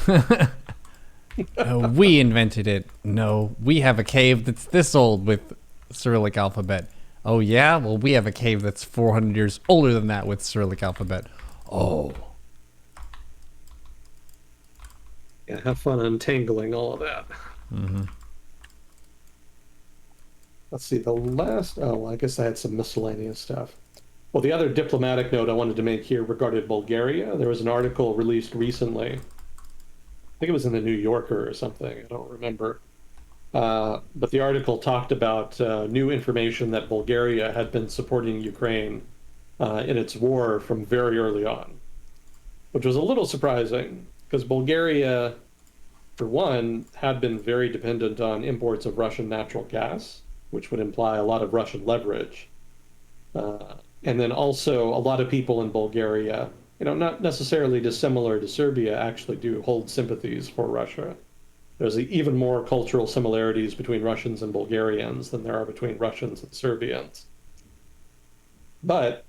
We invented it. No, we have a cave that's this old with Cyrillic alphabet. Oh, yeah? Well, we have a cave that's 400 years older than that with Cyrillic alphabet. Oh. Yeah, have fun untangling all of that. Mm-hmm. Let's see, the last... Oh, well, I guess I had some miscellaneous stuff. Well, the other diplomatic note I wanted to make here regarded Bulgaria. There was an article released recently think it was in the New Yorker or something. I don't remember. But the article talked about new information that Bulgaria had been supporting Ukraine in its war from very early on, which was a little surprising because Bulgaria, for one, had been very dependent on imports of Russian natural gas, which would imply a lot of Russian leverage. And then also, a lot of people in Bulgaria, not necessarily dissimilar to Serbia, actually do hold sympathies for Russia. There's even more cultural similarities between Russians and Bulgarians than there are between Russians and Serbians. But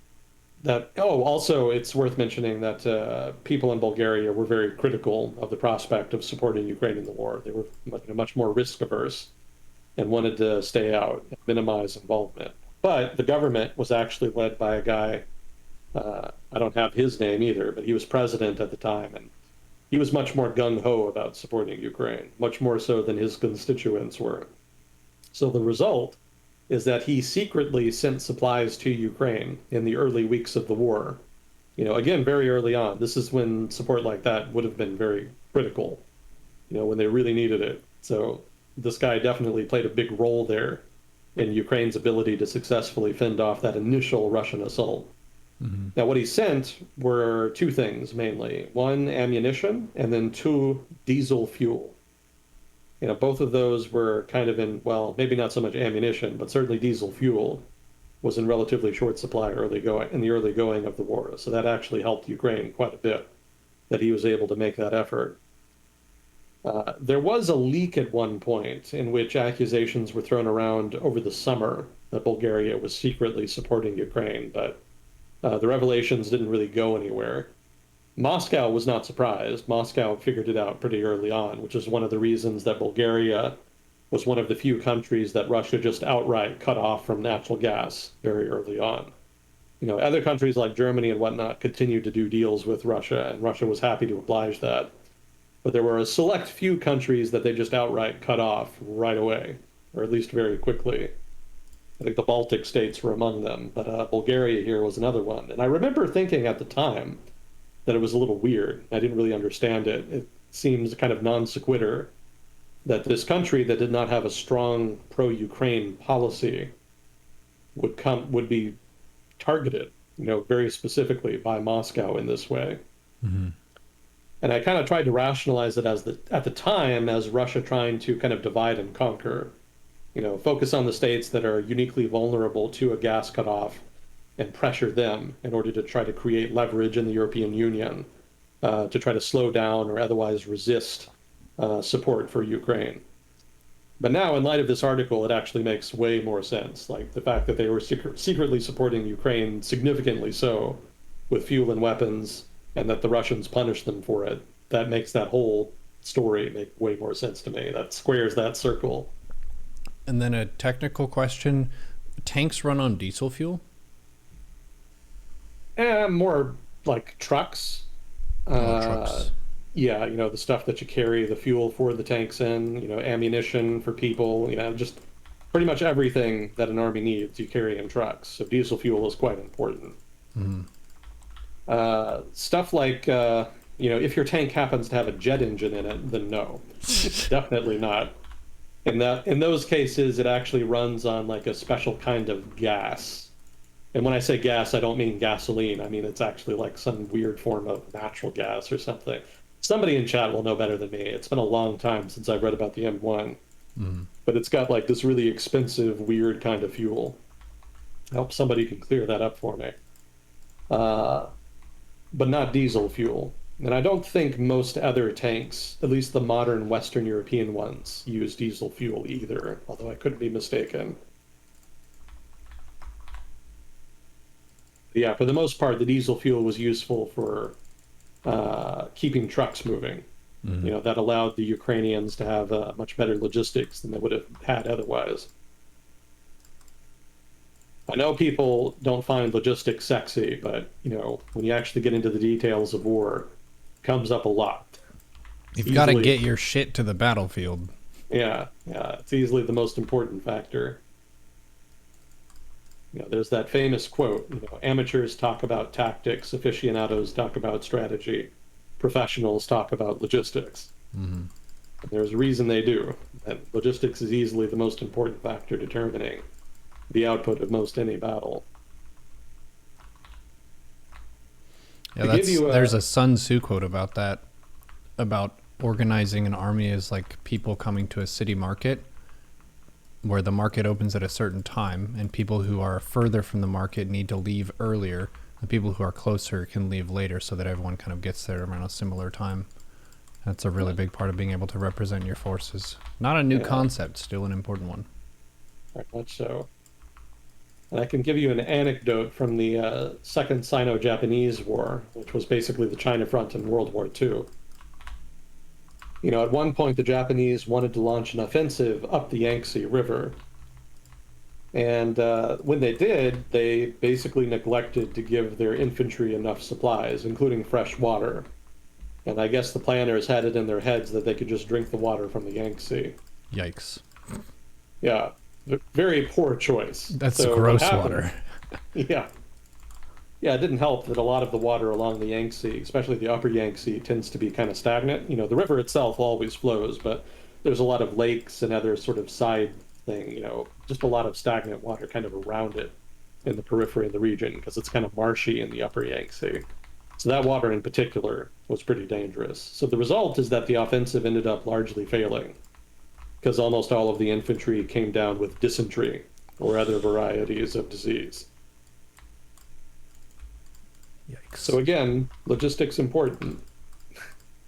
also, it's worth mentioning that people in Bulgaria were very critical of the prospect of supporting Ukraine in the war. They were much more risk averse and wanted to stay out and minimize involvement. But the government was actually led by a guy, I don't have his name either, but he was president at the time, and he was much more gung ho about supporting Ukraine, much more so than his constituents were. So the result is that he secretly sent supplies to Ukraine in the early weeks of the war. Again, very early on. This is when support like that would have been very critical, when they really needed it. So this guy definitely played a big role there in Ukraine's ability to successfully fend off that initial Russian assault. Mm-hmm. Now, what he sent were two things mainly: one, ammunition, and then two, diesel fuel. Both of those were kind of well, maybe not so much ammunition, but certainly diesel fuel was in relatively short supply in the early going of the war. So that actually helped Ukraine quite a bit that he was able to make that effort. There was a leak at one point in which accusations were thrown around over the summer that Bulgaria was secretly supporting Ukraine, but the revelations didn't really go anywhere. Moscow was not surprised. Moscow figured it out pretty early on, which is one of the reasons that Bulgaria was one of the few countries that Russia just outright cut off from natural gas very early on. Other countries like Germany and whatnot continued to do deals with Russia, and Russia was happy to oblige that. But there were a select few countries that they just outright cut off right away, or at least very quickly. I think the Baltic states were among them, but Bulgaria here was another one. And I remember thinking at the time that it was a little weird. I didn't really understand it. It seems kind of non sequitur that this country that did not have a strong pro-Ukraine policy would be targeted, very specifically by Moscow in this way. Mm-hmm. And I kind of tried to rationalize it at the time as Russia trying to kind of divide and conquer, focus on the states that are uniquely vulnerable to a gas cutoff and pressure them in order to try to create leverage in the European Union to try to slow down or otherwise resist support for Ukraine. But now, in light of this article, it actually makes way more sense. Like the fact that they were secretly supporting Ukraine, significantly so, with fuel and weapons, and that the Russians punished them for it. That makes that whole story make way more sense to me. That squares that circle. And then a technical question: tanks run on diesel fuel? More like trucks. Trucks. Yeah, the stuff that you carry the fuel for the tanks in, ammunition for people, just pretty much everything that an army needs you carry in trucks. So diesel fuel is quite important. Mm-hmm. Stuff like, if your tank happens to have a jet engine in it, then no, definitely not. In those cases, it actually runs on like a special kind of gas. And when I say gas, I don't mean gasoline. I mean, it's actually like some weird form of natural gas or something. Somebody in chat will know better than me. It's been a long time since I've read about the M1, but it's got like this really expensive, weird kind of fuel. I hope somebody can clear that up for me. But not diesel fuel. And I don't think most other tanks, at least the modern Western European ones, use diesel fuel either, although I could be mistaken. Yeah, for the most part, the diesel fuel was useful for keeping trucks moving. Mm-hmm. That allowed the Ukrainians to have much better logistics than they would have had otherwise. I know people don't find logistics sexy, but when you actually get into the details of war, it comes up a lot. You've got to get your shit to the battlefield. Yeah, it's easily the most important factor. There's that famous quote, amateurs talk about tactics, aficionados talk about strategy, professionals talk about logistics. Hmm. And there's a reason they do. And logistics is easily the most important factor determining the output of most any battle. Yeah, To give that's you there's a, a Sun Tzu quote about that, about organizing an army as like people coming to a city market where the market opens at a certain time and people who are further from the market need to leave earlier. The people who are closer can leave later so that everyone kind of gets there around a similar time. That's a really big part of being able to represent your forces. Not a new yeah, concept, still an important one. very much so. And I can give you an anecdote from the Second Sino-Japanese War, which was basically the China front in World War II. At one point, the Japanese wanted to launch an offensive up the Yangtze River. And when they did, they basically neglected to give their infantry enough supplies, including fresh water. And I guess the planners had it in their heads that they could just drink the water from the Yangtze. Yikes. Yeah, very poor choice. That's So what gross happened? water. Yeah, yeah, it didn't help that a lot of the water along the Yangtze, especially the upper Yangtze, tends to be kind of stagnant. The river itself always flows, but there's a lot of lakes and other sort of side thing, just a lot of stagnant water kind of around it in the periphery of the region because it's kind of marshy in the upper Yangtze. So that water in particular was pretty dangerous. So the result is that the offensive ended up largely failing because almost all of the infantry came down with dysentery or other varieties of disease. So Yikes. again, logistics important.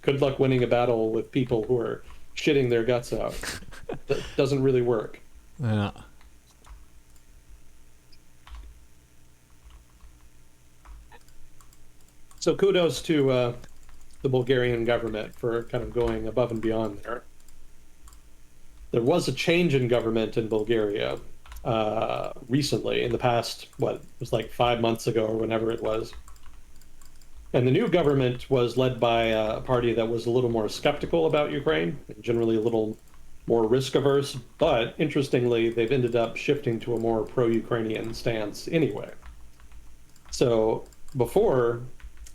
Good luck winning a battle with people who are shitting their guts out. That doesn't really work. Yeah. So kudos to the Bulgarian government for kind of going above and beyond there. There was a change in government in Bulgaria recently, in the past, what, it was like 5 months ago or whenever it was. And the new government was led by a party that was a little more skeptical about Ukraine, and generally a little more risk averse. But interestingly, they've ended up shifting to a more pro Ukrainian stance anyway. So before,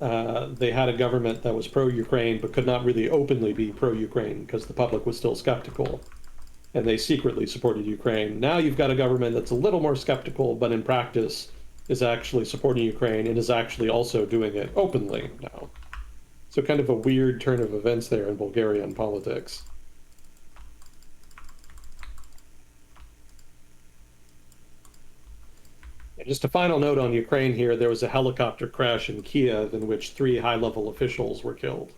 they had a government that was pro Ukraine, but could not really openly be pro Ukraine because the public was still skeptical. And they secretly supported Ukraine. Now you've got a government that's a little more skeptical, but in practice is actually supporting Ukraine and is actually also doing it openly now. So kind of a weird turn of events there in Bulgarian politics. And just a final note on Ukraine here, there was a helicopter crash in Kiev in which 3 high-level officials were killed.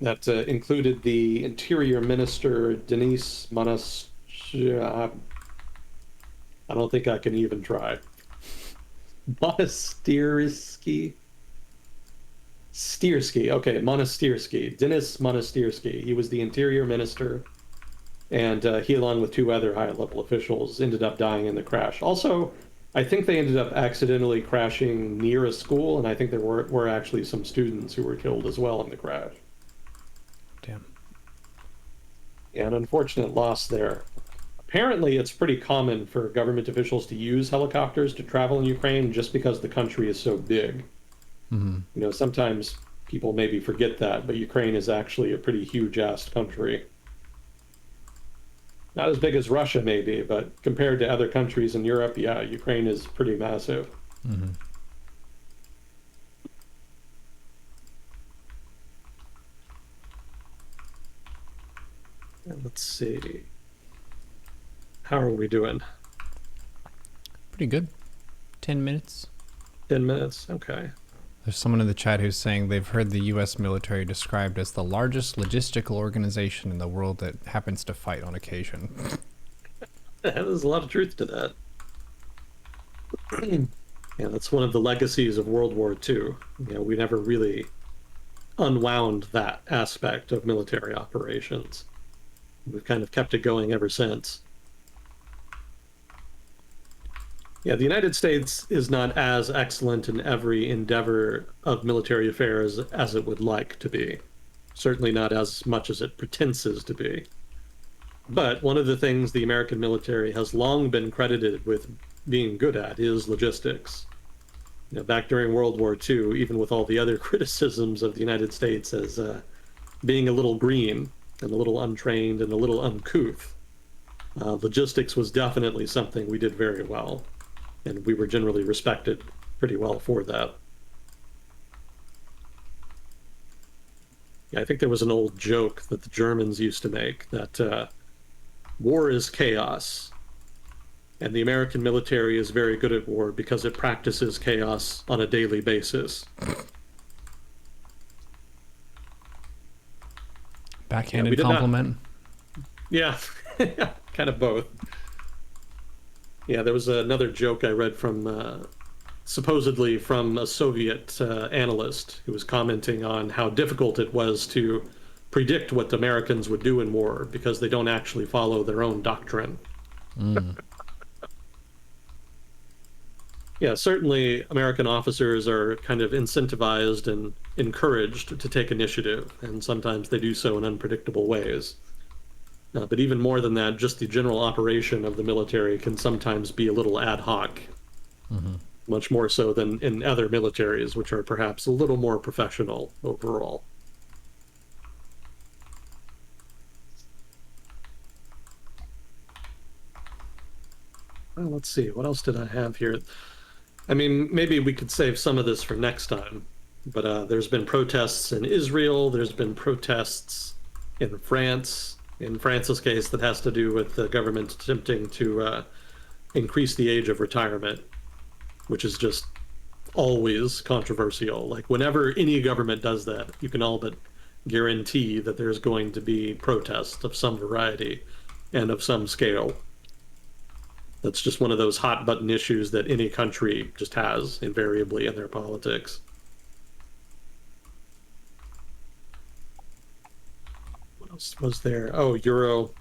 That included the Interior Minister Denis Manas. I don't think I can even try. Monastirsky. Stiersky. Okay, Monastirsky. Denis Monastirsky. He was the interior minister, and he, along with 2 other high-level officials, ended up dying in the crash. Also, I think they ended up accidentally crashing near a school, and I think there were actually some students who were killed as well in the crash. Damn. Yeah, an unfortunate loss there. Apparently, it's pretty common for government officials to use helicopters to travel in Ukraine just because the country is so big. Hmm. Sometimes people maybe forget that, but Ukraine is actually a pretty huge-ass country. Not as big as Russia, maybe, but compared to other countries in Europe, yeah, Ukraine is pretty massive. Hmm. And let's see. How are we doing? Pretty good. 10 minutes. 10 minutes? Okay. There's someone in the chat who's saying they've heard the U.S. military described as the largest logistical organization in the world that happens to fight on occasion. There's a lot of truth to that. Yeah, that's one of the legacies of World War II. We never really unwound that aspect of military operations. We've kind of kept it going ever since. Yeah, the United States is not as excellent in every endeavor of military affairs as it would like to be. Certainly not as much as it pretenses to be. But one of the things the American military has long been credited with being good at is logistics. Back during World War II, even with all the other criticisms of the United States as being a little green and a little untrained and a little uncouth, logistics was definitely something we did very well, and we were generally respected pretty well for that. Yeah, I think there was an old joke that the Germans used to make that war is chaos, and the American military is very good at war because it practices chaos on a daily basis. Yeah, we Backhanded did not. compliment. Yeah, kind of both. Yeah, there was another joke I read from supposedly from a Soviet analyst who was commenting on how difficult it was to predict what the Americans would do in war because they don't actually follow their own doctrine. Mm. Yeah, certainly American officers are kind of incentivized and encouraged to take initiative, and sometimes they do so in unpredictable ways. But even more than that, just the general operation of the military can sometimes be a little ad hoc, Mm-hmm. much more so than in other militaries, which are perhaps a little more professional overall. Well, let's see, what else did I have here? I mean, maybe we could save some of this for next time, but there's been protests in Israel, there's been protests in France. In France's case, that has to do with the government attempting to increase the age of retirement, which is just always controversial. Like, whenever any government does that, you can all but guarantee that there's going to be protests of some variety and of some scale. That's just one of those hot button issues that any country just has invariably in their politics. What else was there? Oh, Euro.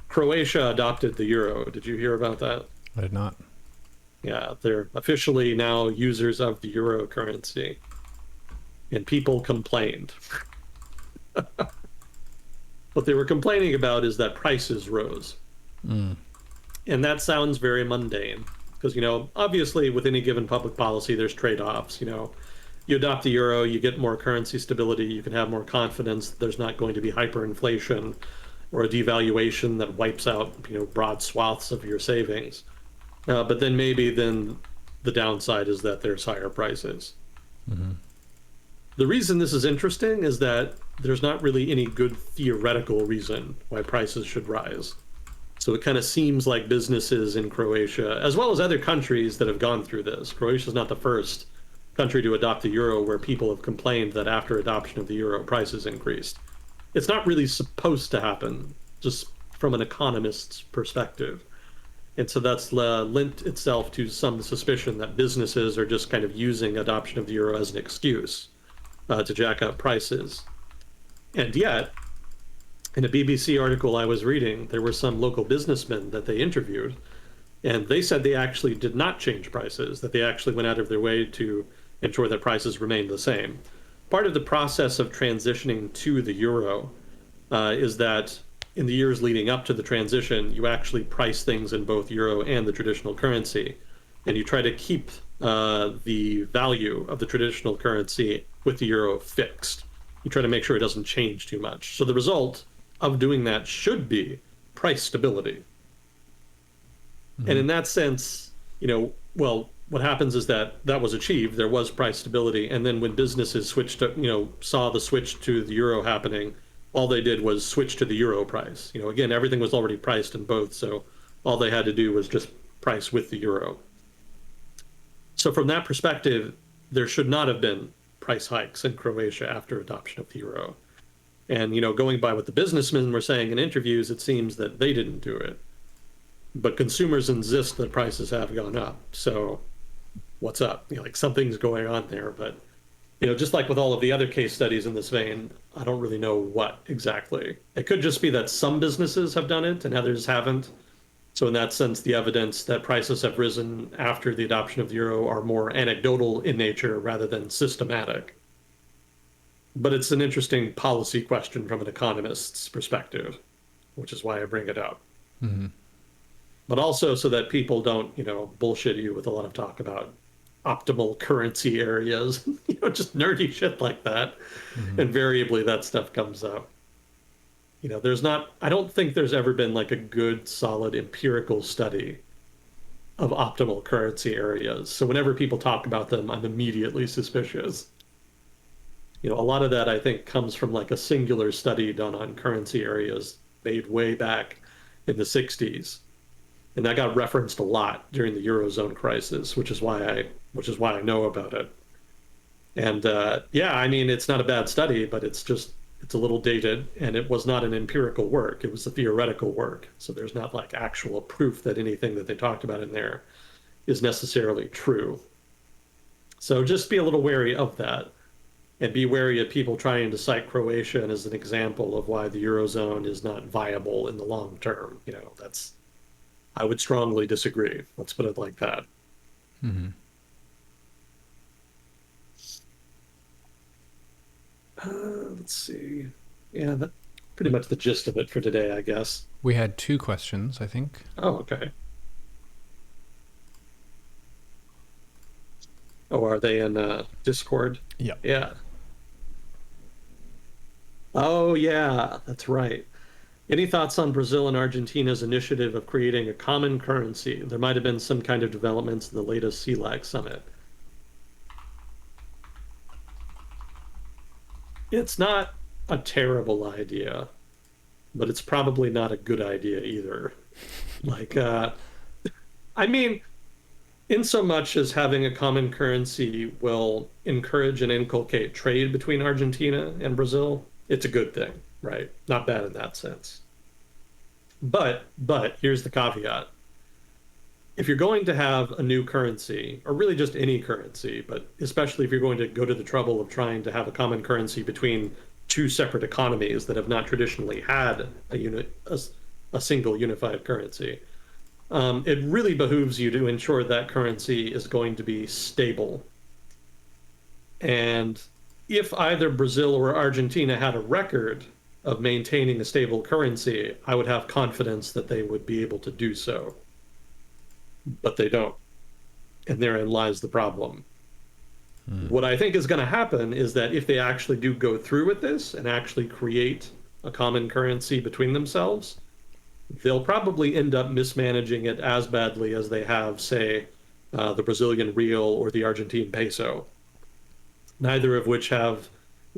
Croatia adopted the euro. Did you hear about that? I did not. Yeah, they're officially now users of the euro currency. And people complained. What they were complaining about is that prices rose. Mm. And that sounds very mundane because, obviously with any given public policy, there's trade-offs. You adopt the euro, you get more currency stability, you can have more confidence that there's not going to be hyperinflation or a devaluation that wipes out, broad swaths of your savings. But then maybe then the downside is that there's higher prices. Mm-hmm. The reason this is interesting is that there's not really any good theoretical reason why prices should rise. So it kind of seems like businesses in Croatia, as well as other countries that have gone through this. Croatia is not the first country to adopt the euro where people have complained that after adoption of the euro, prices increased. It's not really supposed to happen, just from an economist's perspective. And so that's lent itself to some suspicion that businesses are just kind of using adoption of the euro as an excuse to jack up prices. And yet, in a BBC article I was reading, there were some local businessmen that they interviewed, and they said they actually did not change prices, that they actually went out of their way to ensure that prices remained the same. Part of the process of transitioning to the euro is that in the years leading up to the transition, you actually price things in both euro and the traditional currency, and you try to keep the value of the traditional currency with the euro fixed. You try to make sure it doesn't change too much. So the result of doing that should be price stability. Mm-hmm. And in that sense, well, what happens is that was achieved. There was price stability. And then when businesses switched to, saw the switch to the euro happening, all they did was switch to the euro price. Again, everything was already priced in both. So all they had to do was just price with the euro. So from that perspective, there should not have been price hikes in Croatia after adoption of the euro. And, going by what the businessmen were saying in interviews, it seems that they didn't do it. But consumers insist that prices have gone up. So what's up? Like something's going on there. But, just like with all of the other case studies in this vein, I don't really know what exactly. It could just be that some businesses have done it and others haven't. So in that sense, the evidence that prices have risen after the adoption of the euro are more anecdotal in nature rather than systematic. But it's an interesting policy question from an economist's perspective, which is why I bring it up. Mm-hmm. But also so that people don't, bullshit you with a lot of talk about optimal currency areas, just nerdy shit like that. Hmm. Invariably, that stuff comes up. There's not, I don't think there's ever been like a good, solid empirical study of optimal currency areas. So whenever people talk about them, I'm immediately suspicious. A lot of that I think comes from like a singular study done on currency areas made way back in the 60s. And that got referenced a lot during the Eurozone crisis, which is why I know about it. And yeah, I mean, it's not a bad study, but it's a little dated, and it was not an empirical work. It was a theoretical work. So there's not like actual proof that anything that they talked about in there is necessarily true. So just be a little wary of that, and be wary of people trying to cite Croatia as an example of why the Eurozone is not viable in the long term. I would strongly disagree. Let's put it like that. Hmm. Let's see. Yeah, that pretty much the gist of it for today, I guess. We had two questions, I think. Oh, okay. Oh, are they in Discord? Yeah. Yeah. Oh, yeah, that's right. Any thoughts on Brazil and Argentina's initiative of creating a common currency? There might have been some kind of developments in the latest CELAC summit. It's not a terrible idea, but it's probably not a good idea either. Like, I mean, in so much as having a common currency will encourage and inculcate trade between Argentina and Brazil, it's a good thing, right? Not bad in that sense. But here's the caveat. If you're going to have a new currency, or really just any currency, but especially if you're going to go to the trouble of trying to have a common currency between two separate economies that have not traditionally had a single unified currency, it really behooves you to ensure that currency is going to be stable. And if either Brazil or Argentina had a record of maintaining a stable currency, I would have confidence that they would be able to do so. But they don't. And therein lies the problem. What I think is going to happen is that if they actually do go through with this and actually create a common currency between themselves, they'll probably end up mismanaging it as badly as they have, say, the Brazilian real or the Argentine peso, neither of which have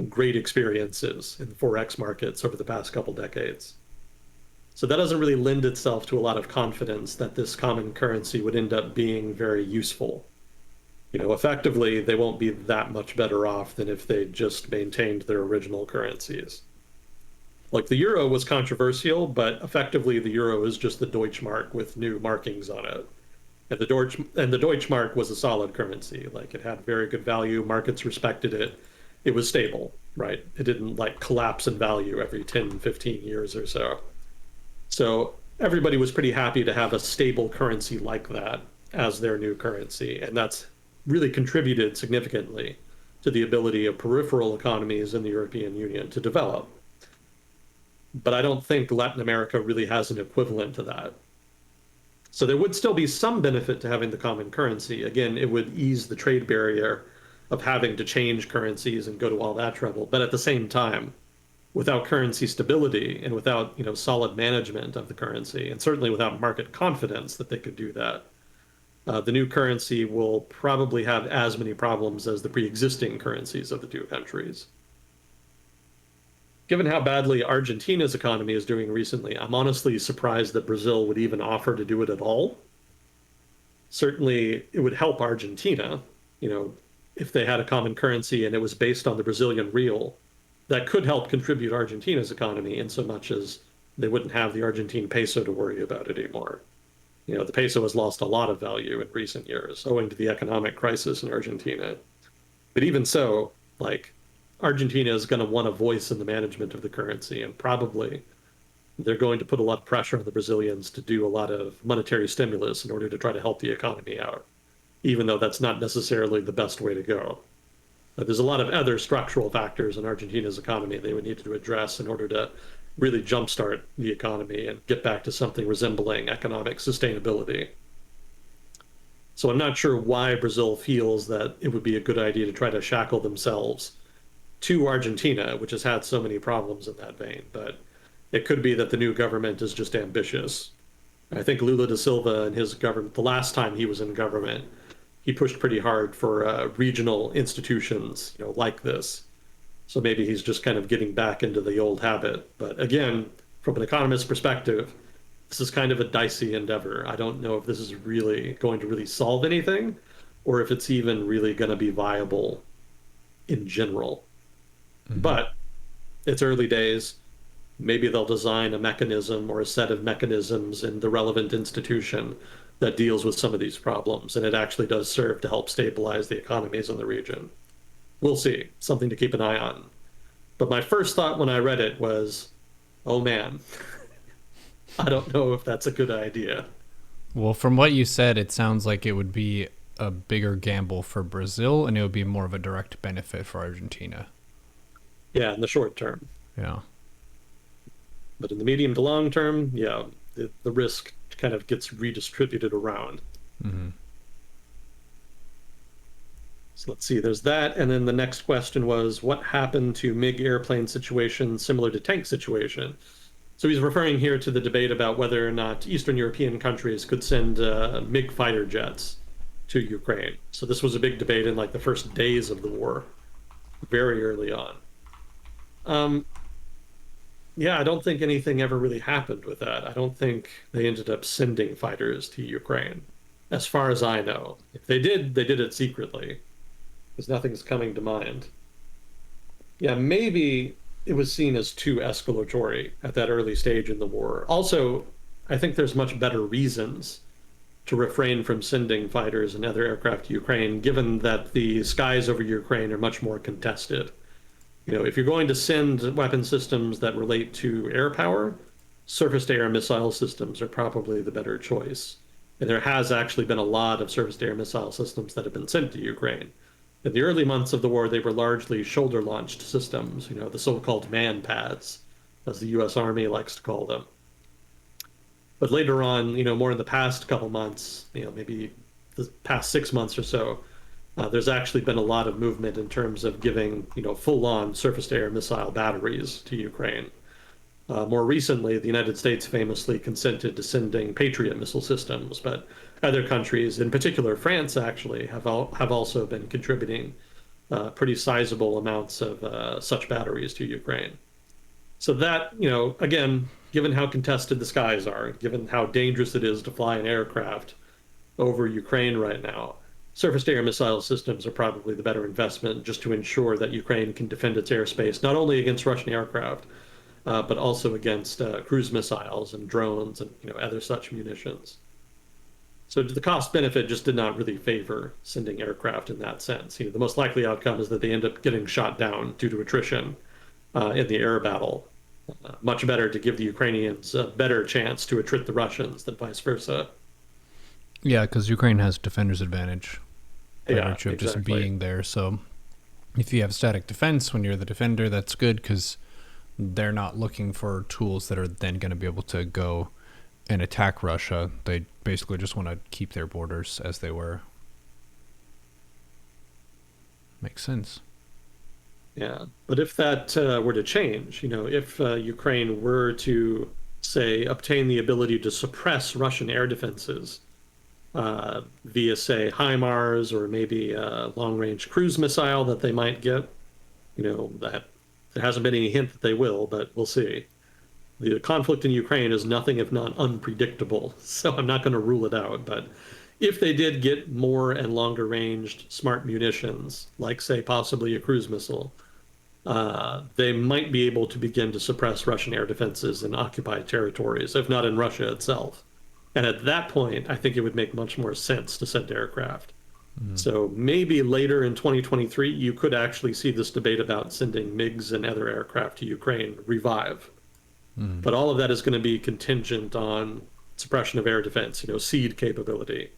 great experiences in the Forex markets over the past couple decades. So that doesn't really lend itself to a lot of confidence that this common currency would end up being very useful. Effectively, they won't be that much better off than if they just maintained their original currencies. Like the euro was controversial, but effectively the euro is just the Deutschmark with new markings on it. And the Deutschmark was a solid currency. Like it had very good value, markets respected it. It was stable, right? It didn't like collapse in value every 10, 15 years or so. So everybody was pretty happy to have a stable currency like that as their new currency. And that's really contributed significantly to the ability of peripheral economies in the European Union to develop. But I don't think Latin America really has an equivalent to that. So there would still be some benefit to having the common currency. Again, it would ease the trade barrier of having to change currencies and go to all that trouble. But at the same time, without currency stability and without solid management of the currency, and certainly without market confidence that they could do that, the new currency will probably have as many problems as the pre-existing currencies of the two countries. Given how badly Argentina's economy is doing recently, I'm honestly surprised that Brazil would even offer to do it at all. Certainly, it would help Argentina, if they had a common currency and it was based on the Brazilian real. That could help contribute Argentina's economy in so much as they wouldn't have the Argentine peso to worry about anymore. The peso has lost a lot of value in recent years owing to the economic crisis in Argentina. But even so, like, Argentina is going to want a voice in the management of the currency, and probably they're going to put a lot of pressure on the Brazilians to do a lot of monetary stimulus in order to try to help the economy out, even though that's not necessarily the best way to go. There's a lot of other structural factors in Argentina's economy they would need to address in order to really jumpstart the economy and get back to something resembling economic sustainability. So I'm not sure why Brazil feels that it would be a good idea to try to shackle themselves to Argentina, which has had so many problems in that vein. But it could be that the new government is just ambitious. I think Lula da Silva and his government, the last time he was in government, he pushed pretty hard for regional institutions, like this. So maybe he's just kind of getting back into the old habit. But again, from an economist's perspective, this is kind of a dicey endeavor. I don't know if this is really going to really solve anything or if it's even really going to be viable in general. Hmm. But it's early days. Maybe they'll design a mechanism or a set of mechanisms in the relevant institution that deals with some of these problems, and it actually does serve to help stabilize the economies in the region. We'll see. Something to keep an eye on. But my first thought when I read it was, oh man, I don't know if that's a good idea. Well, from what you said, it sounds like it would be a bigger gamble for Brazil and it would be more of a direct benefit for Argentina. Yeah, in the short term. Yeah. But in the medium to long term, yeah, the risk kind of gets redistributed around. Hmm. So let's see, there's that. And then the next question was what happened to MiG airplane situation similar to tank situation? So he's referring here to the debate about whether or not Eastern European countries could send MiG fighter jets to Ukraine. So this was a big debate in like the first days of the war, very early on. Um, yeah, I don't think anything ever really happened with that. I don't think they ended up sending fighters to Ukraine, as far as I know. If they did it secretly, because nothing's coming to mind. Yeah, maybe it was seen as too escalatory at that early stage in the war. Also, I think there's much better reasons to refrain from sending fighters and other aircraft to Ukraine, given that the skies over Ukraine are much more contested. If you're going to send weapon systems that relate to air power, surface-to-air missile systems are probably the better choice. And there has actually been a lot of surface-to-air missile systems that have been sent to Ukraine. In the early months of the war, they were largely shoulder-launched systems, the so-called man pads, as the U.S. Army likes to call them. But later on, more in the past couple months, maybe the past 6 months or so, there's actually been a lot of movement in terms of giving, full-on surface-to-air missile batteries to Ukraine. More recently, the United States famously consented to sending Patriot missile systems, but other countries, in particular France, actually have also been contributing pretty sizable amounts of such batteries to Ukraine. So that, again, given how contested the skies are, given how dangerous it is to fly an aircraft over Ukraine right now, surface-to-air missile systems are probably the better investment just to ensure that Ukraine can defend its airspace, not only against Russian aircraft, but also against cruise missiles and drones and other such munitions. So the cost benefit just did not really favor sending aircraft in that sense. The most likely outcome is that they end up getting shot down due to attrition in the air battle. Much better to give the Ukrainians a better chance to attrit the Russians than vice versa. Yeah, because Ukraine has defender's advantage by Yeah, virtue of just exactly. being there. So if you have static defense when you're the defender, that's good because they're not looking for tools that are then going to be able to go and attack Russia. They basically just want to keep their borders as they were. Makes sense. Yeah, but if that were to change, if Ukraine were to, say, obtain the ability to suppress Russian air defenses via, say, HIMARS or maybe a long-range cruise missile that they might get, that there hasn't been any hint that they will, but we'll see. The conflict in Ukraine is nothing if not unpredictable, so I'm not going to rule it out. But if they did get more and longer ranged smart munitions, like, say, possibly a cruise missile, they might be able to begin to suppress Russian air defenses in occupied territories, if not in Russia itself. And at that point, I think it would make much more sense to send aircraft. Mm. So maybe later in 2023, you could actually see this debate about sending MiGs and other aircraft to Ukraine revive. Mm. But all of that is going to be contingent on suppression of air defense, SEAD capability.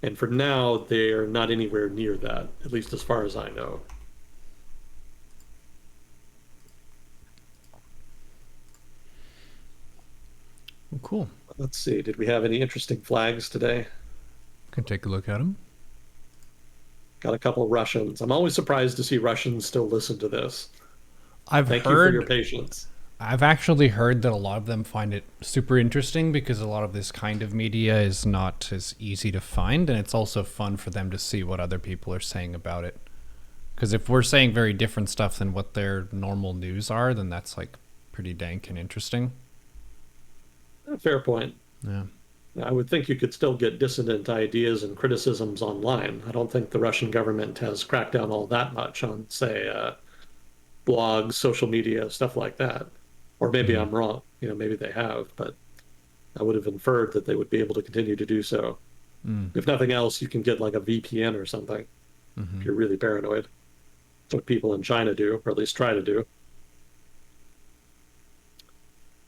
And for now, they are not anywhere near that, at least as far as I know. Well, cool. Let's see, did we have any interesting flags today? Can take a look at them. Got a couple of Russians. I'm always surprised to see Russians still listen to this. I've Thank you for your heard patience. I've actually heard that a lot of them find it super interesting because a lot of this kind of media is not as easy to find, and it's also fun for them to see what other people are saying about it. Because if we're saying very different stuff than what their normal news are, then that's like pretty dank and interesting. Fair point. Yeah. I would think you could still get dissident ideas and criticisms online. I don't think the Russian government has cracked down all that much on, say, blogs, social media, stuff like that. Or maybe Mm-hmm. I'm wrong. Maybe they have, but I would have inferred that they would be able to continue to do so. Mm. If nothing else, you can get like a VPN or something if Mm-hmm. you're really paranoid. That's what people in China do, or at least try to do.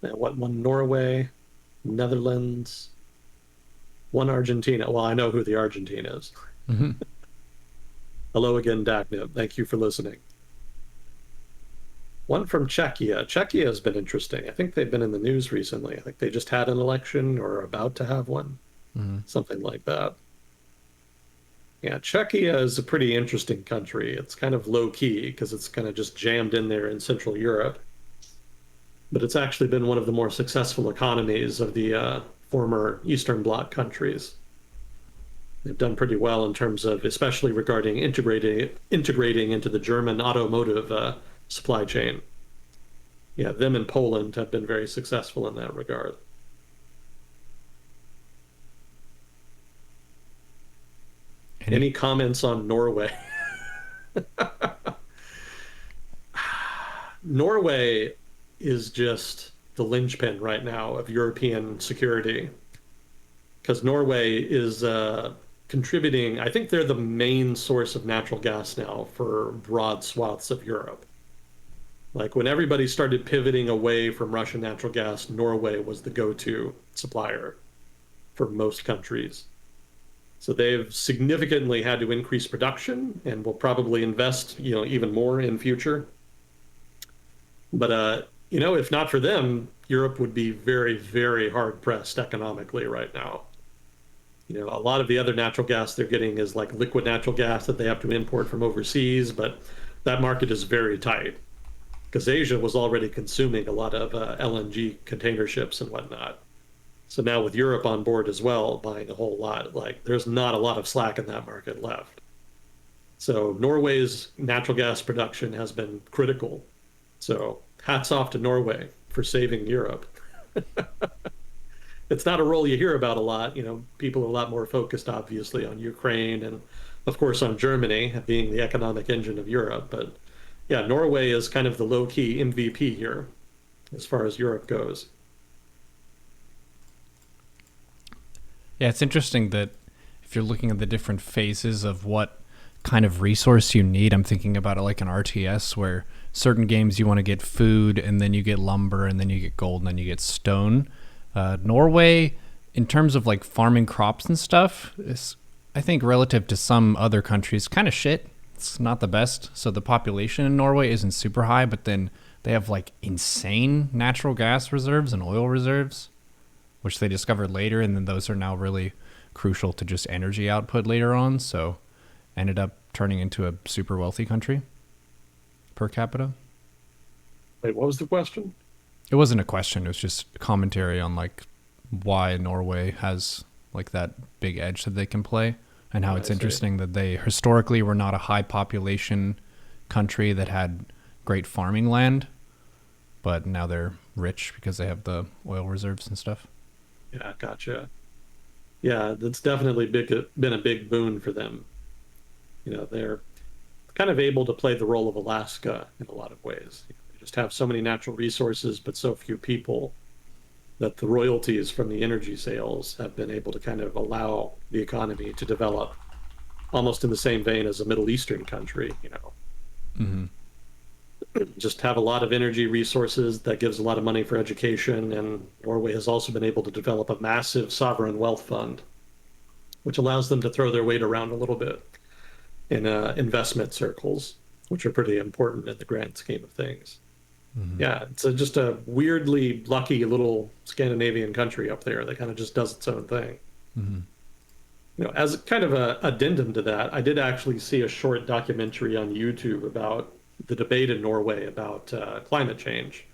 And what one Norway, Netherlands, one Argentina. Well, I know who the Argentine is. Mm-hmm. Hello again, Dagnib. Thank you for listening. One from Czechia. Czechia has been interesting. I think they've been in the news recently. I think they just had an election or are about to have one, Mm-hmm. something like that. Yeah, Czechia is a pretty interesting country. It's kind of low key because it's kind of just jammed in there in Central Europe, but it's actually been one of the more successful economies of the former Eastern Bloc countries. They've done pretty well in terms of, especially regarding integrating into the German automotive supply chain. Yeah, them and Poland have been very successful in that regard. Any? Any comments on Norway? Norway is just the linchpin right now of European security because Norway is contributing. I think they're the main source of natural gas now for broad swaths of Europe. Like when everybody started pivoting away from Russian natural gas, Norway was the go-to supplier for most countries. So they've significantly had to increase production and will probably invest, even more in future. But if not for them, Europe would be very, very hard pressed economically right now. A lot of the other natural gas they're getting is like liquid natural gas that they have to import from overseas, but that market is very tight because Asia was already consuming a lot of LNG container ships and whatnot. So now with Europe on board as well, buying a whole lot, like there's not a lot of slack in that market left. So Norway's natural gas production has been critical. So hats off to Norway for saving Europe. It's not a role you hear about a lot. People are a lot more focused, obviously, on Ukraine and, of course, on Germany being the economic engine of Europe. But yeah, Norway is kind of the low key MVP here as far as Europe goes. Yeah, it's interesting that if you're looking at the different phases of what kind of resource you need, I'm thinking about it like an RTS where certain games you want to get food and then you get lumber and then you get gold and then you get stone. Norway, in terms of like farming crops and stuff, is, I think, relative to some other countries, kind of shit. It's not the best. So the population in Norway isn't super high, but then they have like insane natural gas reserves and oil reserves, which they discovered later, and then those are now really crucial to just energy output later on. So ended up turning into a super wealthy country per capita. Wait, what was the question? It wasn't a question. It was just commentary on like why Norway has like that big edge that they can play, and how Oh, it's I see. interesting that they historically were not a high population country that had great farming land, but now they're rich because they have the oil reserves and stuff. Yeah, gotcha. Yeah, that's definitely been a big boon for them. They're kind of able to play the role of Alaska in a lot of ways. They just have so many natural resources, but so few people that the royalties from the energy sales have been able to kind of allow the economy to develop almost in the same vein as a Middle Eastern country. Mm-hmm. Just have a lot of energy resources that gives a lot of money for education. And Norway has also been able to develop a massive sovereign wealth fund, which allows them to throw their weight around a little bit in investment circles, which are pretty important in the grand scheme of things. Mm-hmm. Yeah, it's just a weirdly lucky little Scandinavian country up there that kind of just does its own thing. Mm-hmm. As kind of a addendum to that, I did actually see a short documentary on YouTube about the debate in Norway about climate change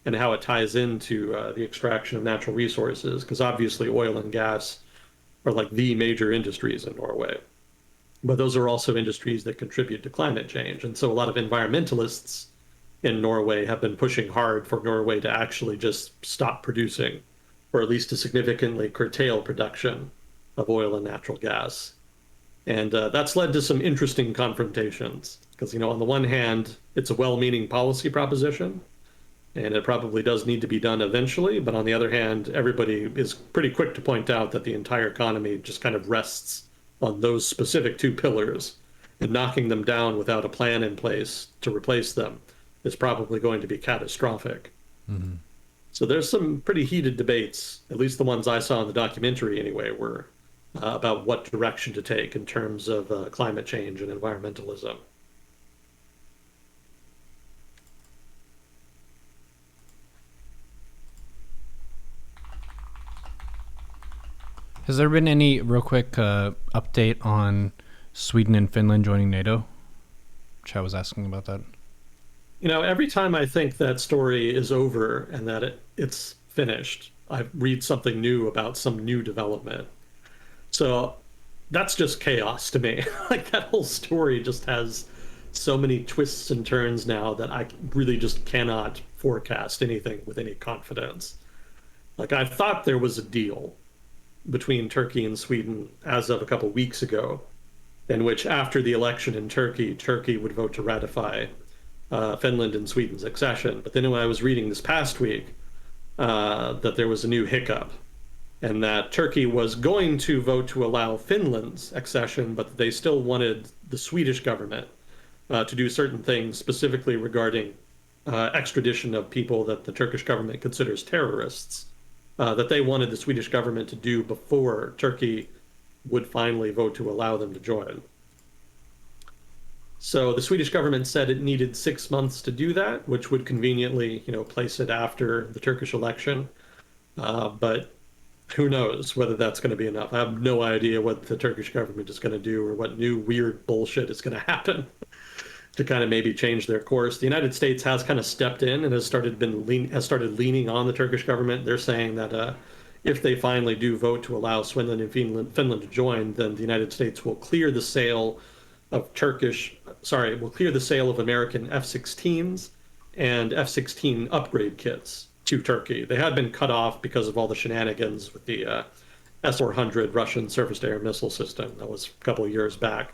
and how it ties into the extraction of natural resources, because obviously oil and gas are like the major industries in Norway. But those are also industries that contribute to climate change. And so a lot of environmentalists in Norway have been pushing hard for Norway to actually just stop producing, or at least to significantly curtail production of oil and natural gas. And that's led to some interesting confrontations because, on the one hand, it's a well meaning policy proposition and it probably does need to be done eventually. But on the other hand, everybody is pretty quick to point out that the entire economy just kind of rests on those specific two pillars, and knocking them down without a plan in place to replace them is probably going to be catastrophic. Hmm. So there's some pretty heated debates, at least the ones I saw in the documentary anyway, were about what direction to take in terms of climate change and environmentalism. Has there been any real quick update on Sweden and Finland joining NATO? Which I was asking about that. Every time I think that story is over and that it's finished, I read something new about some new development. So that's just chaos to me. Like that whole story just has so many twists and turns now that I really just cannot forecast anything with any confidence. Like I thought there was a deal between Turkey and Sweden as of a couple weeks ago, in which after the election in Turkey, Turkey would vote to ratify Finland and Sweden's accession. But then when I was reading this past week, that there was a new hiccup and that Turkey was going to vote to allow Finland's accession, but they still wanted the Swedish government to do certain things, specifically regarding extradition of people that the Turkish government considers terrorists, that they wanted the Swedish government to do before Turkey would finally vote to allow them to join. So the Swedish government said it needed 6 months to do that, which would conveniently, place it after the Turkish election. But who knows whether that's going to be enough? I have no idea what the Turkish government is going to do or what new weird bullshit is going to happen to kind of maybe change their course. The United States has kind of stepped in and has started leaning on the Turkish government. They're saying that if they finally do vote to allow Sweden and Finland to join, then the United States will clear the sale of will clear the sale of American F-16s and F-16 upgrade kits to Turkey. They had been cut off because of all the shenanigans with the S-400 Russian surface-to-air missile system. That was a couple of years back.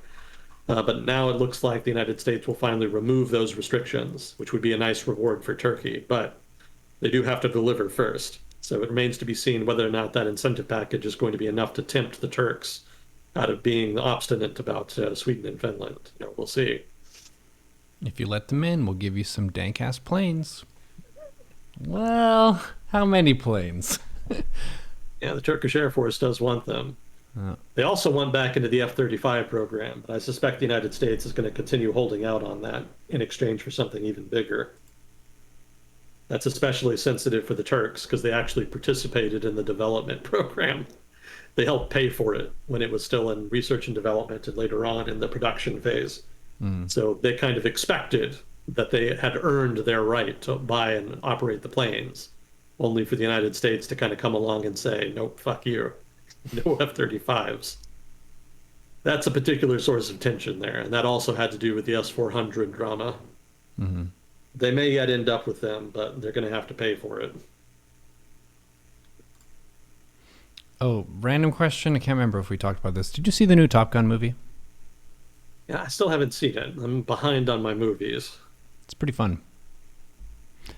But now it looks like the United States will finally remove those restrictions, which would be a nice reward for Turkey. But they do have to deliver first. So it remains to be seen whether or not that incentive package is going to be enough to tempt the Turks out of being obstinate about Sweden and Finland. We'll see. If you let them in, we'll give you some dank ass planes. Well, how many planes? Yeah, the Turkish Air Force does want them. They also want back into the F-35 program, but I suspect the United States is going to continue holding out on that in exchange for something even bigger. That's especially sensitive for the Turks because they actually participated in the development program. They helped pay for it when it was still in research and development and later on in the production phase. Mm. So they kind of expected that they had earned their right to buy and operate the planes, only for the United States to kind of come along and say, nope, fuck you. No F-35s. That's a particular source of tension there, and that also had to do with the S-400 drama. Mm-hmm. They may yet end up with them, but they're going to have to pay for it. Oh, random question. I can't remember if we talked about this. Did you see the new Top Gun movie? Yeah, I still haven't seen it. I'm behind on my movies. It's pretty fun.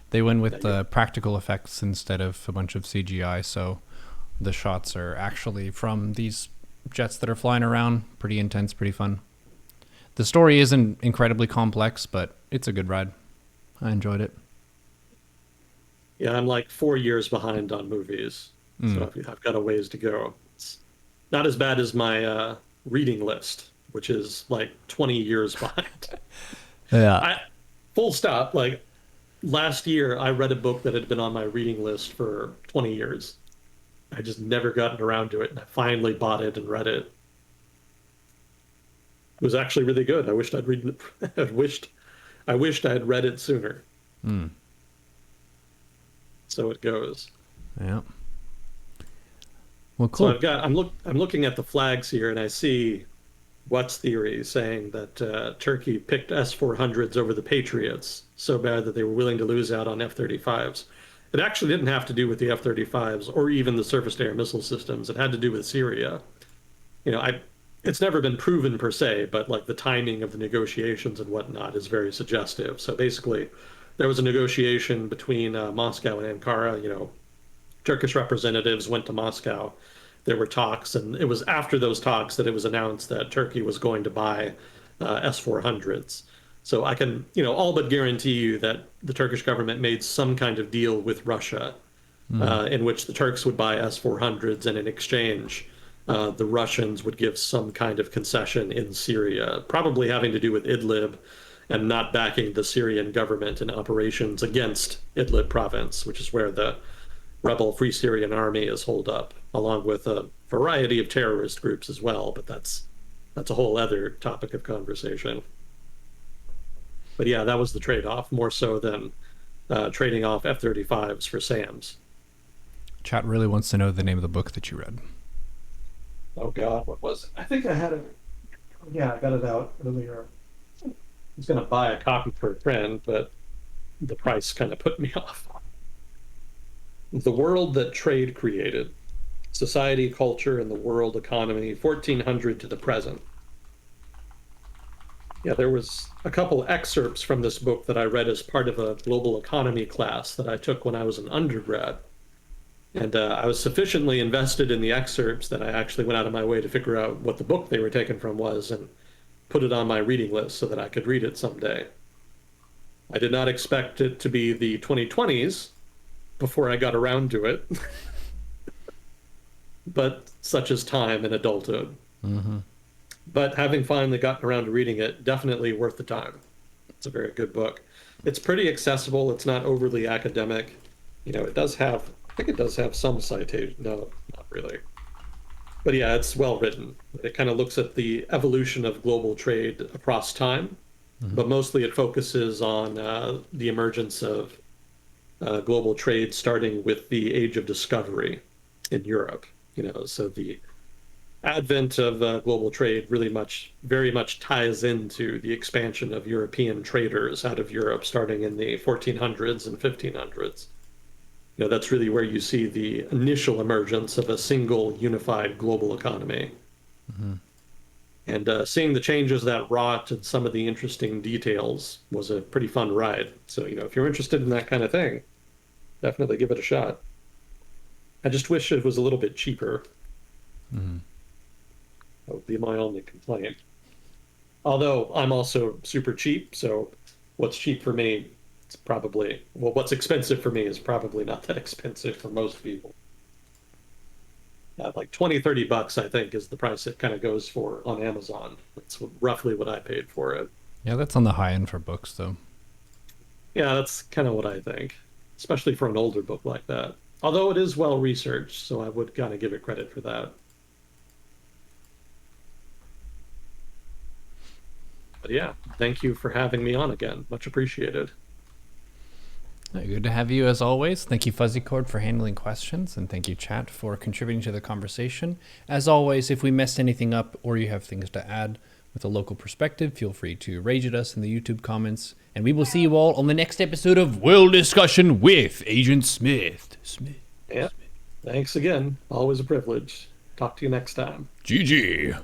They went with Yeah, practical effects instead of a bunch of CGI, so the shots are actually from these jets that are flying around. Pretty intense, pretty fun. The story isn't incredibly complex, but it's a good ride. I enjoyed it. yeah, I'm like 4 years behind on movies, so Mm. I've got a ways to go. It's not as bad as my reading list, which is like 20 years behind. Yeah. I full stop. Like last year, I read a book that had been on my reading list for 20 years. I just never gotten around to it, and I finally bought it and read it. It was actually really good. I wished I'd read I wished I had read it sooner. Mm. So it goes. Yeah. Well, So cool. I'm looking at the flags here and I see What's theory saying that Turkey picked S-400s over the Patriots so bad that they were willing to lose out on F-35s. It actually didn't have to do with the F-35s or even the surface-to-air missile systems. It had to do with Syria. You know, I it's never been proven per se, but like the timing of the negotiations and whatnot is very suggestive. So basically, there was a negotiation between Moscow and Ankara. You know, Turkish representatives went to Moscow. There were talks, and it was after those talks that it was announced that Turkey was going to buy S-400s. So I can, you know, all but guarantee you that the Turkish government made some kind of deal with Russia Mm. in which the Turks would buy S-400s, and in exchange, the Russians would give some kind of concession in Syria, probably having to do with Idlib and not backing the Syrian government in operations against Idlib province, which is where the rebel Free Syrian Army is holed up, along with a variety of terrorist groups as well. But that's a whole other topic of conversation. But yeah, that was the trade-off, more so than trading off F-35s for SAMs. Chat really wants to know the name of the book that you read. Oh God, what was it? I think I had it. Yeah, I got it out earlier. I was going to buy a copy for a friend, but the price kind of put me off. The World That Trade Created: Society, Culture, and the World Economy, 1400 to the Present. Yeah, there was a couple excerpts from this book that I read as part of a global economy class that I took when I was an undergrad. And I was sufficiently invested in the excerpts that I actually went out of my way to figure out what the book they were taken from was and put it on my reading list so that I could read it someday. I did not expect it to be the 2020s before I got around to it, but such is time and adulthood. Mm-hmm. But having finally gotten around to reading it, definitely worth the time. It's a very good book. It's pretty accessible. It's not overly academic. You know, it does have, I think it does have some citation. No, not really. But yeah, it's well written. It kind of looks at the evolution of global trade across time, Mm-hmm. but mostly it focuses on the emergence of global trade starting with the Age of Discovery in Europe. You know, so the advent of global trade really very much ties into the expansion of European traders out of Europe starting in the 1400s and 1500s. You know, that's really where you see the initial emergence of a single unified global economy. Mm-hmm. And seeing the changes that wrought and some of the interesting details was a pretty fun ride. So, you know, if you're interested in that kind of thing, definitely give it a shot. I just wish it was a little bit cheaper. Mm-hmm. That would be my only complaint. Although I'm also super cheap, so what's cheap for me, it's probably, well, what's expensive for me is probably not that expensive for most people. Like 20, 30 bucks, I think, is the price it kind of goes for on Amazon. That's roughly what I paid for it. Yeah, that's on the high end for books, though. Yeah, that's kind of what I think, especially for an older book like that. Although it is well researched, so I would kind of give it credit for that. But yeah, thank you for having me on again. Much appreciated. Good to have you as always. Thank you, Fuzzy Cord, for handling questions, and thank you, Chat, for contributing to the conversation. As always, if we messed anything up or you have things to add with a local perspective, feel free to rage at us in the YouTube comments, and we will see you all on the next episode of World Discussion with Agent Smith. Yeah, thanks again. Always a privilege. Talk to you next time. GG.